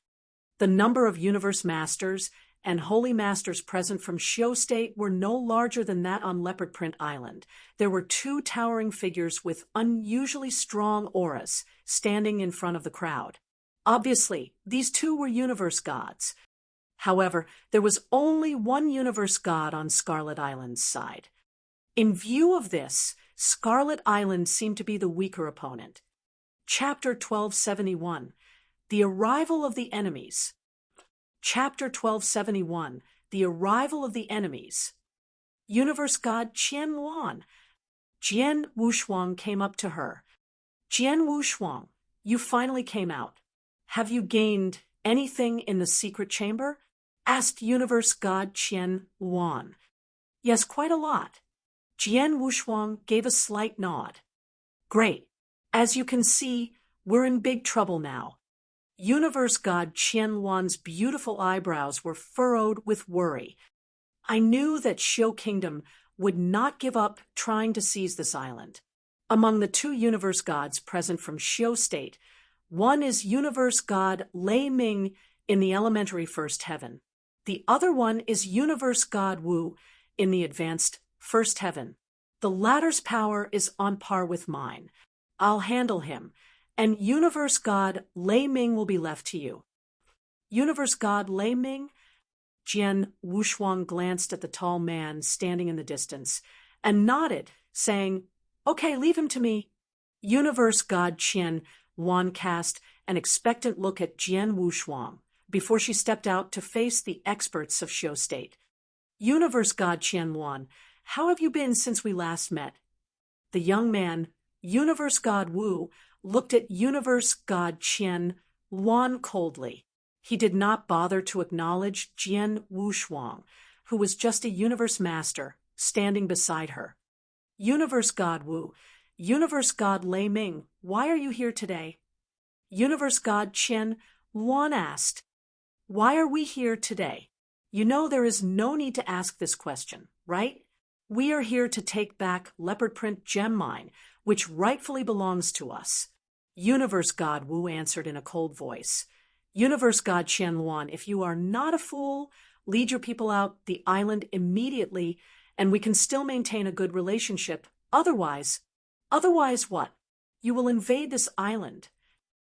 The number of universe masters and holy masters present from Shou State were no larger than that on Leopard-print Island. There were 2 towering figures with unusually strong auras standing in front of the crowd. Obviously, these 2 were universe gods. However, there was only one universe god on Scarlet Island's side. In view of this, Scarlet Island seemed to be the weaker opponent. Chapter 1271, The Arrival of the Enemies. Chapter 1271, The Arrival of the Enemies. Universe God Qian Luan. Jian Wushuang came up to her. Jian Wushuang, you finally came out. Have you gained anything in the secret chamber? Asked Universe God Qian Luan. Yes, quite a lot. Jian Wushuang gave a slight nod. Great. As you can see, we're in big trouble now. Universe God Qian Luan's beautiful eyebrows were furrowed with worry. I knew that Shou Kingdom would not give up trying to seize this island. Among the 2 universe gods present from Shou State, one is Universe God Lei Ming in the elementary first heaven. The other one is Universe God Wu in the advanced first heaven. The latter's power is on par with mine. I'll handle him, and Universe God Lei Ming will be left to you. Universe God Lei Ming? Jian Wushuang glanced at the tall man standing in the distance and nodded, saying, Okay, leave him to me. Universe God Qian Luan cast an expectant look at Jian Wushuang. before she stepped out to face the experts of Xiu State. Universe God Qian Luan, how have you been since we last met? The young man, Universe God Wu, looked at Universe God Qian Luan coldly. He did not bother to acknowledge Jian Wushuang, who was just a universe master, standing beside her. Universe God Wu, Universe God Lei Ming, why are you here today? Universe God Qian Luan asked, why are we here today? You know there is no need to ask this question, right? We are here to take back Leopard-print gem mine, which rightfully belongs to us. Universe God Wu answered in a cold voice. Universe God Qian Luan, if you are not a fool, lead your people out the island immediately, and we can still maintain a good relationship. Otherwise what? You will invade this island.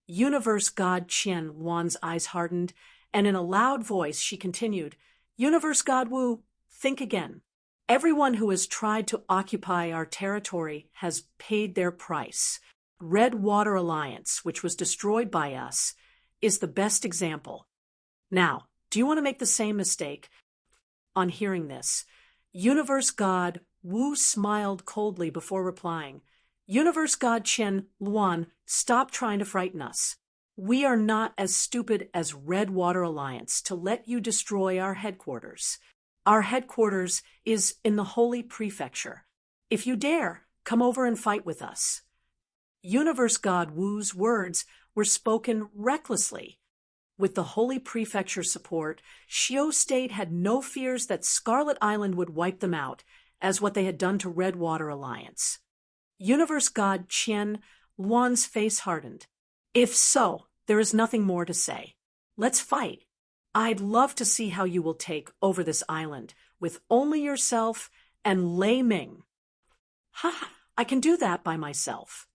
Universe God Qian Luan's eyes hardened, and in a loud voice she continued, Universe God Wu, think again. Everyone who has tried to occupy our territory has paid their price. Red Water Alliance, which was destroyed by us, is the best example. Now, do you want to make the same mistake? On hearing this, Universe God Wu smiled coldly before replying, Universe God Qian Luan, stop trying to frighten us. We are not as stupid as Red Water Alliance to let you destroy our headquarters. Our headquarters is in the Holy Prefecture. If you dare, come over and fight with us. Universe God Wu's words were spoken recklessly. With the Holy Prefecture's support, Xiu State had no fears that Scarlet Island would wipe them out, as what they had done to Red Water Alliance. Universe God Qian Luan's face hardened. If so, there is nothing more to say. Let's fight. I'd love to see how you will take over this island with only yourself and Lei Ming. Ha! I can do that by myself.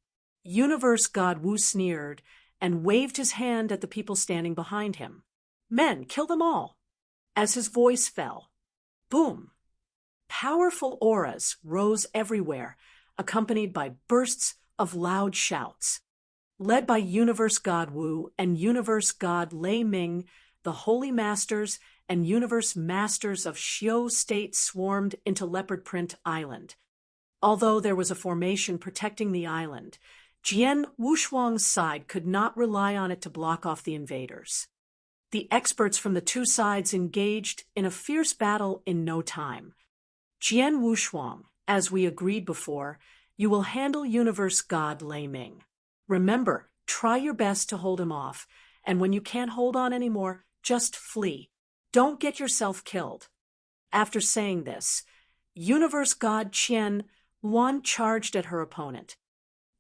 Universe God Wu sneered and waved his hand at the people standing behind him. Men, kill them all. As his voice fell, boom! Powerful auras rose everywhere, accompanied by bursts of loud shouts. Led by Universe God Wu and Universe God Lei Ming, the Holy Masters and Universe Masters of Xiu State swarmed into Leopard-print Island. Although there was a formation protecting the island, Jian Wushuang's side could not rely on it to block off the invaders. The experts from the two sides engaged in a fierce battle in no time. Jian Wushuang, as we agreed before, you will handle Universe God Lei Ming. Remember, try your best to hold him off, and when you can't hold on anymore, just flee. Don't get yourself killed. After saying this, Universe God Qian Luan charged at her opponent.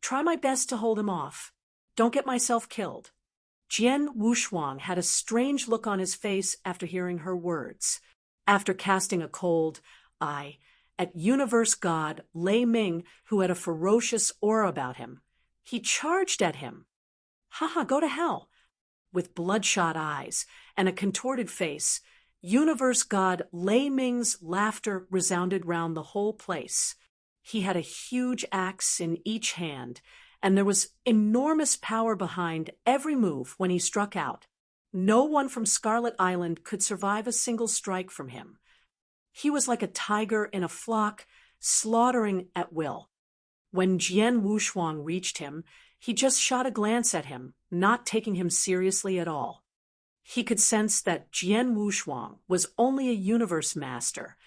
Try my best to hold him off. Don't get myself killed. Jian Wushuang had a strange look on his face after hearing her words. After casting a cold eye at Universe God Lei Ming, who had a ferocious aura about him, he charged at him. Haha, go to hell. With bloodshot eyes and a contorted face, Universe God Lei Ming's laughter resounded round the whole place. He had a huge axe in each hand, and there was enormous power behind every move when he struck out. No one from Scarlet Island could survive a single strike from him. He was like a tiger in a flock, slaughtering at will. When Jian Wushuang reached him, he just shot a glance at him, not taking him seriously at all. He could sense that Jian Wushuang was only a universe master.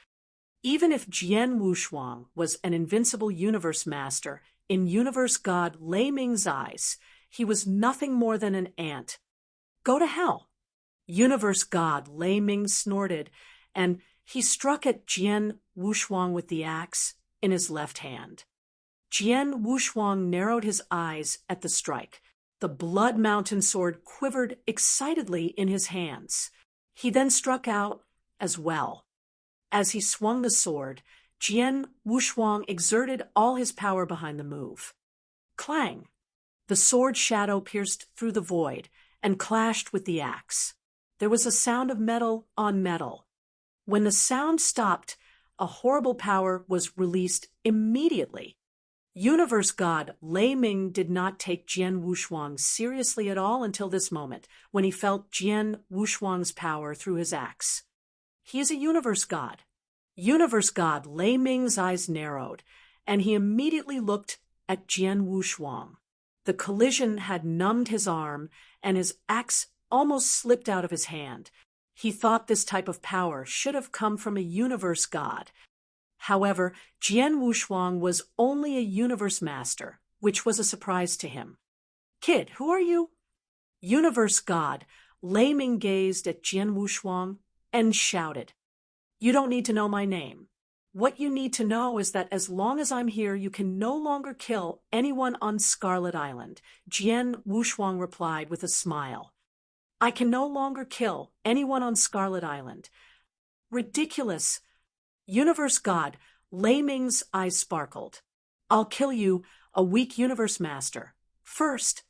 Even if Jian Wushuang was an invincible universe master, in Universe God Lei Ming's eyes, he was nothing more than an ant. Go to hell. Universe God Lei Ming snorted, and he struck at Jian Wushuang with the axe in his left hand. Jian Wushuang narrowed his eyes at the strike. The blood mountain sword quivered excitedly in his hands. He then struck out as well. As he swung the sword, Jian Wushuang exerted all his power behind the move. Clang! The sword shadow pierced through the void and clashed with the axe. There was a sound of metal on metal. When the sound stopped, a horrible power was released immediately. Universe God Lei Ming did not take Jian Wushuang seriously at all until this moment, when he felt Jian Wushuang's power through his axe. He is a universe god. Universe God Lei Ming's eyes narrowed, and he immediately looked at Jian Wushuang. The collision had numbed his arm, and his axe almost slipped out of his hand. He thought this type of power should have come from a universe god. However, Jian Wushuang was only a universe master, which was a surprise to him. "Kid, who are you?" Universe God Lei Ming gazed at Jian Wushuang and shouted, "You don't need to know my name. What you need to know is that as long as I'm here, you can no longer kill anyone on Scarlet Island." Jian Wushuang replied with a smile. "I can no longer kill anyone on Scarlet Island." "Ridiculous." Universe God Lei Ming's eyes sparkled. "I'll kill you, a weak universe master, first."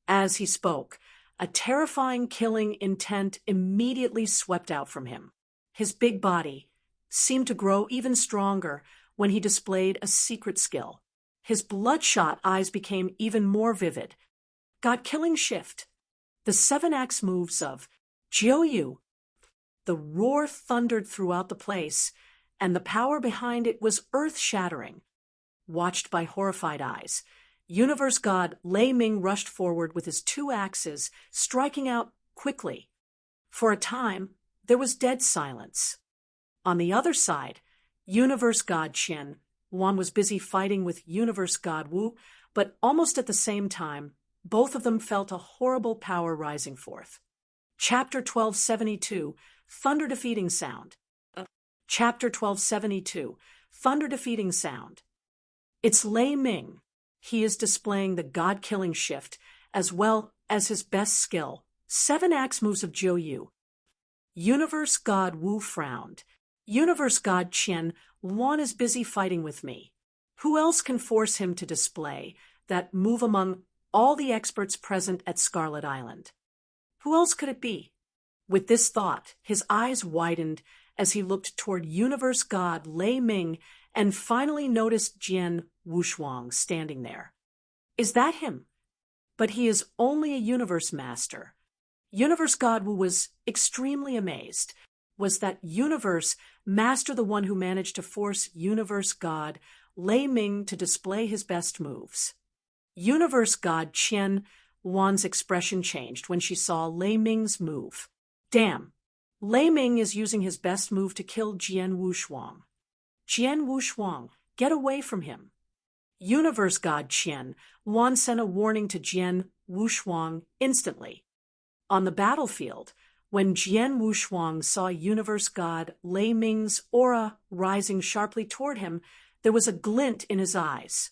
As he spoke, a terrifying killing intent immediately swept out from him. His big body seemed to grow even stronger when he displayed a secret skill. His bloodshot eyes became even more vivid. God-killing shift. The 7-axe moves of Jiu. The roar thundered throughout the place, and the power behind it was earth-shattering. Watched by horrified eyes, Universe God Lei Ming rushed forward with his 2 axes, striking out quickly. For a time, there was dead silence. On the other side, Universe God Jian was busy fighting with Universe God Wu, but almost at the same time, both of them felt a horrible power rising forth. Chapter 1272, Thunder Defeating Sound. Chapter 1272, Thunder Defeating Sound. It's Lei Ming. He is displaying the god-killing shift, as well as his best skill, 7-axe moves of Jiu. Universe God Wu frowned. Universe God Jian is busy fighting with me. Who else can force him to display that move among all the experts present at Scarlet Island? Who else could it be? With this thought, his eyes widened as he looked toward Universe God Lei Ming and finally noticed Jian Wushuang standing there. Is that him? But he is only a universe master. Universe God Wu was extremely amazed. Was that universe master the one who managed to force Universe God Lei Ming to display his best moves? Universe God Jian's expression changed when she saw Lei Ming's move. Damn, Lei Ming is using his best move to kill Jian Wushuang. Jian Wushuang, get away from him. Universe God Jian sent a warning to Jian Wushuang instantly. On the battlefield, when Jian Wushuang saw Universe God Lei Ming's aura rising sharply toward him, there was a glint in his eyes.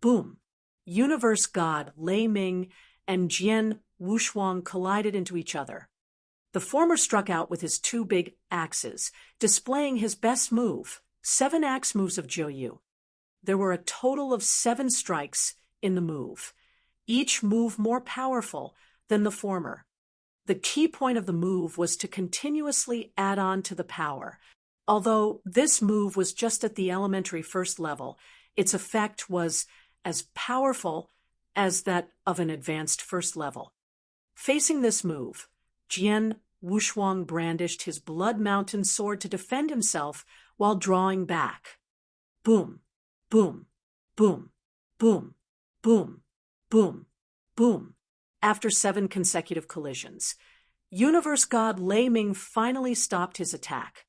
Boom! Universe God Lei Ming and Jian Wushuang collided into each other. The former struck out with his 2 big axes, displaying his best move, 7-axe moves of Jiu. There were a total of 7 strikes in the move, each move more powerful than the former. The key point of the move was to continuously add on to the power. Although this move was just at the elementary first level, its effect was as powerful as that of an advanced first level. Facing this move, Jian Wushuang brandished his Blood Mountain sword to defend himself while drawing back. Boom, boom, boom, boom, boom, boom, boom. After 7 consecutive collisions, Universe God Lei Ming finally stopped his attack.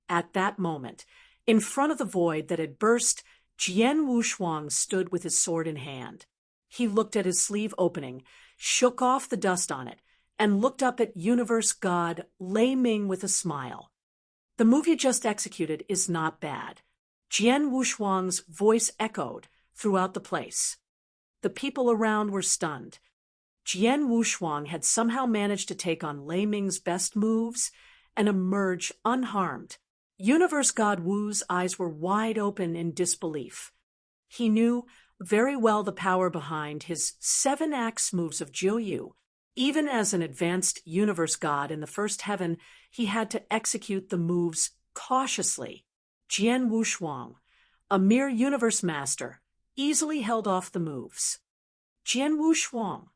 At that moment, in front of the void that had burst, Jian Wushuang stood with his sword in hand. He looked at his sleeve opening, shook off the dust on it, and looked up at Universe God Lei Ming with a smile. The move you just executed is not bad. Jian Wushuang's voice echoed throughout the place. The people around were stunned. Jian Wushuang had somehow managed to take on Lei Ming's best moves and emerge unharmed. Universe God Wu's eyes were wide open in disbelief. He knew very well the power behind his 7-axe moves of Jiu. Even as an advanced universe god in the first heaven, he had to execute the moves cautiously. Jian Wushuang, a mere universe master, easily held off the moves. Jian Wushuang.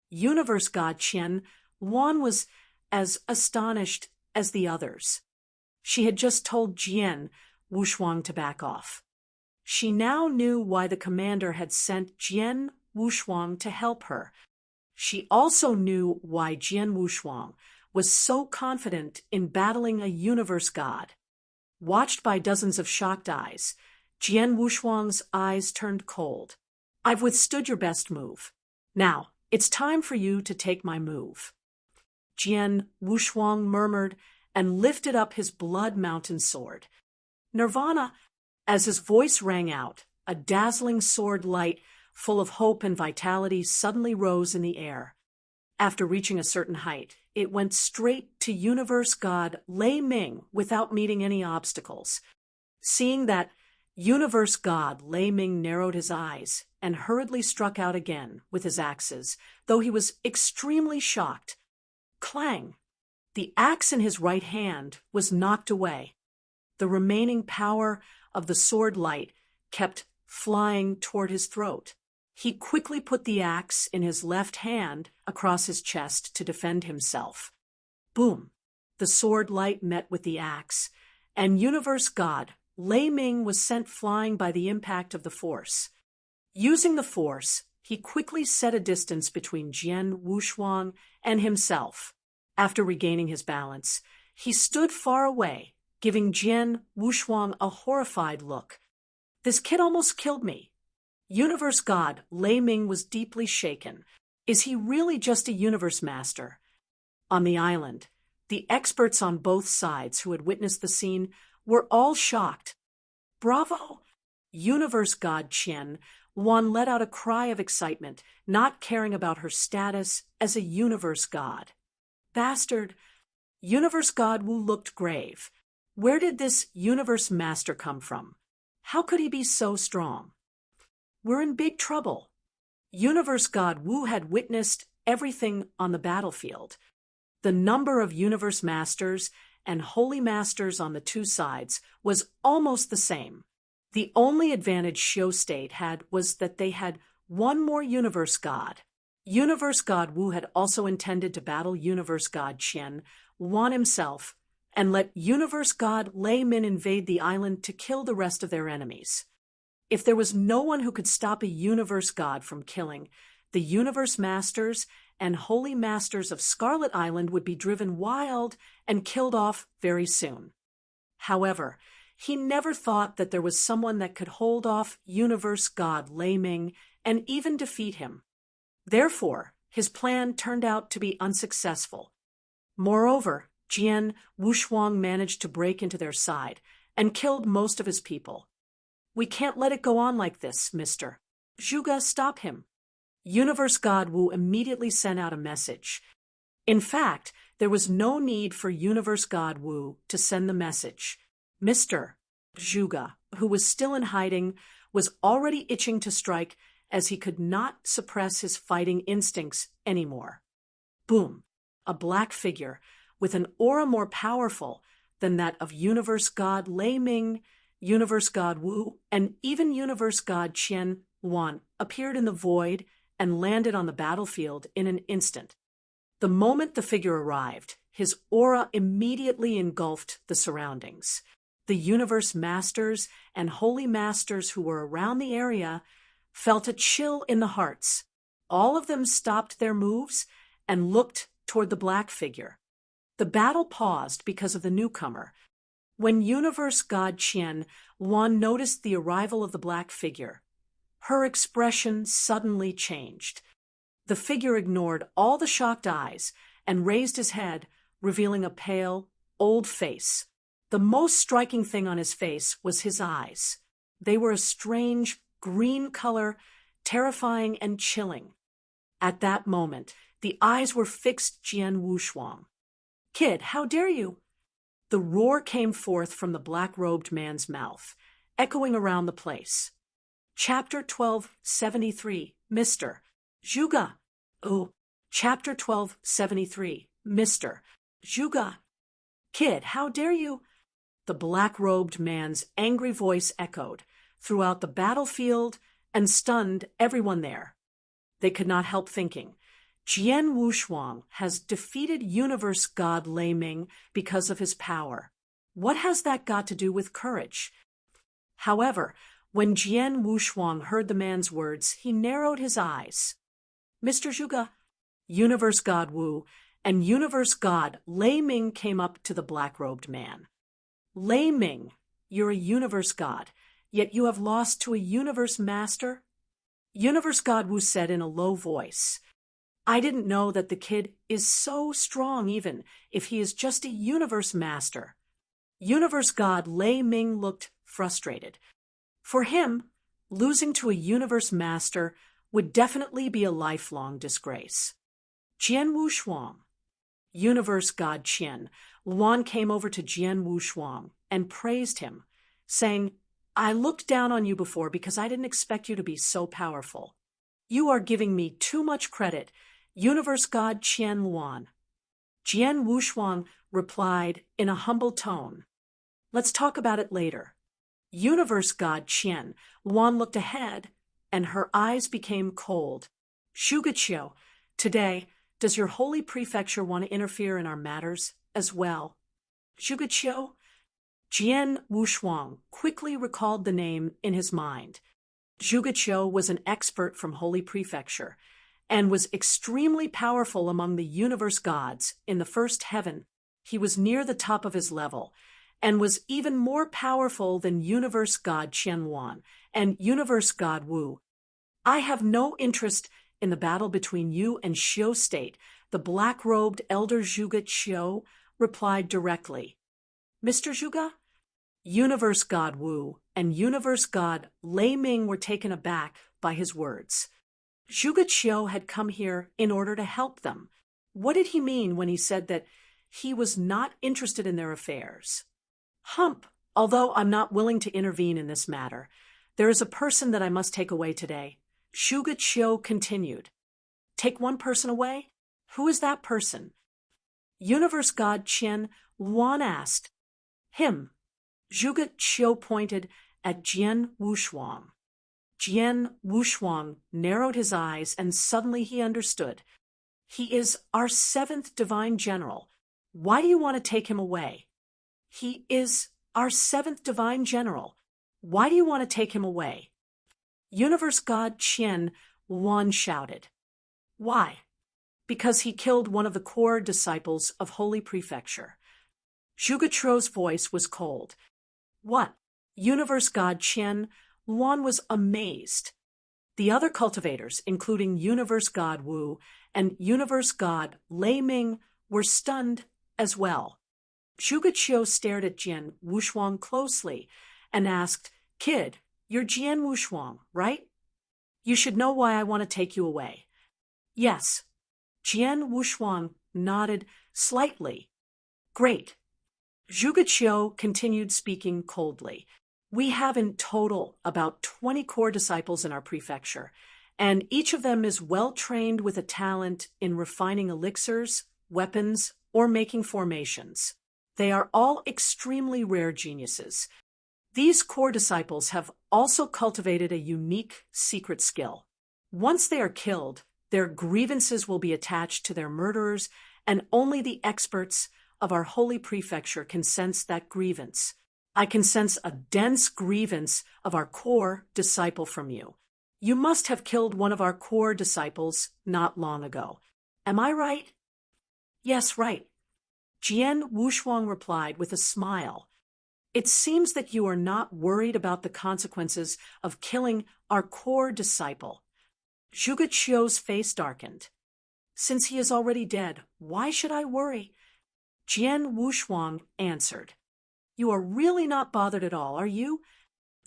Universe God Qian Wan was as astonished as the others. She had just told Jian Wushuang to back off. She now knew why the commander had sent Jian Wushuang to help her. She also knew why Jian Wushuang was so confident in battling a universe god. Watched by dozens of shocked eyes, Jian Wushuang's eyes turned cold. I've withstood your best move. Now, it's time for you to take my move. Jian Wushuang murmured and lifted up his blood mountain sword. Nirvana, as his voice rang out, a dazzling sword light full of hope and vitality suddenly rose in the air. After reaching a certain height, it went straight to universe god Lei Ming without meeting any obstacles. Seeing that, universe god Lei Ming narrowed his eyes and hurriedly struck out again with his axes, though he was extremely shocked. Clang! The axe in his right hand was knocked away. The remaining power of the sword light kept flying toward his throat. He quickly put the axe in his left hand across his chest to defend himself. Boom! The sword light met with the axe, and universe god Lei Ming was sent flying by the impact of the force. Using the force, he quickly set a distance between Jian Wushuang and himself. After regaining his balance, he stood far away, giving Jian Wushuang a horrified look. This kid almost killed me. Universe god Lei Ming was deeply shaken. Is he really just a universe master? On the island, the experts on both sides who had witnessed the scene were all shocked. Bravo! Universe god Qian Wan let out a cry of excitement, not caring about her status as a universe god. Bastard! Universe god Wu looked grave. Where did this universe master come from? How could he be so strong? We're in big trouble. Universe god Wu had witnessed everything on the battlefield. The number of universe masters and holy masters on the two sides was almost the same. The only advantage Xiu State had was that they had one more universe god. Universe god Wu had also intended to battle universe god Qian Wan himself and let universe god Lei Min invade the island to kill the rest of their enemies. If there was no one who could stop a universe god from killing, the universe masters and holy masters of Scarlet Island would be driven wild and killed off very soon. However, he never thought that there was someone that could hold off universe god Lei Ming and even defeat him. Therefore, his plan turned out to be unsuccessful. Moreover, Jian Wushuang managed to break into their side and killed most of his people. We can't let it go on like this, Mr. Zhuge, stop him. Universe god Wu immediately sent out a message. In fact, there was no need for universe god Wu to send the message. Mr. Zhuge, who was still in hiding, was already itching to strike as he could not suppress his fighting instincts anymore. Boom! A black figure, with an aura more powerful than that of universe god Lei Ming, universe god Wu, and even universe god Qian Wan, appeared in the void and landed on the battlefield in an instant. The moment the figure arrived, his aura immediately engulfed the surroundings. The universe masters and holy masters who were around the area felt a chill in the hearts. All of them stopped their moves and looked toward the black figure. The battle paused because of the newcomer. When universe god Qian Wan noticed the arrival of the black figure, her expression suddenly changed. The figure ignored all the shocked eyes and raised his head, revealing a pale, old face. The most striking thing on his face was his eyes. They were a strange green color, terrifying and chilling. At that moment, the eyes were fixed Jian Wushuang. Kid, how dare you? The roar came forth from the black-robed man's mouth, echoing around the place. Chapter 1273, Mr. Zhuge. Oh, Chapter 1273, Mr. Zhuge. Kid, how dare you? The black-robed man's angry voice echoed throughout the battlefield and stunned everyone there. They could not help thinking, Jian Wushuang has defeated universe god Lei Ming because of his power. What has that got to do with courage? However, when Jian Wushuang heard the man's words, he narrowed his eyes. Mr. Zhuge, universe god Wu, and universe god Lei Ming came up to the black-robed man. Lei Ming, you're a universe god, yet you have lost to a universe master? Universe god Wu said in a low voice, I didn't know that the kid is so strong even if he is just a universe master. Universe god Lei Ming looked frustrated. For him, losing to a universe master would definitely be a lifelong disgrace. Jian Wushuang, universe god Qian, Luan came over to Jian Wushuang and praised him, saying, I looked down on you before because I didn't expect you to be so powerful. You are giving me too much credit, universe god Qian Luan. Jian Wushuang replied in a humble tone, Let's talk about it later. Universe god Qian, Luan looked ahead, and her eyes became cold. Zhuge, today, does your holy prefecture want to interfere in our matters as well? Zhuge, Jian Wushuang quickly recalled the name in his mind. Zhuge was an expert from Holy Prefecture and was extremely powerful among the universe gods in the first heaven. He was near the top of his level and was even more powerful than universe god Qianluan and universe god Wu. I have no interest in the battle between you and Xiu State, the black-robed elder Zhuge replied directly. Mr. Zhuge? Universe god Wu and universe god Lei Ming were taken aback by his words. Zhuge had come here in order to help them. What did he mean when he said that he was not interested in their affairs? Hump, although I'm not willing to intervene in this matter, there is a person that I must take away today. Zhuge continued. Take one person away? Who is that person? Universe god Qian Luan asked. Him. Zhuge pointed at Jian Wushuang. Jian Wushuang narrowed his eyes and suddenly he understood. He is our 7th divine general. Why do you want to take him away? He is our 7th divine general. Why do you want to take him away? Universe god Qian Luan shouted. Why? Because he killed one of the core disciples of Holy Prefecture. Zhuge voice was cold. What? Universe god Qian Luan was amazed. The other cultivators, including universe god Wu and universe god Lei Ming, were stunned as well. Zhuge stared at Jian Wushuang closely and asked, Kid, you're Jian Wushuang, right? You should know why I want to take you away. Yes. Jian Wushuang nodded slightly. Great. Zhuge continued speaking coldly. We have in total about 20 core disciples in our prefecture, and each of them is well trained with a talent in refining elixirs, weapons, or making formations. They are all extremely rare geniuses. These core disciples have also cultivated a unique secret skill. Once they are killed, their grievances will be attached to their murderers, and only the experts of our holy prefecture can sense that grievance. I can sense a dense grievance of our core disciple from you. You must have killed one of our core disciples not long ago. Am I right? Yes, right. Jian Wushuang replied with a smile. It seems that you are not worried about the consequences of killing our core disciple. Zhuge face darkened. Since he is already dead, why should I worry? Jian Wushuang answered. You are really not bothered at all, are you?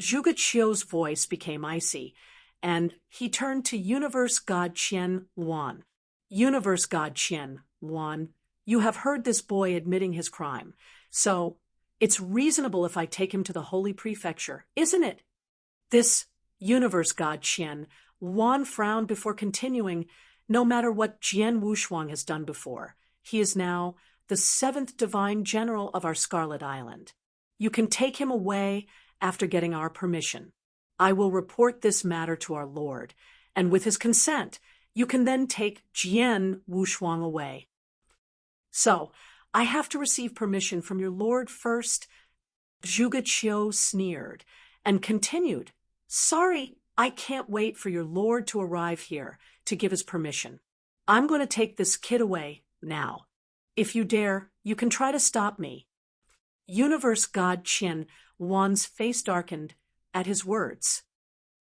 Zhuge voice became icy, and he turned to universe god Qian Luan. Universe god Qian Luan, you have heard this boy admitting his crime, so it's reasonable if I take him to the holy prefecture, isn't it? This universe god Qian Luan frowned before continuing. No matter what Jian Wushuang has done before, he is now the 7th divine general of our Scarlet Island. You can take him away after getting our permission. I will report this matter to our lord, and with his consent, you can then take Jian Wushuang away. So, I have to receive permission from your lord first. Zhuge sneered and continued, Sorry, I can't wait for your lord to arrive here to give his permission. I'm going to take this kid away now. If you dare, you can try to stop me. Universe God Qian Wan's face darkened at his words.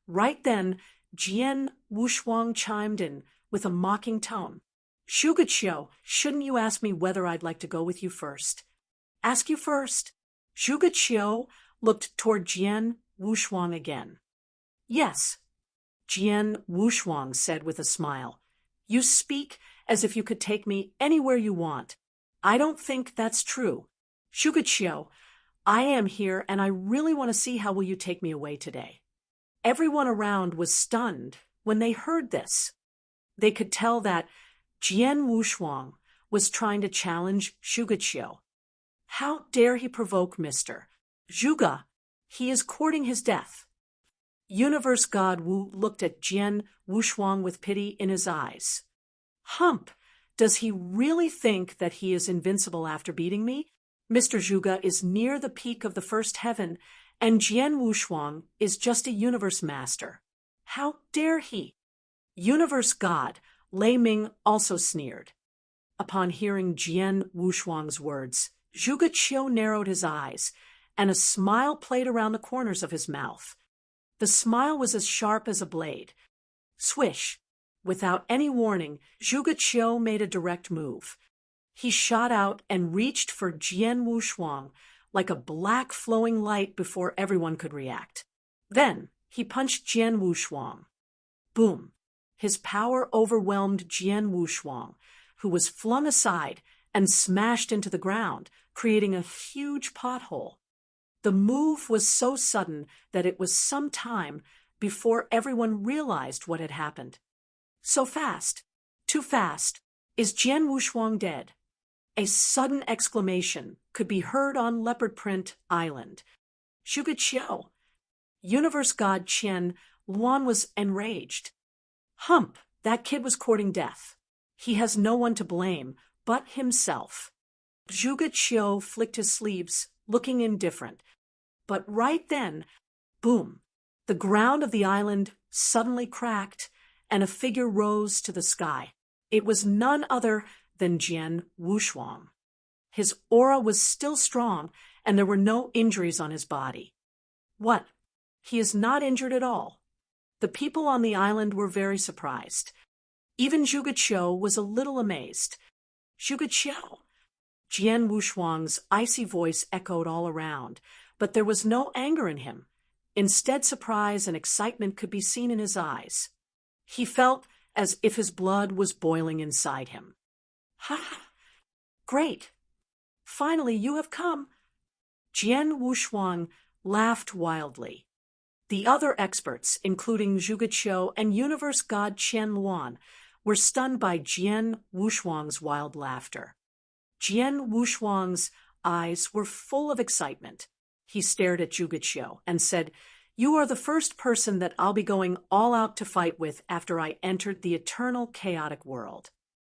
Right then, Jian Wushuang chimed in with a mocking tone. Zhuge, shouldn't you ask me whether I'd like to go with you first? Ask you first. Zhuge looked toward Jian Wushuang again. Yes, Jian Wushuang said with a smile. You speak as if you could take me anywhere you want. I don't think that's true. Zhuge, I am here and I really want to see how will you take me away today. Everyone around was stunned when they heard this. They could tell that Jian Wushuang was trying to challenge Zhuge. How dare he provoke Mr. Zhuge? He is courting his death. Universe God Wu looked at Jian Wushuang with pity in his eyes. Hump, does he really think that he is invincible after beating me? Mr. Zhuge is near the peak of the first heaven, and Jian Wushuang is just a universe master. How dare he? Universe God Lei Ming also sneered. Upon hearing Jian Wushuang's words, Zhuge narrowed his eyes, and a smile played around the corners of his mouth. The smile was as sharp as a blade. Swish! Without any warning, Zhuge made a direct move. He shot out and reached for Jian Wushuang like a black flowing light before everyone could react. Then he punched Jian Wushuang. Boom! His power overwhelmed Jian Wushuang, who was flung aside and smashed into the ground, creating a huge pothole. The move was so sudden that it was some time before everyone realized what had happened. So fast, too fast. Is Jian Wushuang dead? A sudden exclamation could be heard on Leopard-print Island. Zhuge. Universe God Qian Luan was enraged. Hump, that kid was courting death. He has no one to blame but himself. Zhuge flicked his sleeves, looking indifferent. But right then, boom, the ground of the island suddenly cracked, and a figure rose to the sky. It was none other than Jian Wushuang. His aura was still strong, and there were no injuries on his body. What? He is not injured at all. The people on the island were very surprised. Even Zhuge was a little amazed. Zhuge. Jian Wushuang's icy voice echoed all around, but there was no anger in him. Instead, surprise and excitement could be seen in his eyes. He felt as if his blood was boiling inside him. Ha! Great! Finally, you have come. Jian Wushuang laughed wildly. The other experts, including Zhuge and Universe God Qian Luan, were stunned by Jian Wushuang's wild laughter. Jian Wushuang's eyes were full of excitement. He stared at Zhuge and said, You are the first person that I'll be going all out to fight with after I entered the eternal chaotic world.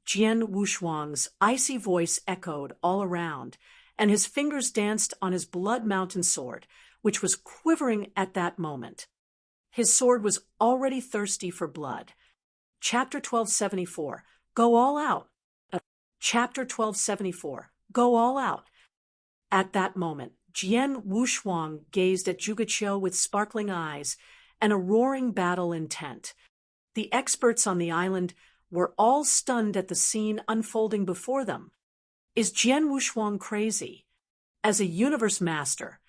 Jian Wushuang's icy voice echoed all around, and his fingers danced on his blood mountain sword, which was quivering at that moment. His sword was already thirsty for blood. Chapter 1274, Go All Out. Chapter 1274, Go All Out. At that moment, Jian Wushuang gazed at Zhuge with sparkling eyes and a roaring battle intent. The experts on the island were all stunned at the scene unfolding before them. Is Jian Wushuang crazy? As a universe master,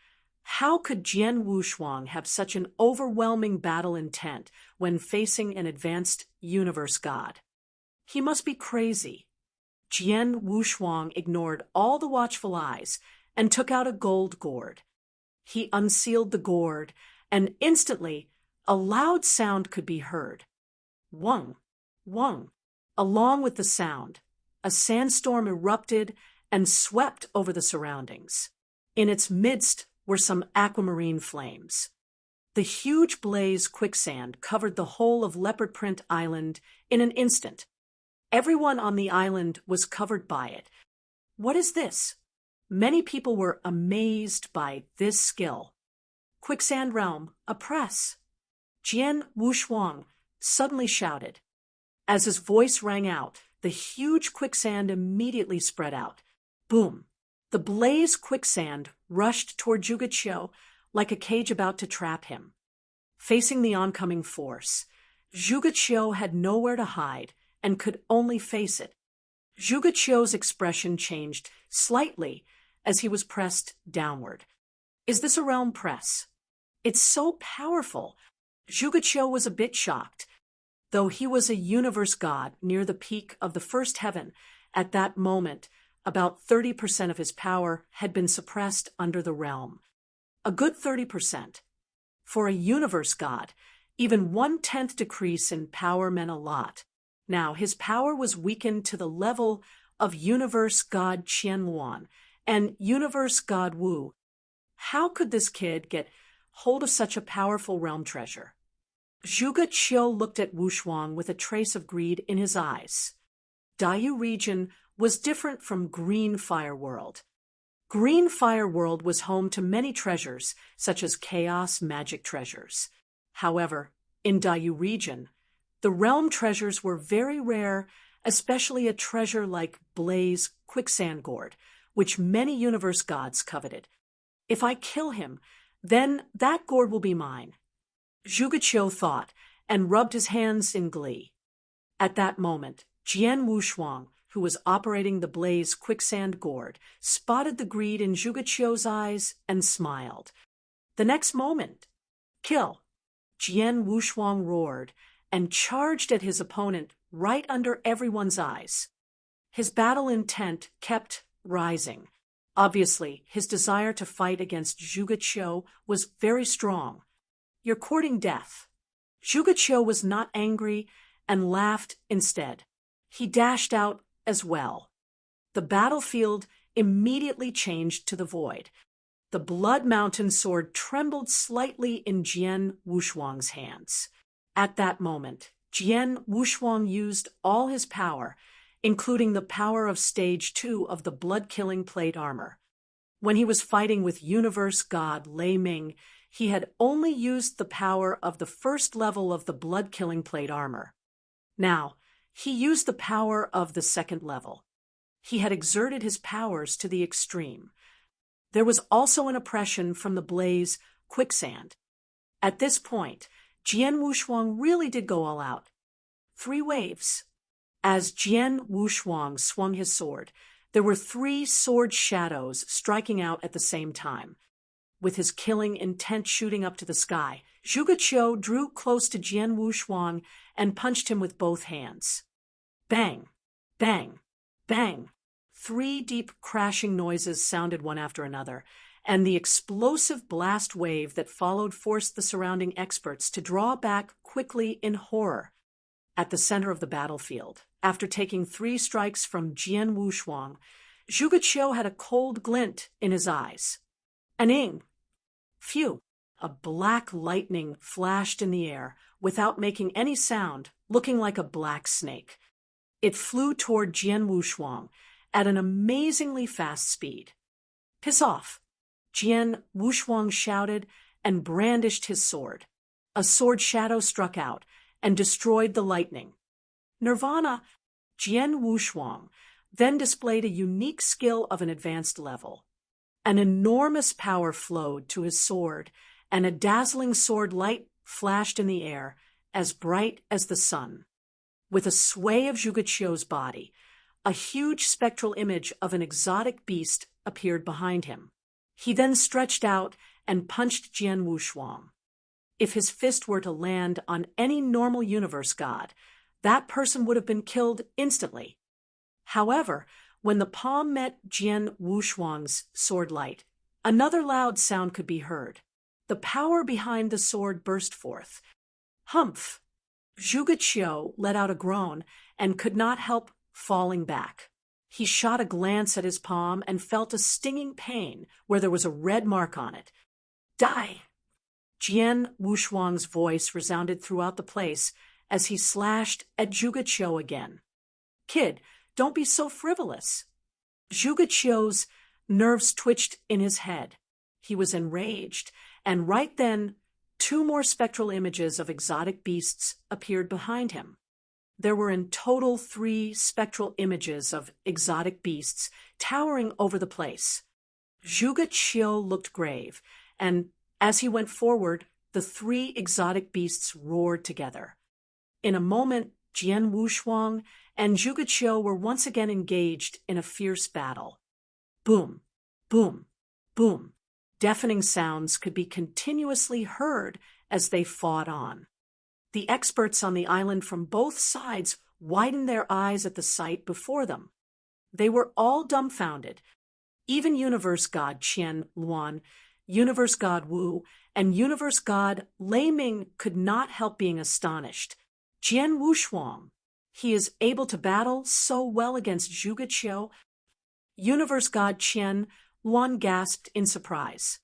how could Jian Wushuang have such an overwhelming battle intent when facing an advanced universe god? He must be crazy. Jian Wushuang ignored all the watchful eyes and took out a gold gourd. He unsealed the gourd, and instantly a loud sound could be heard. Wung, wung. Along with the sound, a sandstorm erupted and swept over the surroundings. In its midst were some aquamarine flames. The huge blaze quicksand covered the whole of Leopard-print Island in an instant. Everyone on the island was covered by it. What is this? Many people were amazed by this skill. Quicksand realm, a press. Jian Wushuang suddenly shouted. As his voice rang out, the huge quicksand immediately spread out. Boom! The blaze quicksand rushed toward Zhuge like a cage about to trap him. Facing the oncoming force, Zhuge had nowhere to hide and could only face it. Zhuge expression changed slightly as he was pressed downward. Is this a realm press? It's so powerful. Zhuge was a bit shocked. Though he was a universe god near the peak of the first heaven, at that moment, about 30% of his power had been suppressed under the realm. A good 30%. For a universe god, even 1/10 decrease in power meant a lot. Now, his power was weakened to the level of universe god Qianluan and universe god Wu. How could this kid get hold of such a powerful realm treasure? Zhuge looked at Wushuang with a trace of greed in his eyes. Daiyu region was different from Green Fire World. Green Fire World was home to many treasures, such as chaos magic treasures. However, in Daiyu region, the realm treasures were very rare, especially a treasure like Blaze Quicksand Gourd, which many universe gods coveted. If I kill him, then that gourd will be mine. Zhuge thought and rubbed his hands in glee. At that moment, Jian Wushuang, who was operating the Blaze Quicksand Gourd, spotted the greed in Zhuge eyes and smiled. The next moment, kill! Jian Wushuang roared and charged at his opponent right under everyone's eyes. His battle intent kept rising. Obviously, his desire to fight against Zhuge was very strong. You're courting death. Zhuge was not angry and laughed instead. He dashed out as well. The battlefield immediately changed to the void. The Blood Mountain sword trembled slightly in Jian Wushuang's hands. At that moment, Jian Wushuang used all his power, including the power of Stage 2 of the blood-killing plate armor. When he was fighting with universe god Lei Ming, he had only used the power of the first level of the blood-killing plate armor. Now, he used the power of the second level. He had exerted his powers to the extreme. There was also an oppression from the Blaze Quicksand. At this point, Jian Wushuang really did go all out. 3 waves. As Jian Wushuang swung his sword, there were 3 sword shadows striking out at the same time. With his killing intent shooting up to the sky, Zhuge drew close to Jian Wushuang and punched him with both hands. Bang! Bang! Bang! 3 deep crashing noises sounded one after another, and the explosive blast wave that followed forced the surrounding experts to draw back quickly in horror. At the center of the battlefield, after taking 3 strikes from Jian Wushuang, Zhuge had a cold glint in his eyes. An ing! Phew! A black lightning flashed in the air without making any sound, looking like a black snake. It flew toward Jian Wushuang at an amazingly fast speed. Piss off! Jian Wushuang shouted and brandished his sword. A sword shadow struck out and destroyed the lightning. Nirvana! Jian Wushuang then displayed a unique skill of an advanced level. An enormous power flowed to his sword, and a dazzling sword light flashed in the air, as bright as the sun. With a sway of Zhuge body, a huge spectral image of an exotic beast appeared behind him. He then stretched out and punched Jian Wushuang. If his fist were to land on any normal universe god, that person would have been killed instantly. However, when the palm met Jian Wushuang's sword light, another loud sound could be heard. The power behind the sword burst forth. Humph! Zhuge let out a groan and could not help falling back. He shot a glance at his palm and felt a stinging pain where there was a red mark on it. Die! Jian Wushuang's voice resounded throughout the place as he slashed at Zhuge again. "Kid, don't be so frivolous." Zhuge's nerves twitched in his head. He was enraged, and right then, 2 more spectral images of exotic beasts appeared behind him. There were in total 3 spectral images of exotic beasts towering over the place. Zhuge looked grave, and as he went forward, the 3 exotic beasts roared together. In a moment, Jian Wushuang and Zhuge were once again engaged in a fierce battle. Boom, boom, boom. Deafening sounds could be continuously heard as they fought on. The experts on the island from both sides widened their eyes at the sight before them. They were all dumbfounded. Even Universe God Qian Luan, Universe God Wu, and Universe God Lei Ming could not help being astonished. Jian Wushuang, he is able to battle so well against Zhuge. Universe God Qian Luan gasped in surprise.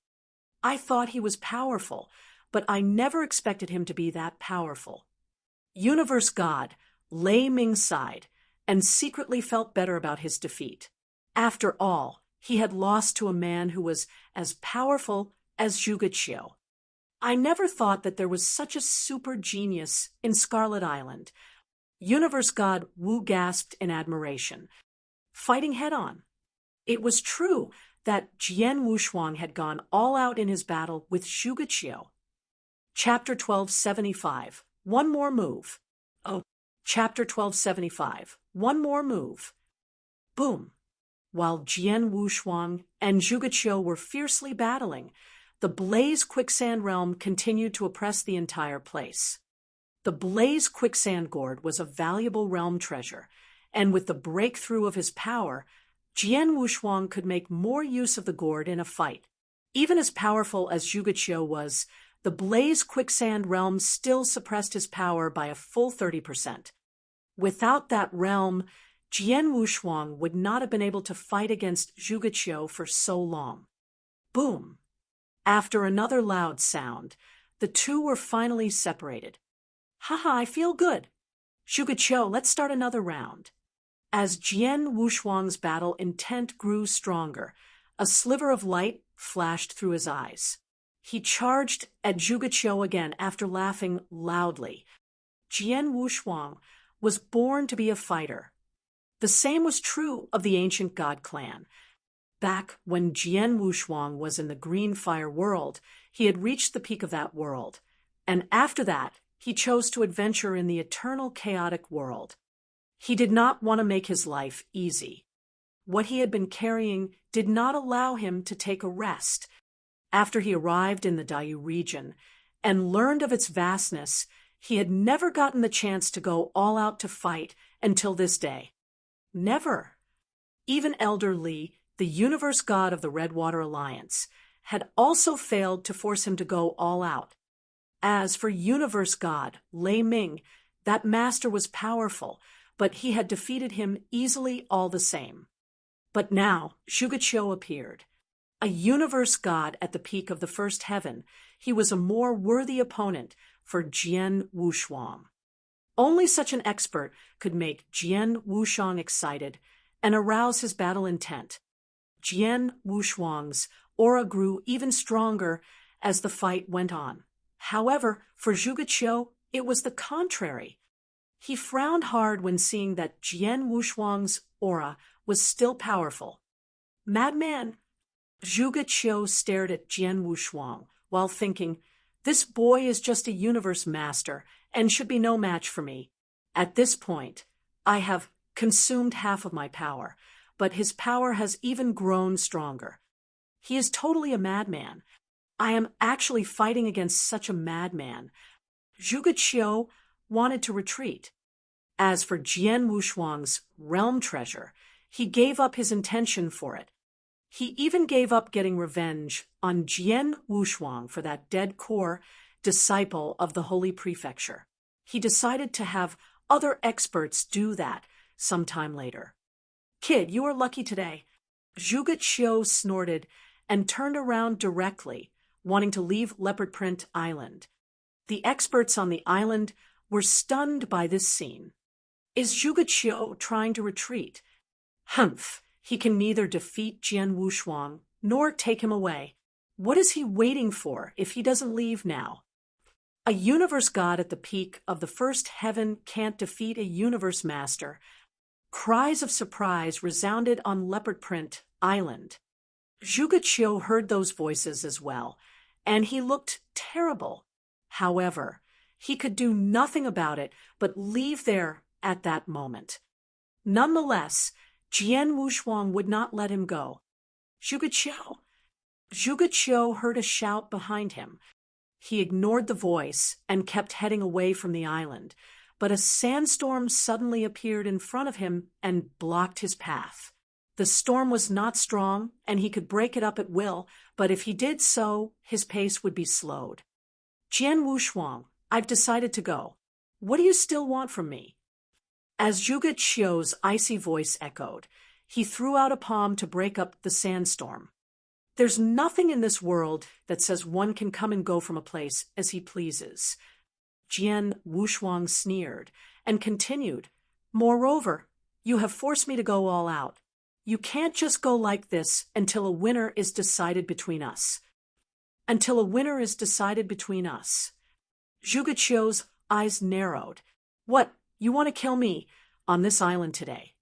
"I thought he was powerful, but I never expected him to be that powerful." Universe God Lei Ming sighed and secretly felt better about his defeat. After all, he had lost to a man who was as powerful as Zhuge. "I never thought that there was such a super genius in Scarlet Island." Universe God Wu gasped in admiration, fighting head-on. It was true that Jian Wushuang had gone all out in his battle with Zhuge. Chapter 1275, One More Move. Chapter 1275, One More Move. Boom. While Jian Wushuang and Zhuge were fiercely battling, the Blaze Quicksand Realm continued to oppress the entire place. The Blaze Quicksand Gourd was a valuable realm treasure, and with the breakthrough of his power, Jian Wushuang could make more use of the gourd in a fight. Even as powerful as Zhuge was, the Blaze Quicksand Realm still suppressed his power by a full 30%. Without that realm, Jian Wushuang would not have been able to fight against Zhuge for so long. Boom! After another loud sound, the 2 were finally separated. "Haha, I feel good. Zhuge, let's start another round." As Jian Wushuang's battle intent grew stronger, a sliver of light flashed through his eyes. He charged at Zhuge again after laughing loudly. Jian Wushuang was born to be a fighter. The same was true of the ancient god clan. Back when Jian Wushuang was in the Green Fire world, he had reached the peak of that world, and after that, he chose to adventure in the eternal chaotic world. He did not want to make his life easy. What he had been carrying did not allow him to take a rest. After he arrived in the Daiyu region and learned of its vastness, he had never gotten the chance to go all out to fight until this day. Never. Even Elder Li, the universe god of the Redwater Alliance, had also failed to force him to go all out. As for universe god Lei Ming, that master was powerful, but he had defeated him easily all the same. But now Zhuge appeared. A universe god at the peak of the first heaven, he was a more worthy opponent for Jian Wushuang. Only such an expert could make Jian Wushuang excited and arouse his battle intent. Jian Wushuang's aura grew even stronger as the fight went on. However, for Zhuge, it was the contrary. He frowned hard when seeing that Jian Wushuang's aura was still powerful. "Madman!" Zhuge stared at Jian Wushuang while thinking, "This boy is just a universe master and should be no match for me. At this point, I have consumed half of my power, but his power has even grown stronger. He is totally a madman. I am actually fighting against such a madman." Zhuge wanted to retreat. As for Jian Wushuang's realm treasure, he gave up his intention for it. He even gave up getting revenge on Jian Wushuang for that dead core disciple of the Holy Prefecture. He decided to have other experts do that sometime later. "Kid, you are lucky today." Zhuge snorted and turned around directly, wanting to leave Leopard-print Island. The experts on the island were stunned by this scene. Is Zhuge trying to retreat? Humph, he can neither defeat Jian Wushuang nor take him away. What is he waiting for if he doesn't leave now? A universe god at the peak of the first heaven can't defeat a universe master. Cries of surprise resounded on Leopard-print Island. Zhuge heard those voices as well, and he looked terrible. However, he could do nothing about it but leave there at that moment. Nonetheless, Jian Wushuang would not let him go. Zhuge heard a shout behind him. He ignored the voice and kept heading away from the island, but a sandstorm suddenly appeared in front of him and blocked his path. The storm was not strong, and he could break it up at will, but if he did so, his pace would be slowed. Jian Wushuang, I've decided to go. What do you still want from me? As Zhuge's icy voice echoed, he threw out a palm to break up the sandstorm. There's nothing in this world that says one can come and go from a place as he pleases. Jian Wushuang sneered and continued, Moreover, you have forced me to go all out. You can't just go like this until a winner is decided between us. Until a winner is decided between us. Zhuge's eyes narrowed. What, you want to kill me on this island today?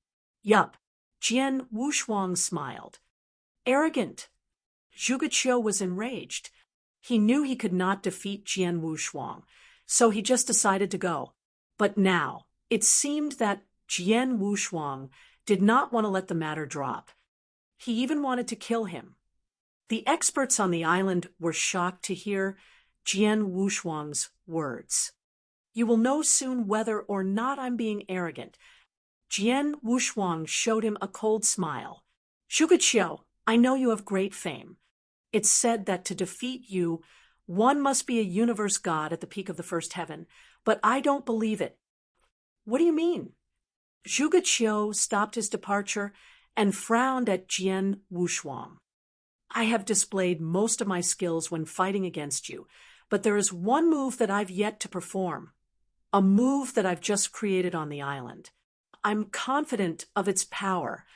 Yup. Jian Wushuang smiled. Arrogant. Zhuge was enraged. He knew he could not defeat Jian Wushuang, so he just decided to go. But now, it seemed that Jian Wushuang did not want to let the matter drop. He even wanted to kill him. The experts on the island were shocked to hear Jian Wushuang's words. You will know soon whether or not I'm being arrogant. Jian Wushuang showed him a cold smile. Zhuge, I know you have great fame. It's said that to defeat you, one must be a universe god at the peak of the first heaven, but I don't believe it. What do you mean? Zhuge stopped his departure and frowned at Jian Wushuang. I have displayed most of my skills when fighting against you, but there is one move that I've yet to perform. A move that I've just created on the island. I'm confident of its power.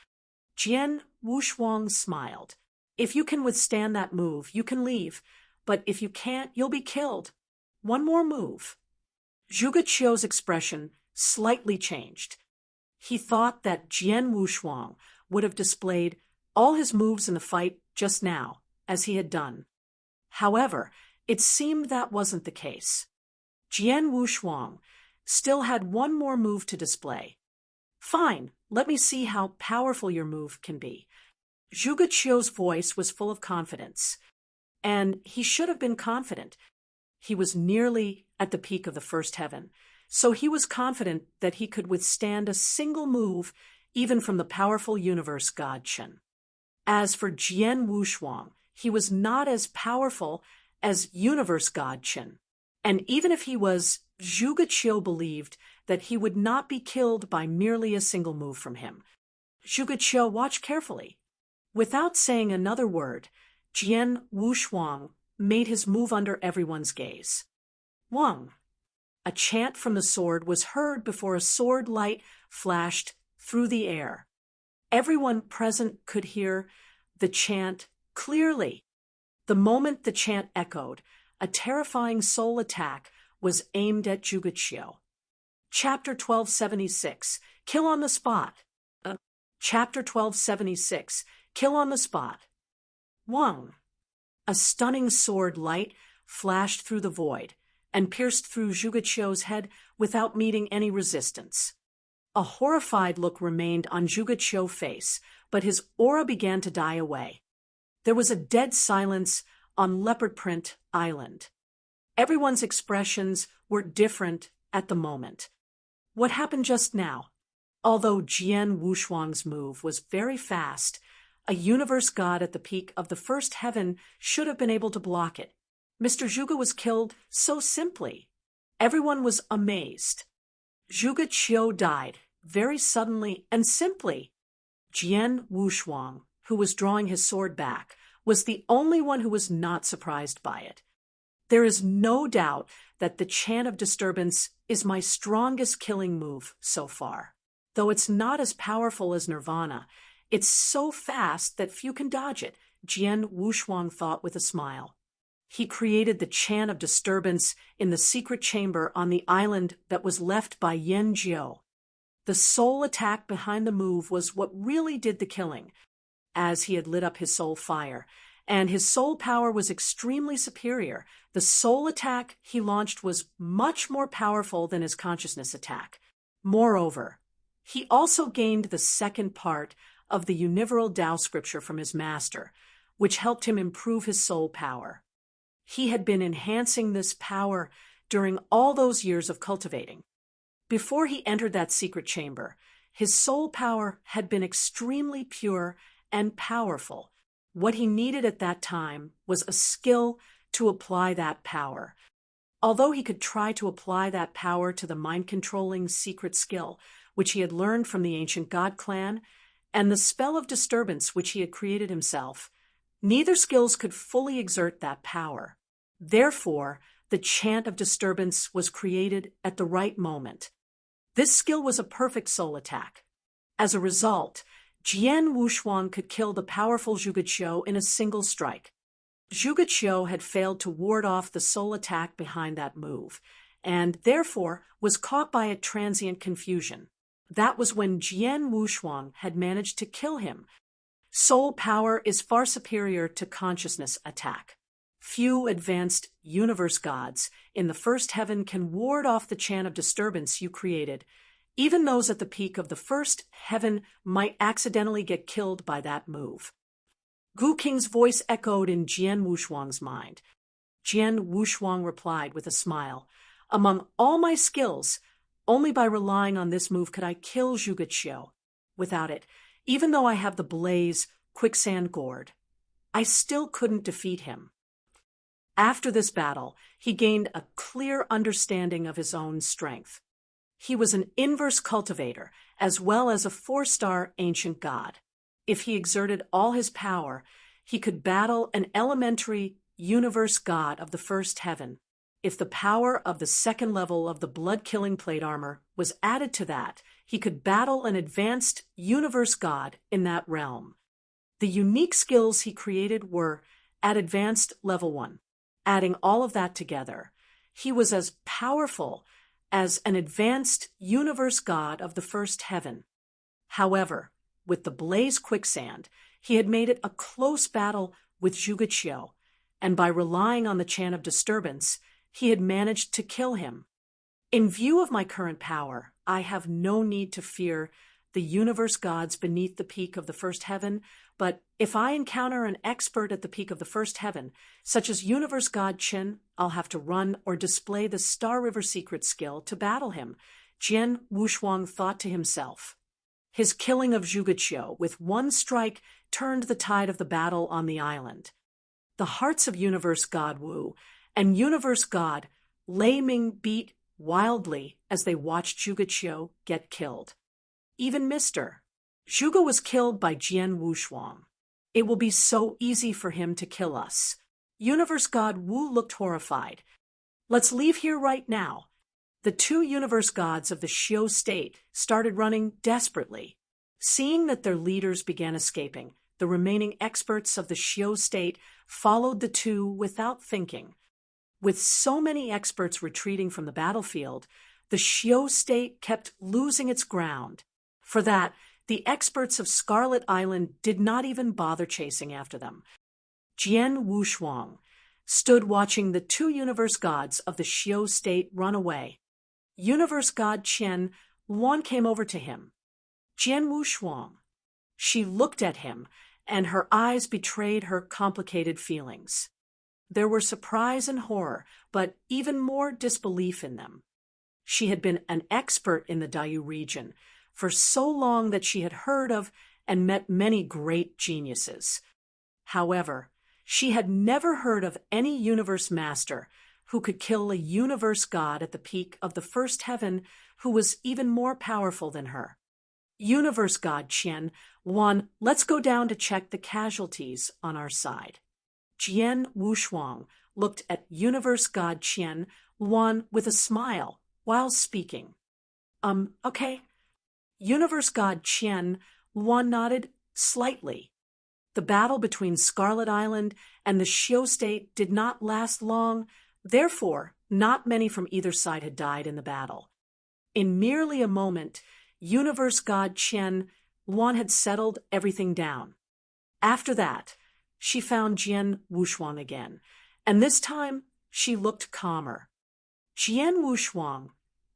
Jian Wushuang smiled. If you can withstand that move, you can leave, but if you can't, you'll be killed. One more move. Zhuge's expression slightly changed. He thought that Jian Wushuang would have displayed all his moves in the fight just now, as he had done. However, it seemed that wasn't the case. Jian Wushuang still had one more move to display. Fine, let me see how powerful your move can be. Zhuge's voice was full of confidence, and he should have been confident. He was nearly at the peak of the first heaven, so he was confident that he could withstand a single move even from the powerful universe god Chant. As for Jian Wushuang, he was not as powerful as universe god Chant, and even if he was, Zhuge believed that he would not be killed by merely a single move from him. Zhuge, watch carefully. Without saying another word, Jian Wushuang made his move under everyone's gaze. Wang. A chant from the sword was heard before a sword light flashed through the air. Everyone present could hear the chant clearly. The moment the chant echoed, a terrifying soul attack was aimed at Zhuge. Chapter 1276, Kill on the Spot. Chapter 1276, Kill on the Spot. Wang. A stunning sword light flashed through the void and pierced through Zhuge's head without meeting any resistance. A horrified look remained on Zhuge's face, but his aura began to die away. There was a dead silence on Leopard-print Island. Everyone's expressions were different at the moment. What happened just now? Although Jian Wushuang's move was very fast, a universe god at the peak of the first heaven should have been able to block it. Mr. Zhuge was killed so simply. Everyone was amazed. Zhuge died very suddenly and simply. Jian Wushuang, who was drawing his sword back, was the only one who was not surprised by it. There is no doubt that the Chant of Disturbance is my strongest killing move so far. Though it's not as powerful as Nirvana, it's so fast that few can dodge it, Jian Wushuang thought with a smile. He created the Chant of Disturbance in the secret chamber on the island that was left by Yen Jiao. The soul attack behind the move was what really did the killing, as he had lit up his soul fire, and his soul power was extremely superior. The soul attack he launched was much more powerful than his consciousness attack. Moreover, he also gained the second part of the Universal Tao scripture from his master, which helped him improve his soul power. He had been enhancing this power during all those years of cultivating. Before he entered that secret chamber, his soul power had been extremely pure and powerful. What he needed at that time was a skill to apply that power. Although he could try to apply that power to the mind-controlling secret skill, which he had learned from the ancient god clan, and the spell of disturbance which he had created himself, neither skills could fully exert that power. Therefore, the Chant of Disturbance was created at the right moment. This skill was a perfect soul attack. As a result, Jian Wushuang could kill the powerful Zhuge in a single strike. Zhuge had failed to ward off the soul attack behind that move, and therefore was caught by a transient confusion. That was when Jian Wushuang had managed to kill him. Soul power is far superior to consciousness attack. Few advanced universe gods in the first heaven can ward off the Chant of Disturbance you created. Even those at the peak of the first heaven might accidentally get killed by that move. Gu Qing's voice echoed in Jian Wushuang's mind. Jian Wushuang replied with a smile, "Among all my skills, only by relying on this move could I kill Zhuge. Without it, even though I have the blaze quicksand gourd, I still couldn't defeat him." After this battle, he gained a clear understanding of his own strength. He was an inverse cultivator, as well as a 4-star ancient god. If he exerted all his power, he could battle an elementary universe god of the first heaven. If the power of the second level of the blood-killing plate armor was added to that, he could battle an advanced universe god in that realm. The unique skills he created were at advanced level 1. Adding all of that together, he was as powerful as an advanced universe god of the first heaven. However, with the blaze quicksand, he had made it a close battle with Zhuge, and by relying on the Chant of Disturbance, he had managed to kill him. In view of my current power, I have no need to fear the universe gods beneath the peak of the first heaven, but if I encounter an expert at the peak of the first heaven, such as universe god Chen, I'll have to run or display the Star River secret skill to battle him, Jian Wushuang thought to himself. His killing of Zhuge with one strike turned the tide of the battle on the island. The hearts of universe god Wu and universe god Lei Ming beat wildly as they watched Zhuge get killed. Even Mr. Zhuge was killed by Jian Wushuang. It will be so easy for him to kill us. Universe god Wu looked horrified. Let's leave here right now. The two universe gods of the Xiu state started running desperately. Seeing that their leaders began escaping, the remaining experts of the Xiu state followed the two without thinking. With so many experts retreating from the battlefield, the Xiu state kept losing its ground. For that, the experts of Scarlet Island did not even bother chasing after them. Jian Wushuang stood watching the two universe gods of the Xiu state run away. Universe god Chen Luan came over to him. Jian Wushuang. She looked at him, and her eyes betrayed her complicated feelings. There were surprise and horror, but even more disbelief in them. She had been an expert in the Dayu region for so long that she had heard of and met many great geniuses. However, she had never heard of any universe master who could kill a universe god at the peak of the first heaven who was even more powerful than her. Universe God Jian, 1. Let's go down to check the casualties on our side. Jian Wushuang looked at Universe God Jian, 1 with a smile while speaking. Okay. Universe God Jian, 1 nodded slightly. The battle between Scarlet Island and the Xiu State did not last long, therefore, not many from either side had died in the battle. In merely a moment, Universe God Jian, 1 had settled everything down. After that, she found Jian Wushuang again, and this time she looked calmer. Jian Wushuang,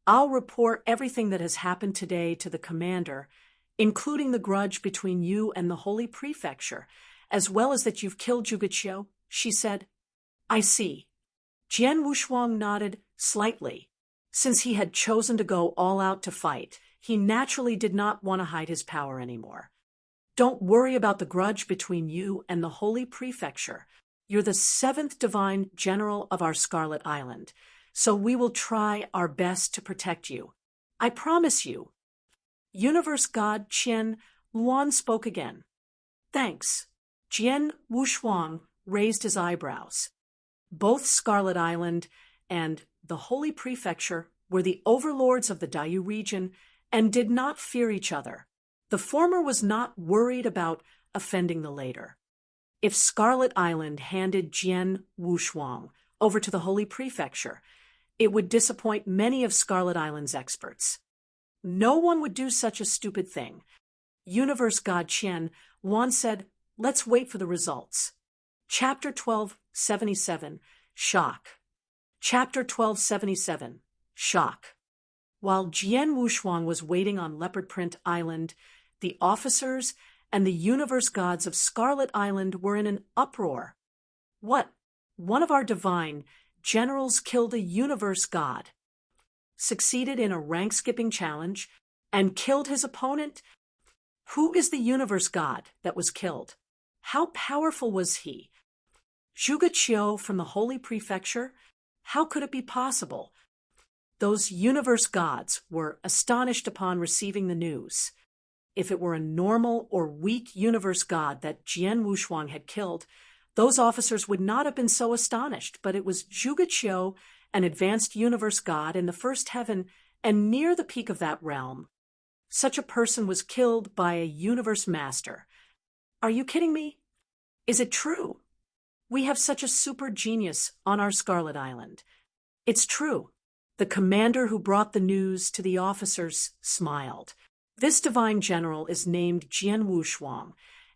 I'll report everything that has happened today to the commander, including the grudge between you and the Holy Prefecture, as well as that you've killed Zhuge, she said. I see. Jian Wushuang nodded slightly. Since he had chosen to go all out to fight, he naturally did not want to hide his power anymore. Don't worry about the grudge between you and the Holy Prefecture. You're the 7th Divine General of our Scarlet Island, so we will try our best to protect you. I promise you. Universe God Jian, 1 spoke again. Thanks. Jian Wushuang raised his eyebrows. Both Scarlet Island and the Holy Prefecture were the overlords of the Daiyu region and did not fear each other. The former was not worried about offending the latter. If Scarlet Island handed Jian Wushuang over to the Holy Prefecture, it would disappoint many of Scarlet Island's experts. No one would do such a stupid thing. Universe God Jian, 1 said, let's wait for the results. Chapter 1277, Shock. Chapter 1277, Shock. While Jian Wushuang was waiting on Leopard-print Island, the officers and the universe gods of Scarlet Island were in an uproar. What? One of our divine generals killed a universe god, succeeded in a rank-skipping challenge, and killed his opponent? Who is the universe god that was killed? How powerful was he? Zhuge from the Holy Prefecture? How could it be possible? Those universe gods were astonished upon receiving the news. If it were a normal or weak universe god that Jian Wushuang had killed, those officers would not have been so astonished, but it was Zhuge, an advanced universe god in the first heaven and near the peak of that realm. Such a person was killed by a universe master. Are you kidding me? Is it true? We have such a super genius on our Scarlet Island. It's true. The commander who brought the news to the officers smiled. This divine general is named Jian Wushuang,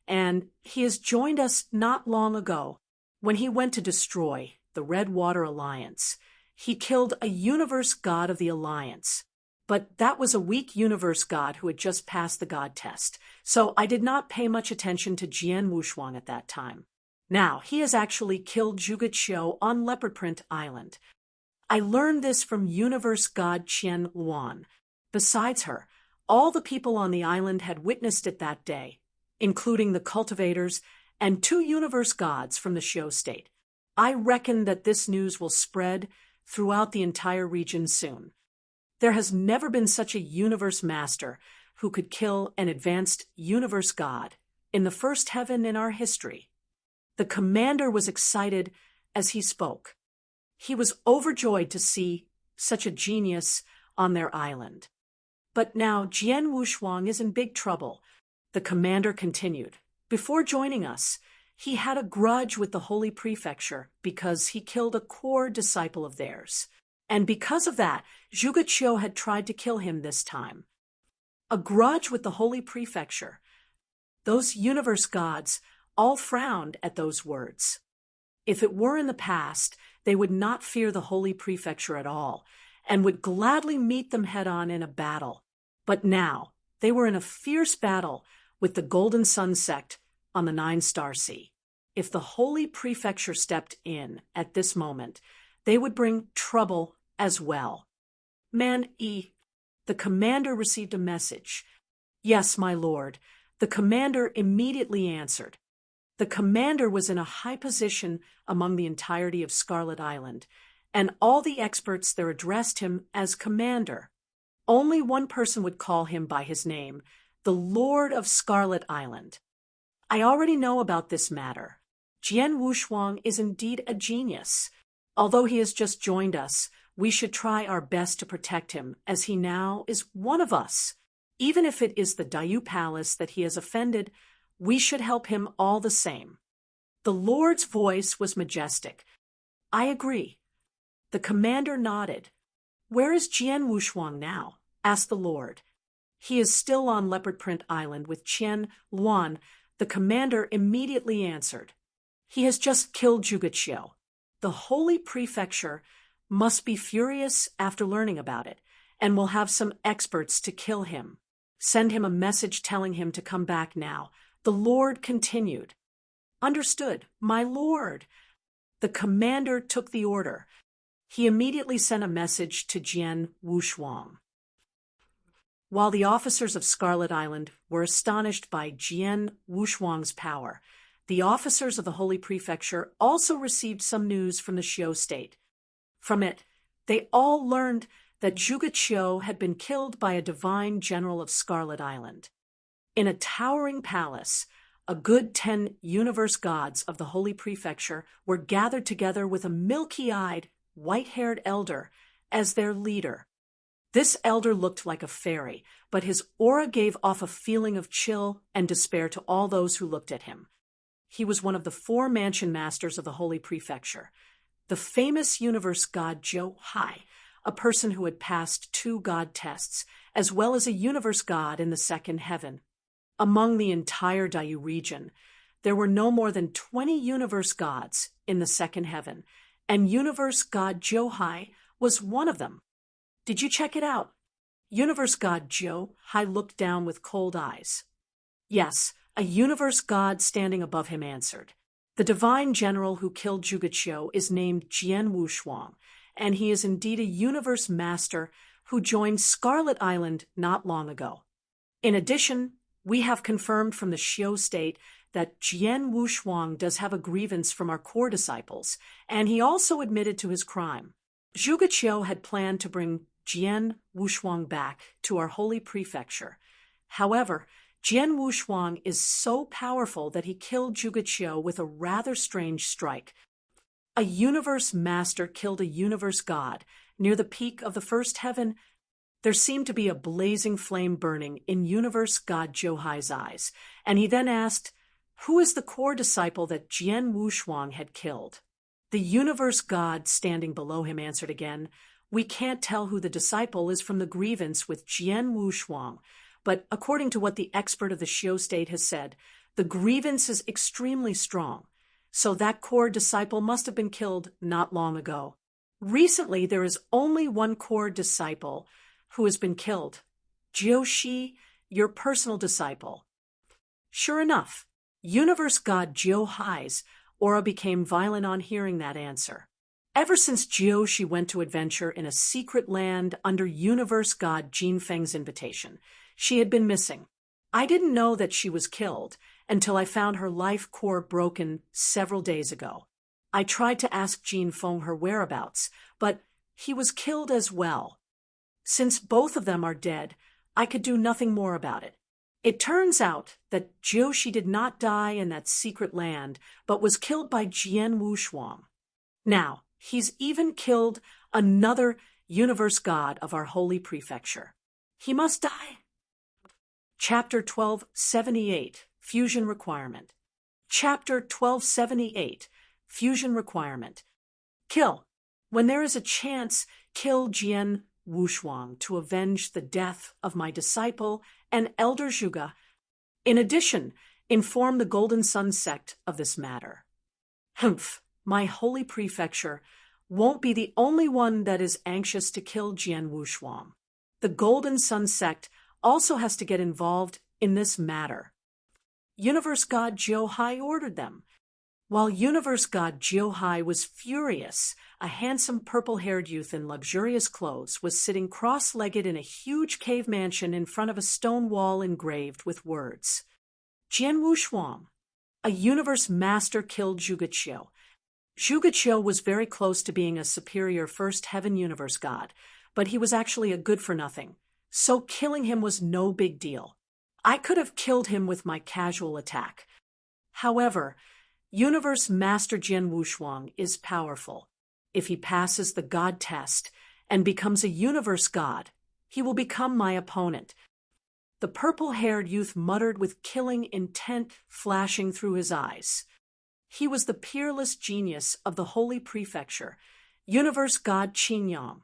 and he has joined us not long ago when he went to destroy the Red Water Alliance. He killed a universe god of the Alliance, but that was a weak universe god who had just passed the god test, so I did not pay much attention to Jian Wushuang at that time. Now, he has actually killed Zhuge on Leopard-print Island. I learned this from universe god Qian Luan. Besides her, all the people on the island had witnessed it that day, including the cultivators and 2 universe gods from the Xiu State. I reckon that this news will spread throughout the entire region soon. There has never been such a universe master who could kill an advanced universe god in the first heaven in our history. The commander was excited as he spoke. He was overjoyed to see such a genius on their island. But now Jian Wushuang is in big trouble. The commander continued. Before joining us, he had a grudge with the Holy Prefecture because he killed a core disciple of theirs. And because of that, Zhuge had tried to kill him this time. A grudge with the Holy Prefecture. Those universe gods all frowned at those words. If it were in the past, they would not fear the Holy Prefecture at all, and would gladly meet them head-on in a battle. But now, they were in a fierce battle with the Golden Sun Sect on the 9-Star Sea. If the Holy Prefecture stepped in at this moment, they would bring trouble as well. The commander received a message. Yes, my lord. The commander immediately answered. The commander was in a high position among the entirety of Scarlet Island, and all the experts there addressed him as commander. Only one person would call him by his name. the Lord of Scarlet Island. I already know about this matter. Jian Wushuang is indeed a genius. Although he has just joined us, we should try our best to protect him, as he now is one of us. Even if it is the Dayu Palace that he has offended, we should help him all the same. The Lord's voice was majestic. I agree. The commander nodded. Where is Jian Wushuang now? Asked the Lord. He is still on Leopard-print Island with Qian Luan. The commander immediately answered. He has just killed Zhuge. The Holy Prefecture must be furious after learning about it, and will have some experts to kill him. Send him a message telling him to come back now. The Lord continued. Understood, my lord. The commander took the order. He immediately sent a message to Jian Wushuang. While the officers of Scarlet Island were astonished by Jian Wushuang's power, the officers of the Holy Prefecture also received some news from the Xiu state. From it, they all learned that Zhuge had been killed by a divine general of Scarlet Island. In a towering palace, a good 10 universe gods of the Holy Prefecture were gathered together with a milky-eyed, white-haired elder as their leader. This elder looked like a fairy, but his aura gave off a feeling of chill and despair to all those who looked at him. He was one of the 4 mansion masters of the Holy Prefecture, the famous universe god Zhuge, a person who had passed 2 god tests, as well as a universe god in the second heaven. Among the entire Dayu region, there were no more than 20 universe gods in the second heaven, and universe god Zhuge was one of them. Did you check it out? Universe god Zhuge looked down with cold eyes. Yes, a universe god standing above him answered. The divine general who killed Zhuge is named Jian Wushuang, and he is indeed a universe master who joined Scarlet Island not long ago. In addition, we have confirmed from the Xiu state that Jian Wushuang does have a grievance from our core disciples, and he also admitted to his crime. Zhuge had planned to bring Jian Wushuang back to our Holy Prefecture. However, Jian Wushuang is so powerful that he killed Zhuge with a rather strange strike. A universe master killed a universe god. Near the peak of the first heaven, there seemed to be a blazing flame burning in universe god Zhuge's eyes, and he then asked, who is the core disciple that Jian Wushuang had killed? The universe god standing below him answered again, we can't tell who the disciple is from the grievance with Jian Wushuang, but according to what the expert of the Xiu state has said, the grievance is extremely strong, so that core disciple must have been killed not long ago. Recently, there is only one core disciple who has been killed. Jiu, your personal disciple. Sure enough, universe god Zhuge's aura became violent on hearing that answer. Ever since Jiu went to adventure in a secret land under universe god Jinfeng's invitation, she had been missing. I didn't know that she was killed until I found her life core broken several days ago. I tried to ask Jinfeng her whereabouts, but he was killed as well. Since both of them are dead, I could do nothing more about it. It turns out that Jiu did not die in that secret land, but was killed by Jian Wushuang. Now, he's even killed another universe god of our Holy Prefecture. He must die. Chapter 1278, Fusion Requirement. Chapter 1278, Fusion Requirement. Kill. When there is a chance, kill Jian Wushuang to avenge the death of my disciple and elder Zhuge. In addition, inform the Golden Sun Sect of this matter. Humph, my Holy Prefecture won't be the only one that is anxious to kill Jian Wushuang. The Golden Sun Sect also has to get involved in this matter. Universe god Zhuge ordered them. While universe god Zhuge was furious, a handsome purple-haired youth in luxurious clothes was sitting cross-legged in a huge cave mansion in front of a stone wall engraved with words. Jian Wushuang, a universe master, killed Zhuge. Zhuge was very close to being a superior first heaven universe god, but he was actually a good-for-nothing, so killing him was no big deal. I could have killed him with my casual attack. However, Universe Master Jian Wushuang is powerful. If he passes the God test and becomes a universe god, he will become my opponent. The purple-haired youth muttered with killing intent flashing through his eyes. He was the peerless genius of the Holy Prefecture, universe god Qingyang.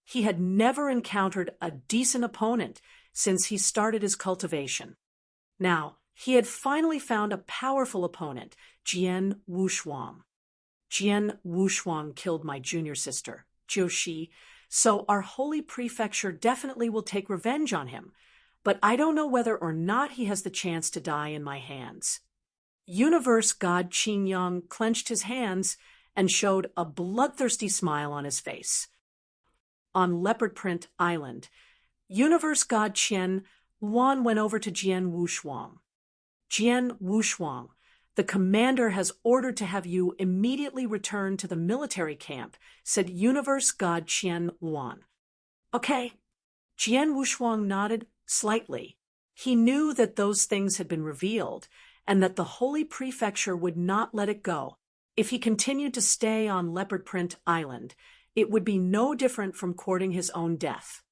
He had never encountered a decent opponent since he started his cultivation. Now, he had finally found a powerful opponent, Jian Wushuang. Jian Wushuang killed my junior sister, Jiu, so our Holy Prefecture definitely will take revenge on him, but I don't know whether or not he has the chance to die in my hands. Universe god Qingyang clenched his hands and showed a bloodthirsty smile on his face. On Leopard-print Island, Universe god Qian Luan went over to Jian Wushuang. Jian Wushuang, the commander has ordered to have you immediately return to the military camp, said Universe god Qian Luan. Okay. Jian Wushuang nodded slightly. He knew that those things had been revealed, and that the Holy Prefecture would not let it go. If he continued to stay on Leopard-print Island, it would be no different from courting his own death.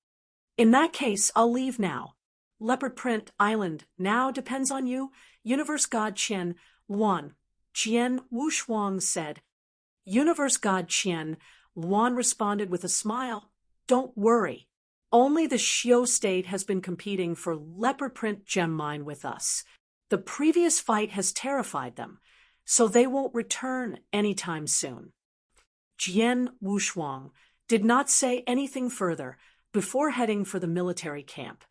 In that case, I'll leave now. Leopard-print Island now depends on you, Universe god Qian Luan, Jian Wushuang said. Universe god Qian Luan responded with a smile. Don't worry. Only the Xiu state has been competing for Leopard-print gem mine with us. The previous fight has terrified them, so they won't return anytime soon. Jian Wushuang did not say anything further before heading for the military camp.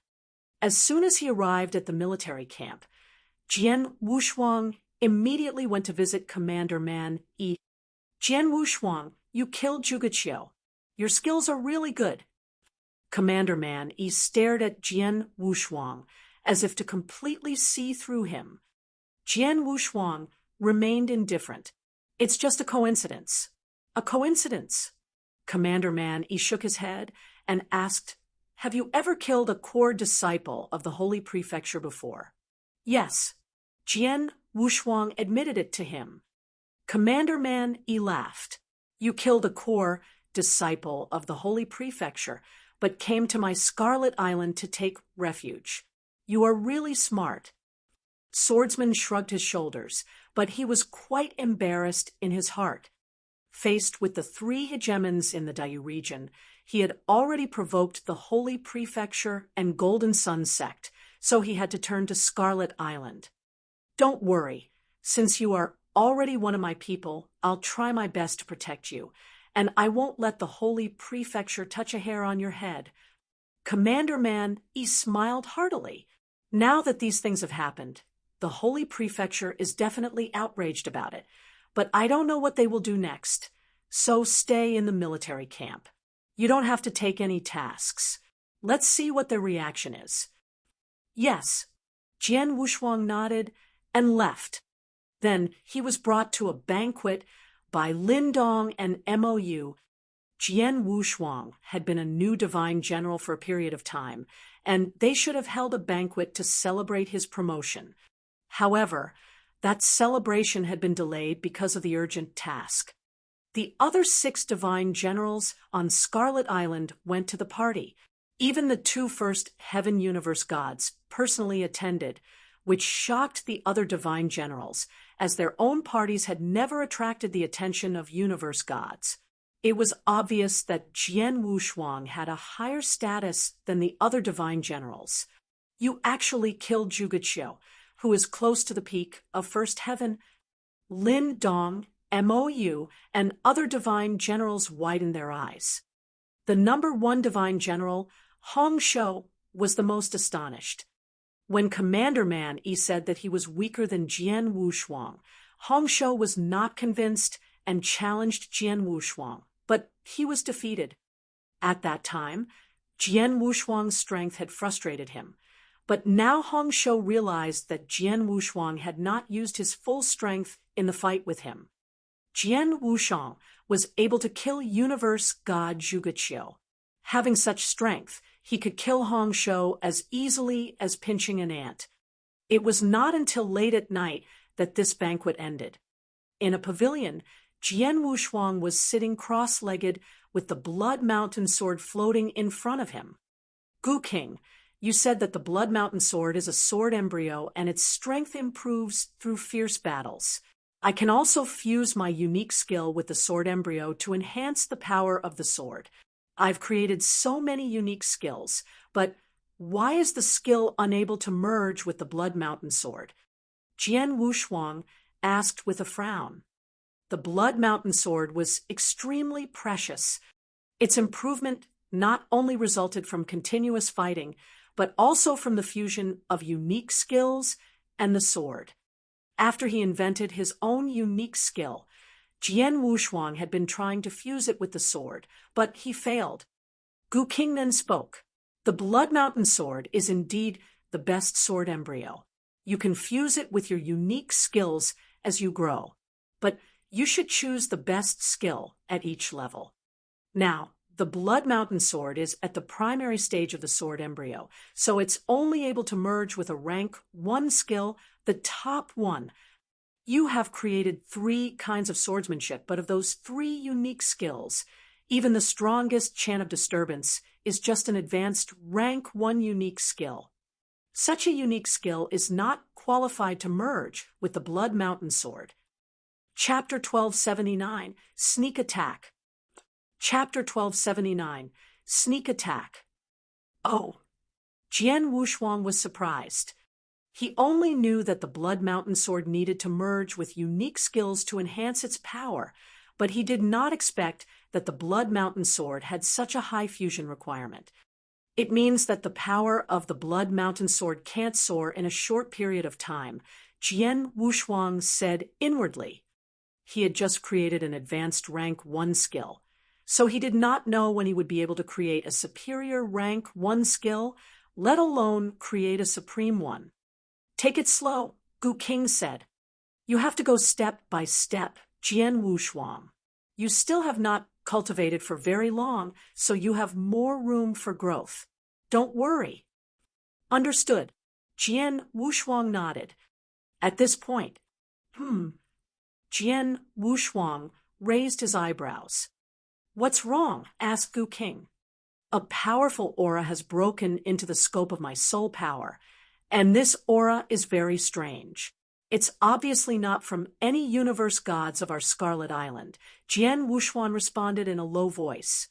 As soon as he arrived at the military camp, Jian Wushuang immediately went to visit Commander Man Yi. Jian Wushuang, you killed Zhuge. Your skills are really good. Commander Man Yi stared at Jian Wushuang as if to completely see through him. Jian Wushuang remained indifferent. It's just a coincidence. A coincidence. Commander Man Yi shook his head and asked, have you ever killed a core disciple of the Holy Prefecture before? Yes. Jian Wushuang admitted it to him. Commander Man Yi laughed. You killed a core disciple of the Holy Prefecture, but came to my Scarlet Island to take refuge. You are really smart. Swordsman shrugged his shoulders, but he was quite embarrassed in his heart. Faced with the 3 hegemons in the Dayu region, he had already provoked the Holy Prefecture and Golden Sun Sect, so he had to turn to Scarlet Island. Don't worry. Since you are already one of my people, I'll try my best to protect you, and I won't let the Holy Prefecture touch a hair on your head. Commander Man Yi smiled heartily. Now that these things have happened, the Holy Prefecture is definitely outraged about it, but I don't know what they will do next, so stay in the military camp. You don't have to take any tasks. Let's see what their reaction is. Yes. Jian Wushuang nodded and left. Then he was brought to a banquet by Lindong and MOU. Jian Wushuang had been a new divine general for a period of time, and they should have held a banquet to celebrate his promotion. However, that celebration had been delayed because of the urgent task. The other 6 divine generals on Scarlet Island went to the party. Even the 2 first Heaven Universe gods personally attended, which shocked the other divine generals, as their own parties had never attracted the attention of universe gods. It was obvious that Jian Wushuang had a higher status than the other divine generals. You actually killed Zhuge, who is close to the peak of First Heaven. Lin Dong, MOU, and other divine generals widened their eyes. The number 1 divine general, Hong Shou, was the most astonished. When Commander Man Yi said that he was weaker than Jian Wushuang, Hong Shou was not convinced and challenged Jian Wushuang, but he was defeated. At that time, Jian Wushuang's strength had frustrated him, but now Hong Shou realized that Jian Wushuang had not used his full strength in the fight with him. Jian Wushuang was able to kill universe god Zhuge. Having such strength, he could kill Hong Shou as easily as pinching an ant. It was not until late at night that this banquet ended. In a pavilion, Jian Wushuang was sitting cross-legged with the Blood Mountain sword floating in front of him. Gu King, you said that the Blood Mountain sword is a sword embryo and its strength improves through fierce battles. I can also fuse my unique skill with the sword embryo to enhance the power of the sword. I've created so many unique skills, but why is the skill unable to merge with the Blood Mountain sword? Jian Wushuang asked with a frown. The Blood Mountain sword was extremely precious. Its improvement not only resulted from continuous fighting, but also from the fusion of unique skills and the sword. After he invented his own unique skill, Jian Wushuang had been trying to fuse it with the sword, but he failed. Gu King then spoke. The Blood Mountain sword is indeed the best sword embryo. You can fuse it with your unique skills as you grow, but you should choose the best skill at each level. Now, the Blood Mountain sword is at the primary stage of the sword embryo, so it's only able to merge with a rank 1 skill, the top one. You have created 3 kinds of swordsmanship, but of those 3 unique skills, even the strongest Chant of Disturbance is just an advanced rank 1 unique skill. Such a unique skill is not qualified to merge with the Blood Mountain sword. Chapter 1279, Sneak Attack. Chapter 1279, Sneak Attack. Oh! Jian Wushuang was surprised. He only knew that the Blood Mountain sword needed to merge with unique skills to enhance its power, but he did not expect that the Blood Mountain sword had such a high fusion requirement. It means that the power of the Blood Mountain sword can't soar in a short period of time, Jian Wushuang said inwardly. He had just created an advanced rank 1 skill, so he did not know when he would be able to create a superior rank 1 skill, let alone create a supreme one. Take it slow, Gu King said. You have to go step by step, Jian Wushuang. You still have not cultivated for very long, so you have more room for growth. Don't worry. Understood. Jian Wushuang nodded. At this point, Jian Wushuang raised his eyebrows. What's wrong? Asked Gu King. A powerful aura has broken into the scope of my soul power, and this aura is very strange. It's obviously not from any universe gods of our Scarlet Island, Jian Wushuang responded in a low voice.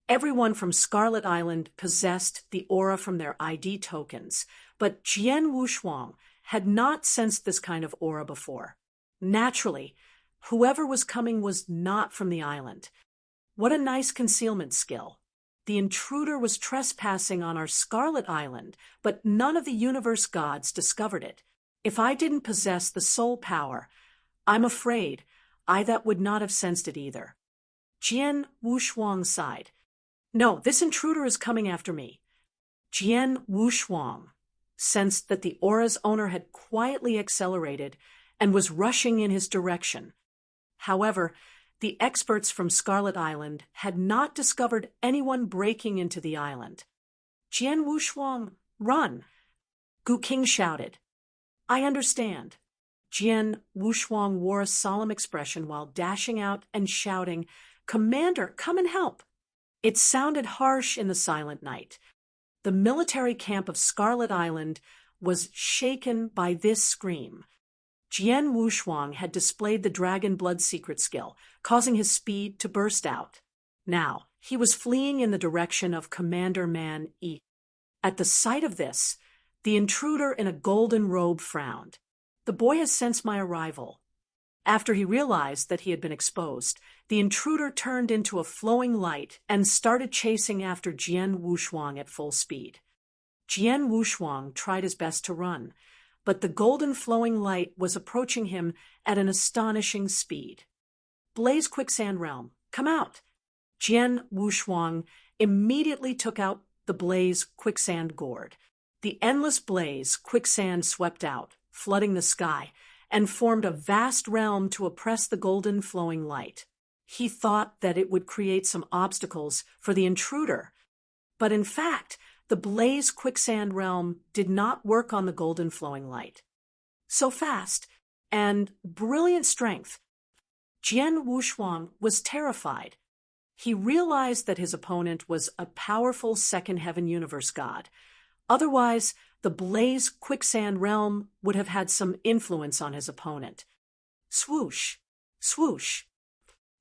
Everyone from Scarlet Island possessed the aura from their ID tokens, but Jian Wushuang had not sensed this kind of aura before. Naturally, whoever was coming was not from the island. What a nice concealment skill. The intruder was trespassing on our Scarlet Island, but none of the universe gods discovered it. If I didn't possess the soul power, I'm afraid I that would not have sensed it either. Jian Wushuang sighed. No, this intruder is coming after me. Jian Wushuang sensed that the aura's owner had quietly accelerated and was rushing in his direction. However, the experts from Scarlet Island had not discovered anyone breaking into the island. Jian Wushuang, run! Gu King shouted. I understand. Jian Wushuang wore a solemn expression while dashing out and shouting, Commander, come and help! It sounded harsh in the silent night. The military camp of Scarlet Island was shaken by this scream. Jian Wushuang had displayed the Dragon Blood secret skill, causing his speed to burst out. Now, he was fleeing in the direction of Commander Man Yi. At the sight of this, the intruder in a golden robe frowned. The boy has sensed my arrival. After he realized that he had been exposed, the intruder turned into a flowing light and started chasing after Jian Wushuang at full speed. Jian Wushuang tried his best to run, but the golden flowing light was approaching him at an astonishing speed. Blaze Quicksand Realm, come out! Jian Wushuang immediately took out the Blaze Quicksand Gourd. The endless blaze quicksand swept out, flooding the sky, and formed a vast realm to oppress the golden flowing light. He thought that it would create some obstacles for the intruder, but in fact, the blaze quicksand realm did not work on the golden flowing light. So fast and brilliant strength, Jian Wushuang was terrified. He realized that his opponent was a powerful second heaven universe god. Otherwise, the blaze quicksand realm would have had some influence on his opponent. Swoosh, swoosh.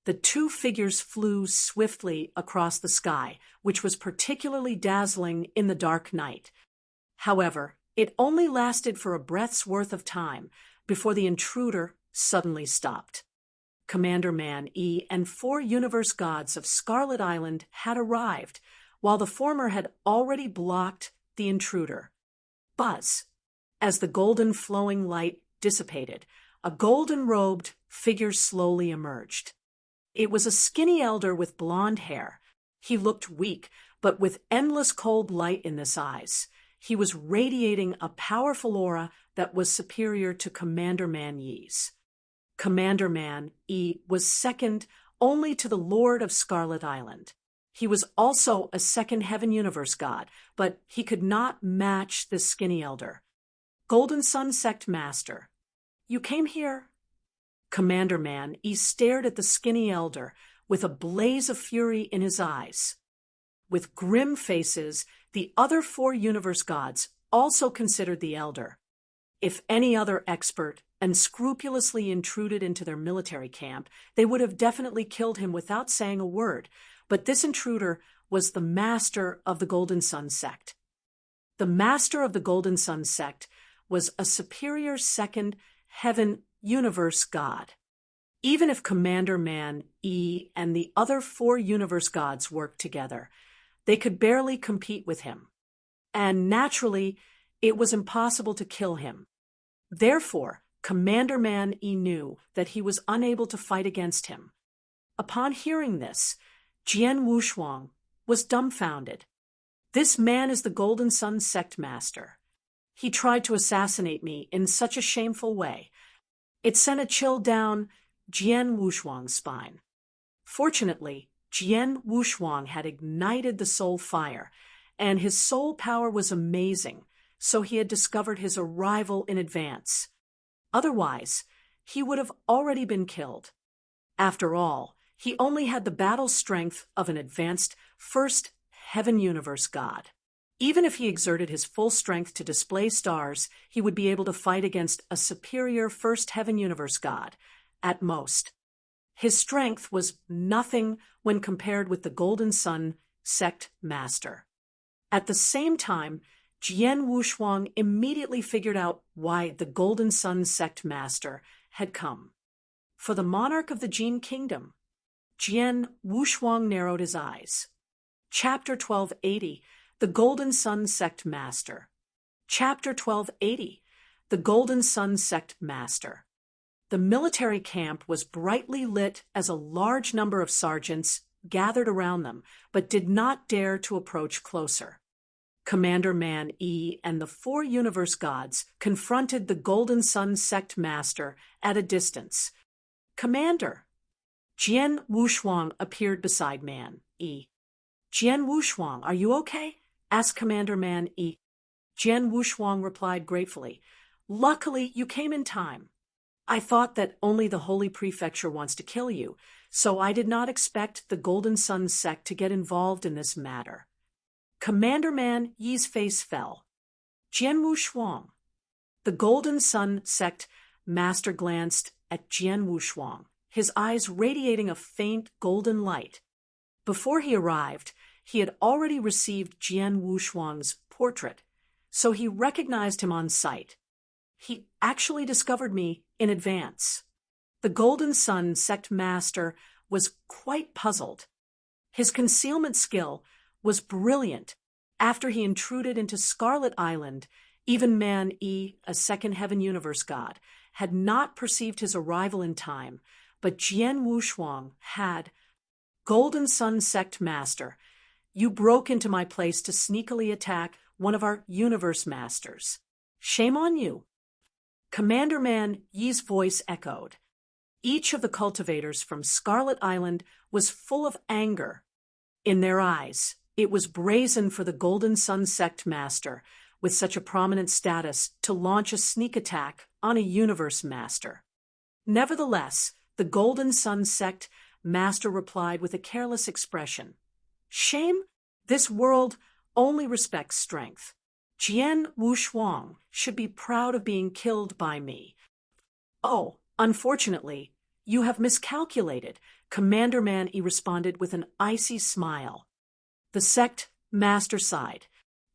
The two figures flew swiftly across the sky, which was particularly dazzling in the dark night. However, it only lasted for a breath's worth of time before the intruder suddenly stopped. Commander Man-E and 4 universe gods of Scarlet Island had arrived, while the former had already blocked the intruder. Buzz. As the golden flowing light dissipated, a golden-robed figure slowly emerged. It was a skinny elder with blonde hair. He looked weak, but with endless cold light in his eyes. He was radiating a powerful aura that was superior to Commander Man-Ye's. Commander Man-E was second only to the Lord of Scarlet Island. He was also a second heaven universe god, but he could not match this skinny elder. Golden Sun Sect Master, you came here? Commander Man-E stared at the skinny elder with a blaze of fury in his eyes. With grim faces, the other 4 universe gods also considered the elder. If any other expert unscrupulously intruded into their military camp, they would have definitely killed him without saying a word, but this intruder was the master of the Golden Sun Sect. The master of the Golden Sun Sect was a superior second heaven universe god. Even if Commander Man-E and the other 4 universe gods worked together, they could barely compete with him. And naturally, it was impossible to kill him. Therefore, Commander Man-E knew that he was unable to fight against him. Upon hearing this, Jian Wushuang was dumbfounded. This man is the Golden Sun Sect Master. He tried to assassinate me in such a shameful way. It sent a chill down Jian Wushuang's spine. Fortunately, Jian Wushuang had ignited the soul fire, and his soul power was amazing, so he had discovered his arrival in advance. Otherwise, he would have already been killed. After all, he only had the battle strength of an advanced first heaven universe god. Even if he exerted his full strength to display stars, he would be able to fight against a superior first heaven universe god, at most. His strength was nothing when compared with the Golden Sun Sect Master. At the same time, Jian Wushuang immediately figured out why the Golden Sun Sect Master had come. For the monarch of the Jian Kingdom. Jian Wushuang narrowed his eyes. Chapter 1280, The Golden Sun Sect Master. Chapter 1280, The Golden Sun Sect Master. The military camp was brightly lit as a large number of sergeants gathered around them, but did not dare to approach closer. Commander Man-E and the 4 universe gods confronted the Golden Sun Sect Master at a distance. Commander! Jian Wushuang appeared beside Man-E. Jian Wushuang, are you okay? Asked Commander Man-E. Jian Wushuang replied gratefully, Luckily, you came in time. I thought that only the Holy Prefecture wants to kill you, so I did not expect the Golden Sun Sect to get involved in this matter. Commander Man-Ye's face fell. Jian Wushuang. The Golden Sun Sect Master glanced at Jian Wushuang, his eyes radiating a faint golden light. Before he arrived, he had already received Jian Wushuang's portrait, so he recognized him on sight. He actually discovered me in advance. The Golden Sun Sect Master was quite puzzled. His concealment skill was brilliant. After he intruded into Scarlet Island, even Man-E, a second heaven universe god, had not perceived his arrival in time, but Jian Wushuang had. Golden Sun Sect Master, you broke into my place to sneakily attack one of our universe masters. Shame on you. Commander Man-Ye's voice echoed. Each of the cultivators from Scarlet Island was full of anger. In their eyes, It was brazen for the Golden Sun Sect Master, with such a prominent status, to launch a sneak attack on a universe master. Nevertheless, the Golden Sun Sect Master replied with a careless expression. Shame? This world only respects strength. Jian Wushuang should be proud of being killed by me. Oh, unfortunately, you have miscalculated, Commander Man-E responded with an icy smile. The Sect Master sighed.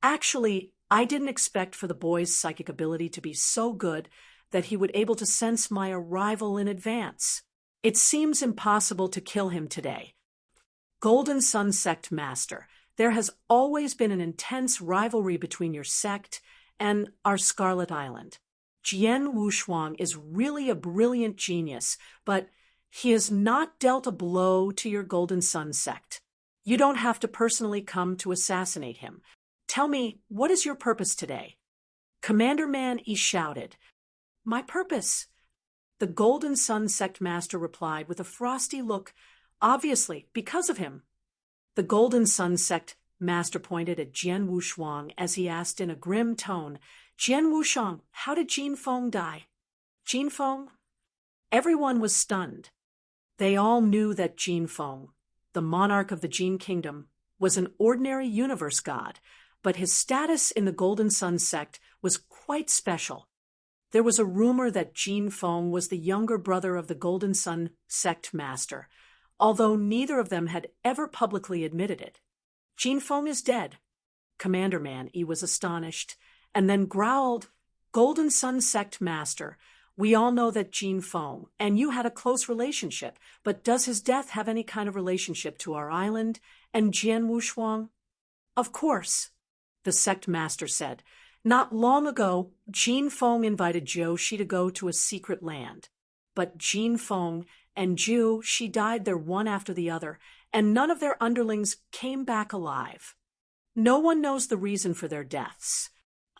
Actually, I didn't expect for the boy's psychic ability to be so good that he would able to sense my arrival in advance. It seems impossible to kill him today. Golden Sun Sect Master, there has always been an intense rivalry between your sect and our Scarlet Island. Jian Wushuang is really a brilliant genius, but he has not dealt a blow to your Golden Sun Sect. You don't have to personally come to assassinate him. Tell me, what is your purpose today? Commander Man-E shouted. My purpose? The Golden Sun Sect Master replied with a frosty look, obviously, because of him. The Golden Sun Sect Master pointed at Jian Wushuang as he asked in a grim tone, Jian Wushuang, how did Jin Feng die? Jin Feng? Everyone was stunned. They all knew that Jin Feng, the monarch of the Jin Kingdom, was an ordinary universe god, but his status in the Golden Sun Sect was quite special. There was a rumor that Jin Feng was the younger brother of the Golden Sun Sect Master, although neither of them had ever publicly admitted it. Jin Feng is dead. Commander Man-E was astonished, and then growled, Golden Sun Sect Master, we all know that Jin Feng and you had a close relationship, but does his death have any kind of relationship to our island and Jian Wushuang? Of course, the Sect Master said. Not long ago, Jin Feng invited Zhuge to go to a secret land. But Jin Feng and Zhuge died there one after the other, and none of their underlings came back alive. No one knows the reason for their deaths.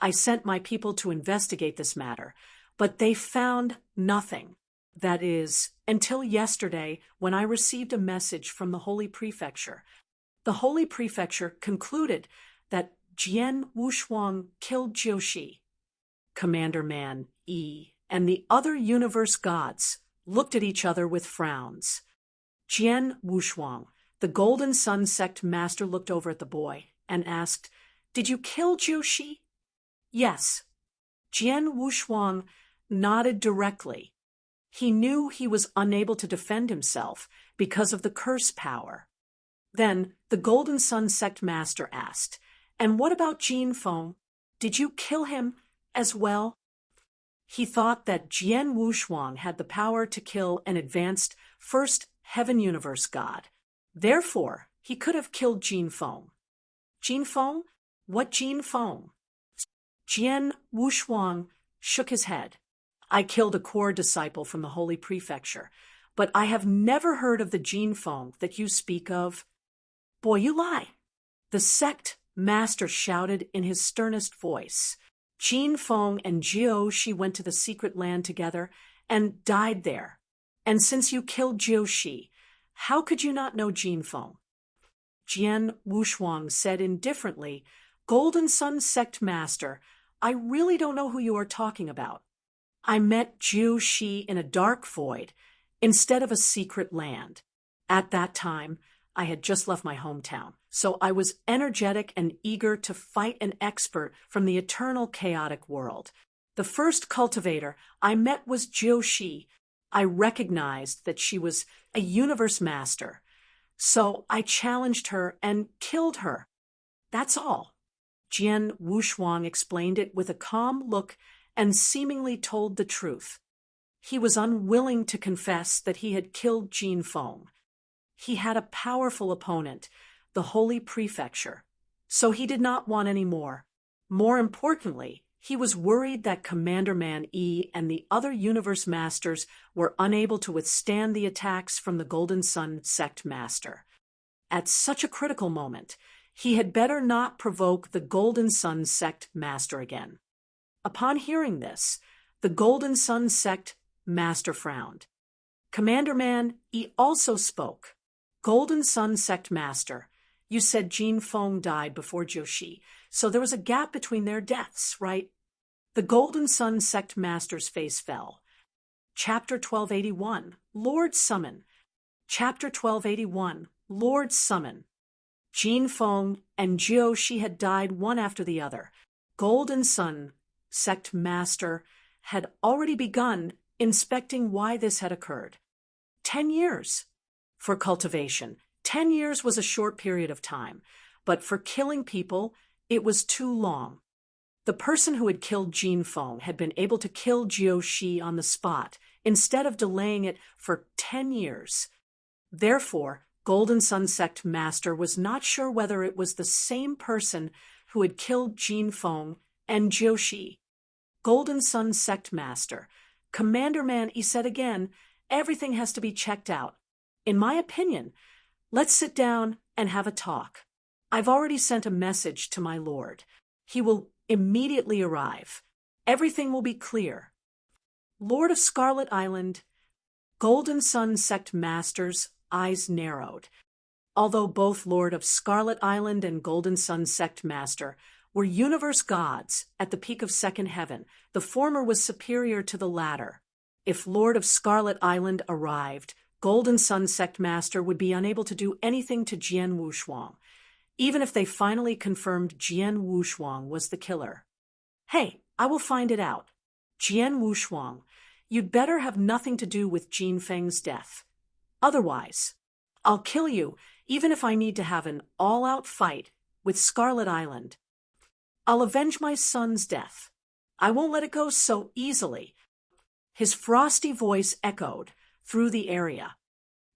I sent my people to investigate this matter, but they found nothing. That is, until yesterday, when I received a message from the Holy Prefecture. The Holy Prefecture concluded that Jian Wushuang killed Zhuge. Commander Man-E and the other universe gods looked at each other with frowns. Jian Wushuang, the Golden Sun Sect Master, looked over at the boy and asked, Did you kill Zhuge? Yes. Jian Wushuang nodded directly. He knew he was unable to defend himself because of the curse power. Then the Golden Sun Sect Master asked, And what about Jin Feng? Did you kill him as well? He thought that Jian Wushuang had the power to kill an advanced first heaven universe god. Therefore, he could have killed Jin Feng. Jin Feng? What Jin Feng? Jian Wushuang shook his head. I killed a core disciple from the Holy Prefecture, but I have never heard of the Jin Feng that you speak of. Boy, you lie. The Sect Master shouted in his sternest voice. Jin Feng and Zhuge went to the secret land together and died there. And since you killed Zhuge, how could you not know Jin Feng? Jian Wushuang said indifferently, Golden Sun Sect Master, I really don't know who you are talking about. I met Zhuge in a dark void instead of a secret land. At that time, I had just left my hometown, so I was energetic and eager to fight an expert from the eternal chaotic world. The first cultivator I met was Zhuge. I recognized that she was a universe master, so I challenged her and killed her. That's all. Jian Wushuang explained it with a calm look and seemingly told the truth. He was unwilling to confess that he had killed Jin Feng. He had a powerful opponent, the Holy Prefecture, so he did not want any more. More importantly, he was worried that Commander Man-E and the other universe masters were unable to withstand the attacks from the Golden Sun Sect Master. At such a critical moment, he had better not provoke the Golden Sun Sect Master again. Upon hearing this, the Golden Sun Sect Master frowned. Commander Man-E also spoke. Golden Sun Sect Master, You said Jin Feng died before Joshi, so there was a gap between their deaths, right? The Golden Sun Sect Master's face fell. Chapter 1281, Lord Summon. Chapter 1281, Lord Summon. Jin Feng and Joshi had died one after the other. Golden Sun Sect Master had already begun inspecting why this had occurred. 10 years. For cultivation, 10 years was a short period of time, but for killing people, it was too long. The person who had killed Jin Feng had been able to kill Joshi on the spot, instead of delaying it for 10 years. Therefore, Golden Sun Sect Master was not sure whether it was the same person who had killed Jin Feng and Joshi. Golden Sun Sect Master, Commander Man, he said again, everything has to be checked out. In my opinion, let's sit down and have a talk. I've already sent a message to my lord. He will immediately arrive. Everything will be clear. Lord of Scarlet Island, Golden Sun Sect Master's eyes narrowed. Although both Lord of Scarlet Island and Golden Sun Sect Master were universe gods at the peak of second heaven, the former was superior to the latter. If Lord of Scarlet Island arrived, Golden Sun Sect Master would be unable to do anything to Jian Wushuang, even if they finally confirmed Jian Wushuang was the killer. Hey, I will find it out. Jian Wushuang, you'd better have nothing to do with Jin Feng's death. Otherwise, I'll kill you, even if I need to have an all-out fight with Scarlet Island. I'll avenge my son's death. I won't let it go so easily. His frosty voice echoed through the area.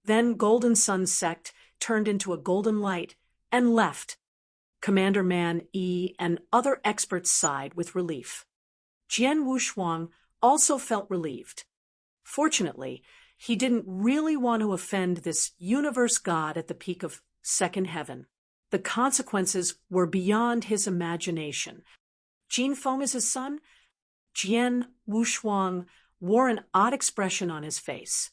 Then Golden Sun Sect turned into a golden light and left. Commander Man E and other experts sighed with relief. Jian Wushuang also felt relieved. Fortunately, he didn't really want to offend this universe god at the peak of second heaven. The consequences were beyond his imagination. Jin Feng is his son? Jian Wushuang wore an odd expression on his face.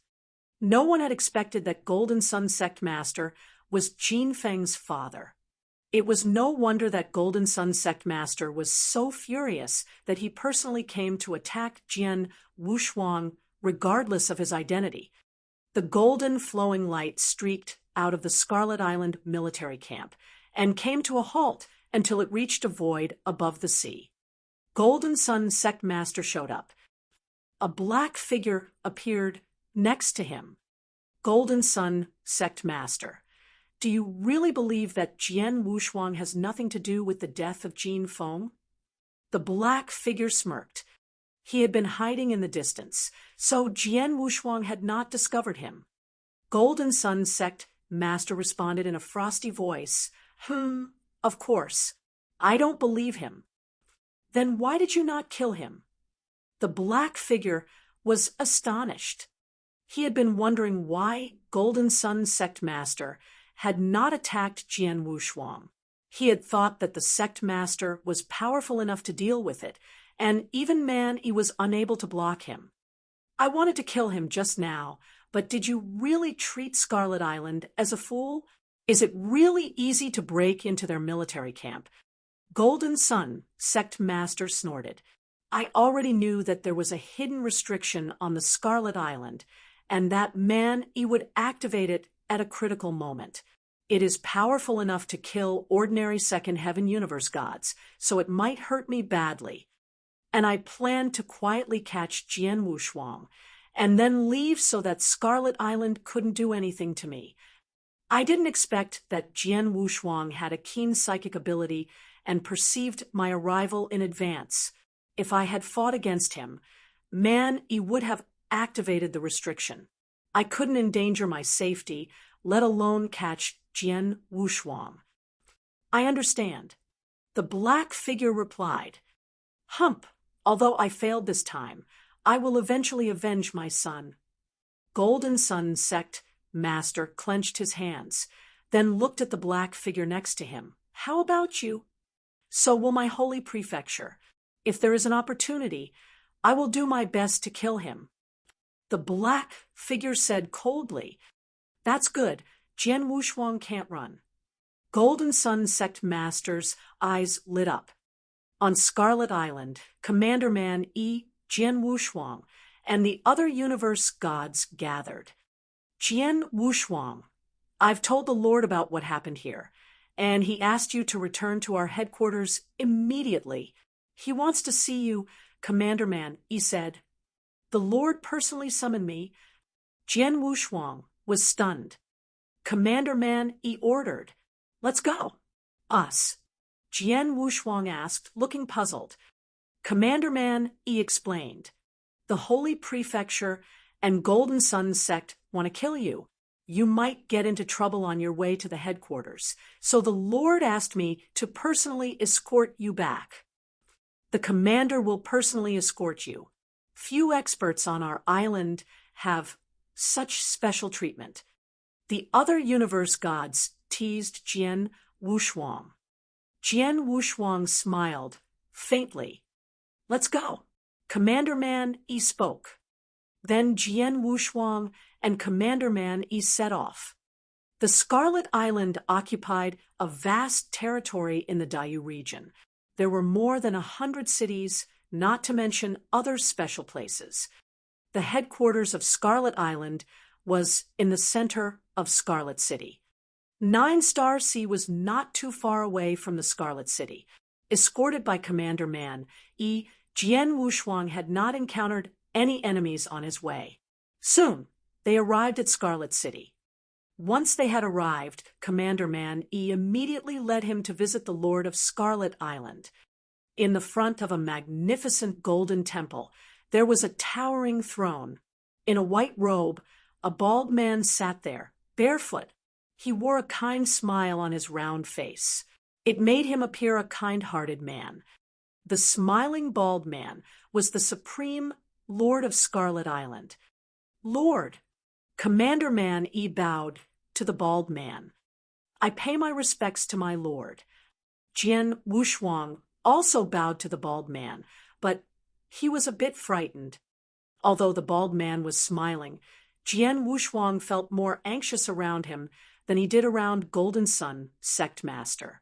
No one had expected that Golden Sun Sect Master was Jin Feng's father. It was no wonder that Golden Sun Sect Master was so furious that he personally came to attack Jian Wushuang regardless of his identity. The golden flowing light streaked out of the Scarlet Island military camp and came to a halt until it reached a void above the sea. Golden Sun Sect Master showed up. A black figure appeared next to him. Golden Sun Sect Master, do you really believe that Jian Wushuang has nothing to do with the death of Jin Feng? The black figure smirked. He had been hiding in the distance, so Jian Wushuang had not discovered him. Golden Sun Sect Master responded in a frosty voice, of course. I don't believe him. Then why did you not kill him? The black figure was astonished. He had been wondering why Golden Sun Sect Master had not attacked Jian Wushuang. He had thought that the Sect Master was powerful enough to deal with it, and even he was unable to block him. I wanted to kill him just now, but did you really treat Scarlet Island as a fool? Is it really easy to break into their military camp? Golden Sun Sect Master snorted. I already knew that there was a hidden restriction on the Scarlet Island, and that he would activate it at a critical moment. It is powerful enough to kill ordinary second heaven universe gods, so it might hurt me badly. And I planned to quietly catch Jian Wushuang, and then leave so that Scarlet Island couldn't do anything to me. I didn't expect that Jian Wushuang had a keen psychic ability and perceived my arrival in advance. If I had fought against him, he would have activated the restriction. I couldn't endanger my safety, let alone catch Jian Wushuang. I understand. The black figure replied, although I failed this time, I will eventually avenge my son. Golden Sun Sect Master clenched his hands, then looked at the black figure next to him. How about you? So will my holy prefecture. If there is an opportunity, I will do my best to kill him. The black figure said coldly, That's good. Jian Wushuang can't run. Golden Sun Sect Master's eyes lit up. On Scarlet Island, Commander Man Jian Wushuang and the other universe gods gathered. Jian Wushuang, I've told the Lord about what happened here, and he asked you to return to our headquarters immediately. He wants to see you, Commander Man, he said. The Lord personally summoned me. Jian Wushuang was stunned. Commander Man, he ordered. Let's go. Us. Jian Wushuang asked, looking puzzled. Commander Man, he explained. The Holy Prefecture and Golden Sun Sect want to kill you. You might get into trouble on your way to the headquarters, so the Lord asked me to personally escort you back. The commander will personally escort you. Few experts on our island have such special treatment. The other universe gods teased Jian Wushuang. Jian Wushuang smiled, faintly. Let's go. Commander Man, he spoke. Then Jian Wushuang and Commander Man, he set off. The Scarlet Island occupied a vast territory in the Dayu region. There were more than 100 cities, not to mention other special places. The headquarters of Scarlet Island was in the center of Scarlet City. Nine Star Sea was not too far away from the Scarlet City. Escorted by Commander Man, Jian Wushuang had not encountered any enemies on his way. Soon, they arrived at Scarlet City. Once they had arrived, Commander Man immediately led him to visit the Lord of Scarlet Island. In the front of a magnificent golden temple, there was a towering throne. In a white robe, a bald man sat there, barefoot. He wore a kind smile on his round face. It made him appear a kind-hearted man. The smiling bald man was the supreme Lord of Scarlet Island. Lord, Commander Man bowed to the bald man. I pay my respects to my lord. Jian Wushuang also bowed to the bald man, but he was a bit frightened. Although the bald man was smiling, Jian Wushuang felt more anxious around him than he did around Golden Sun Sect Master.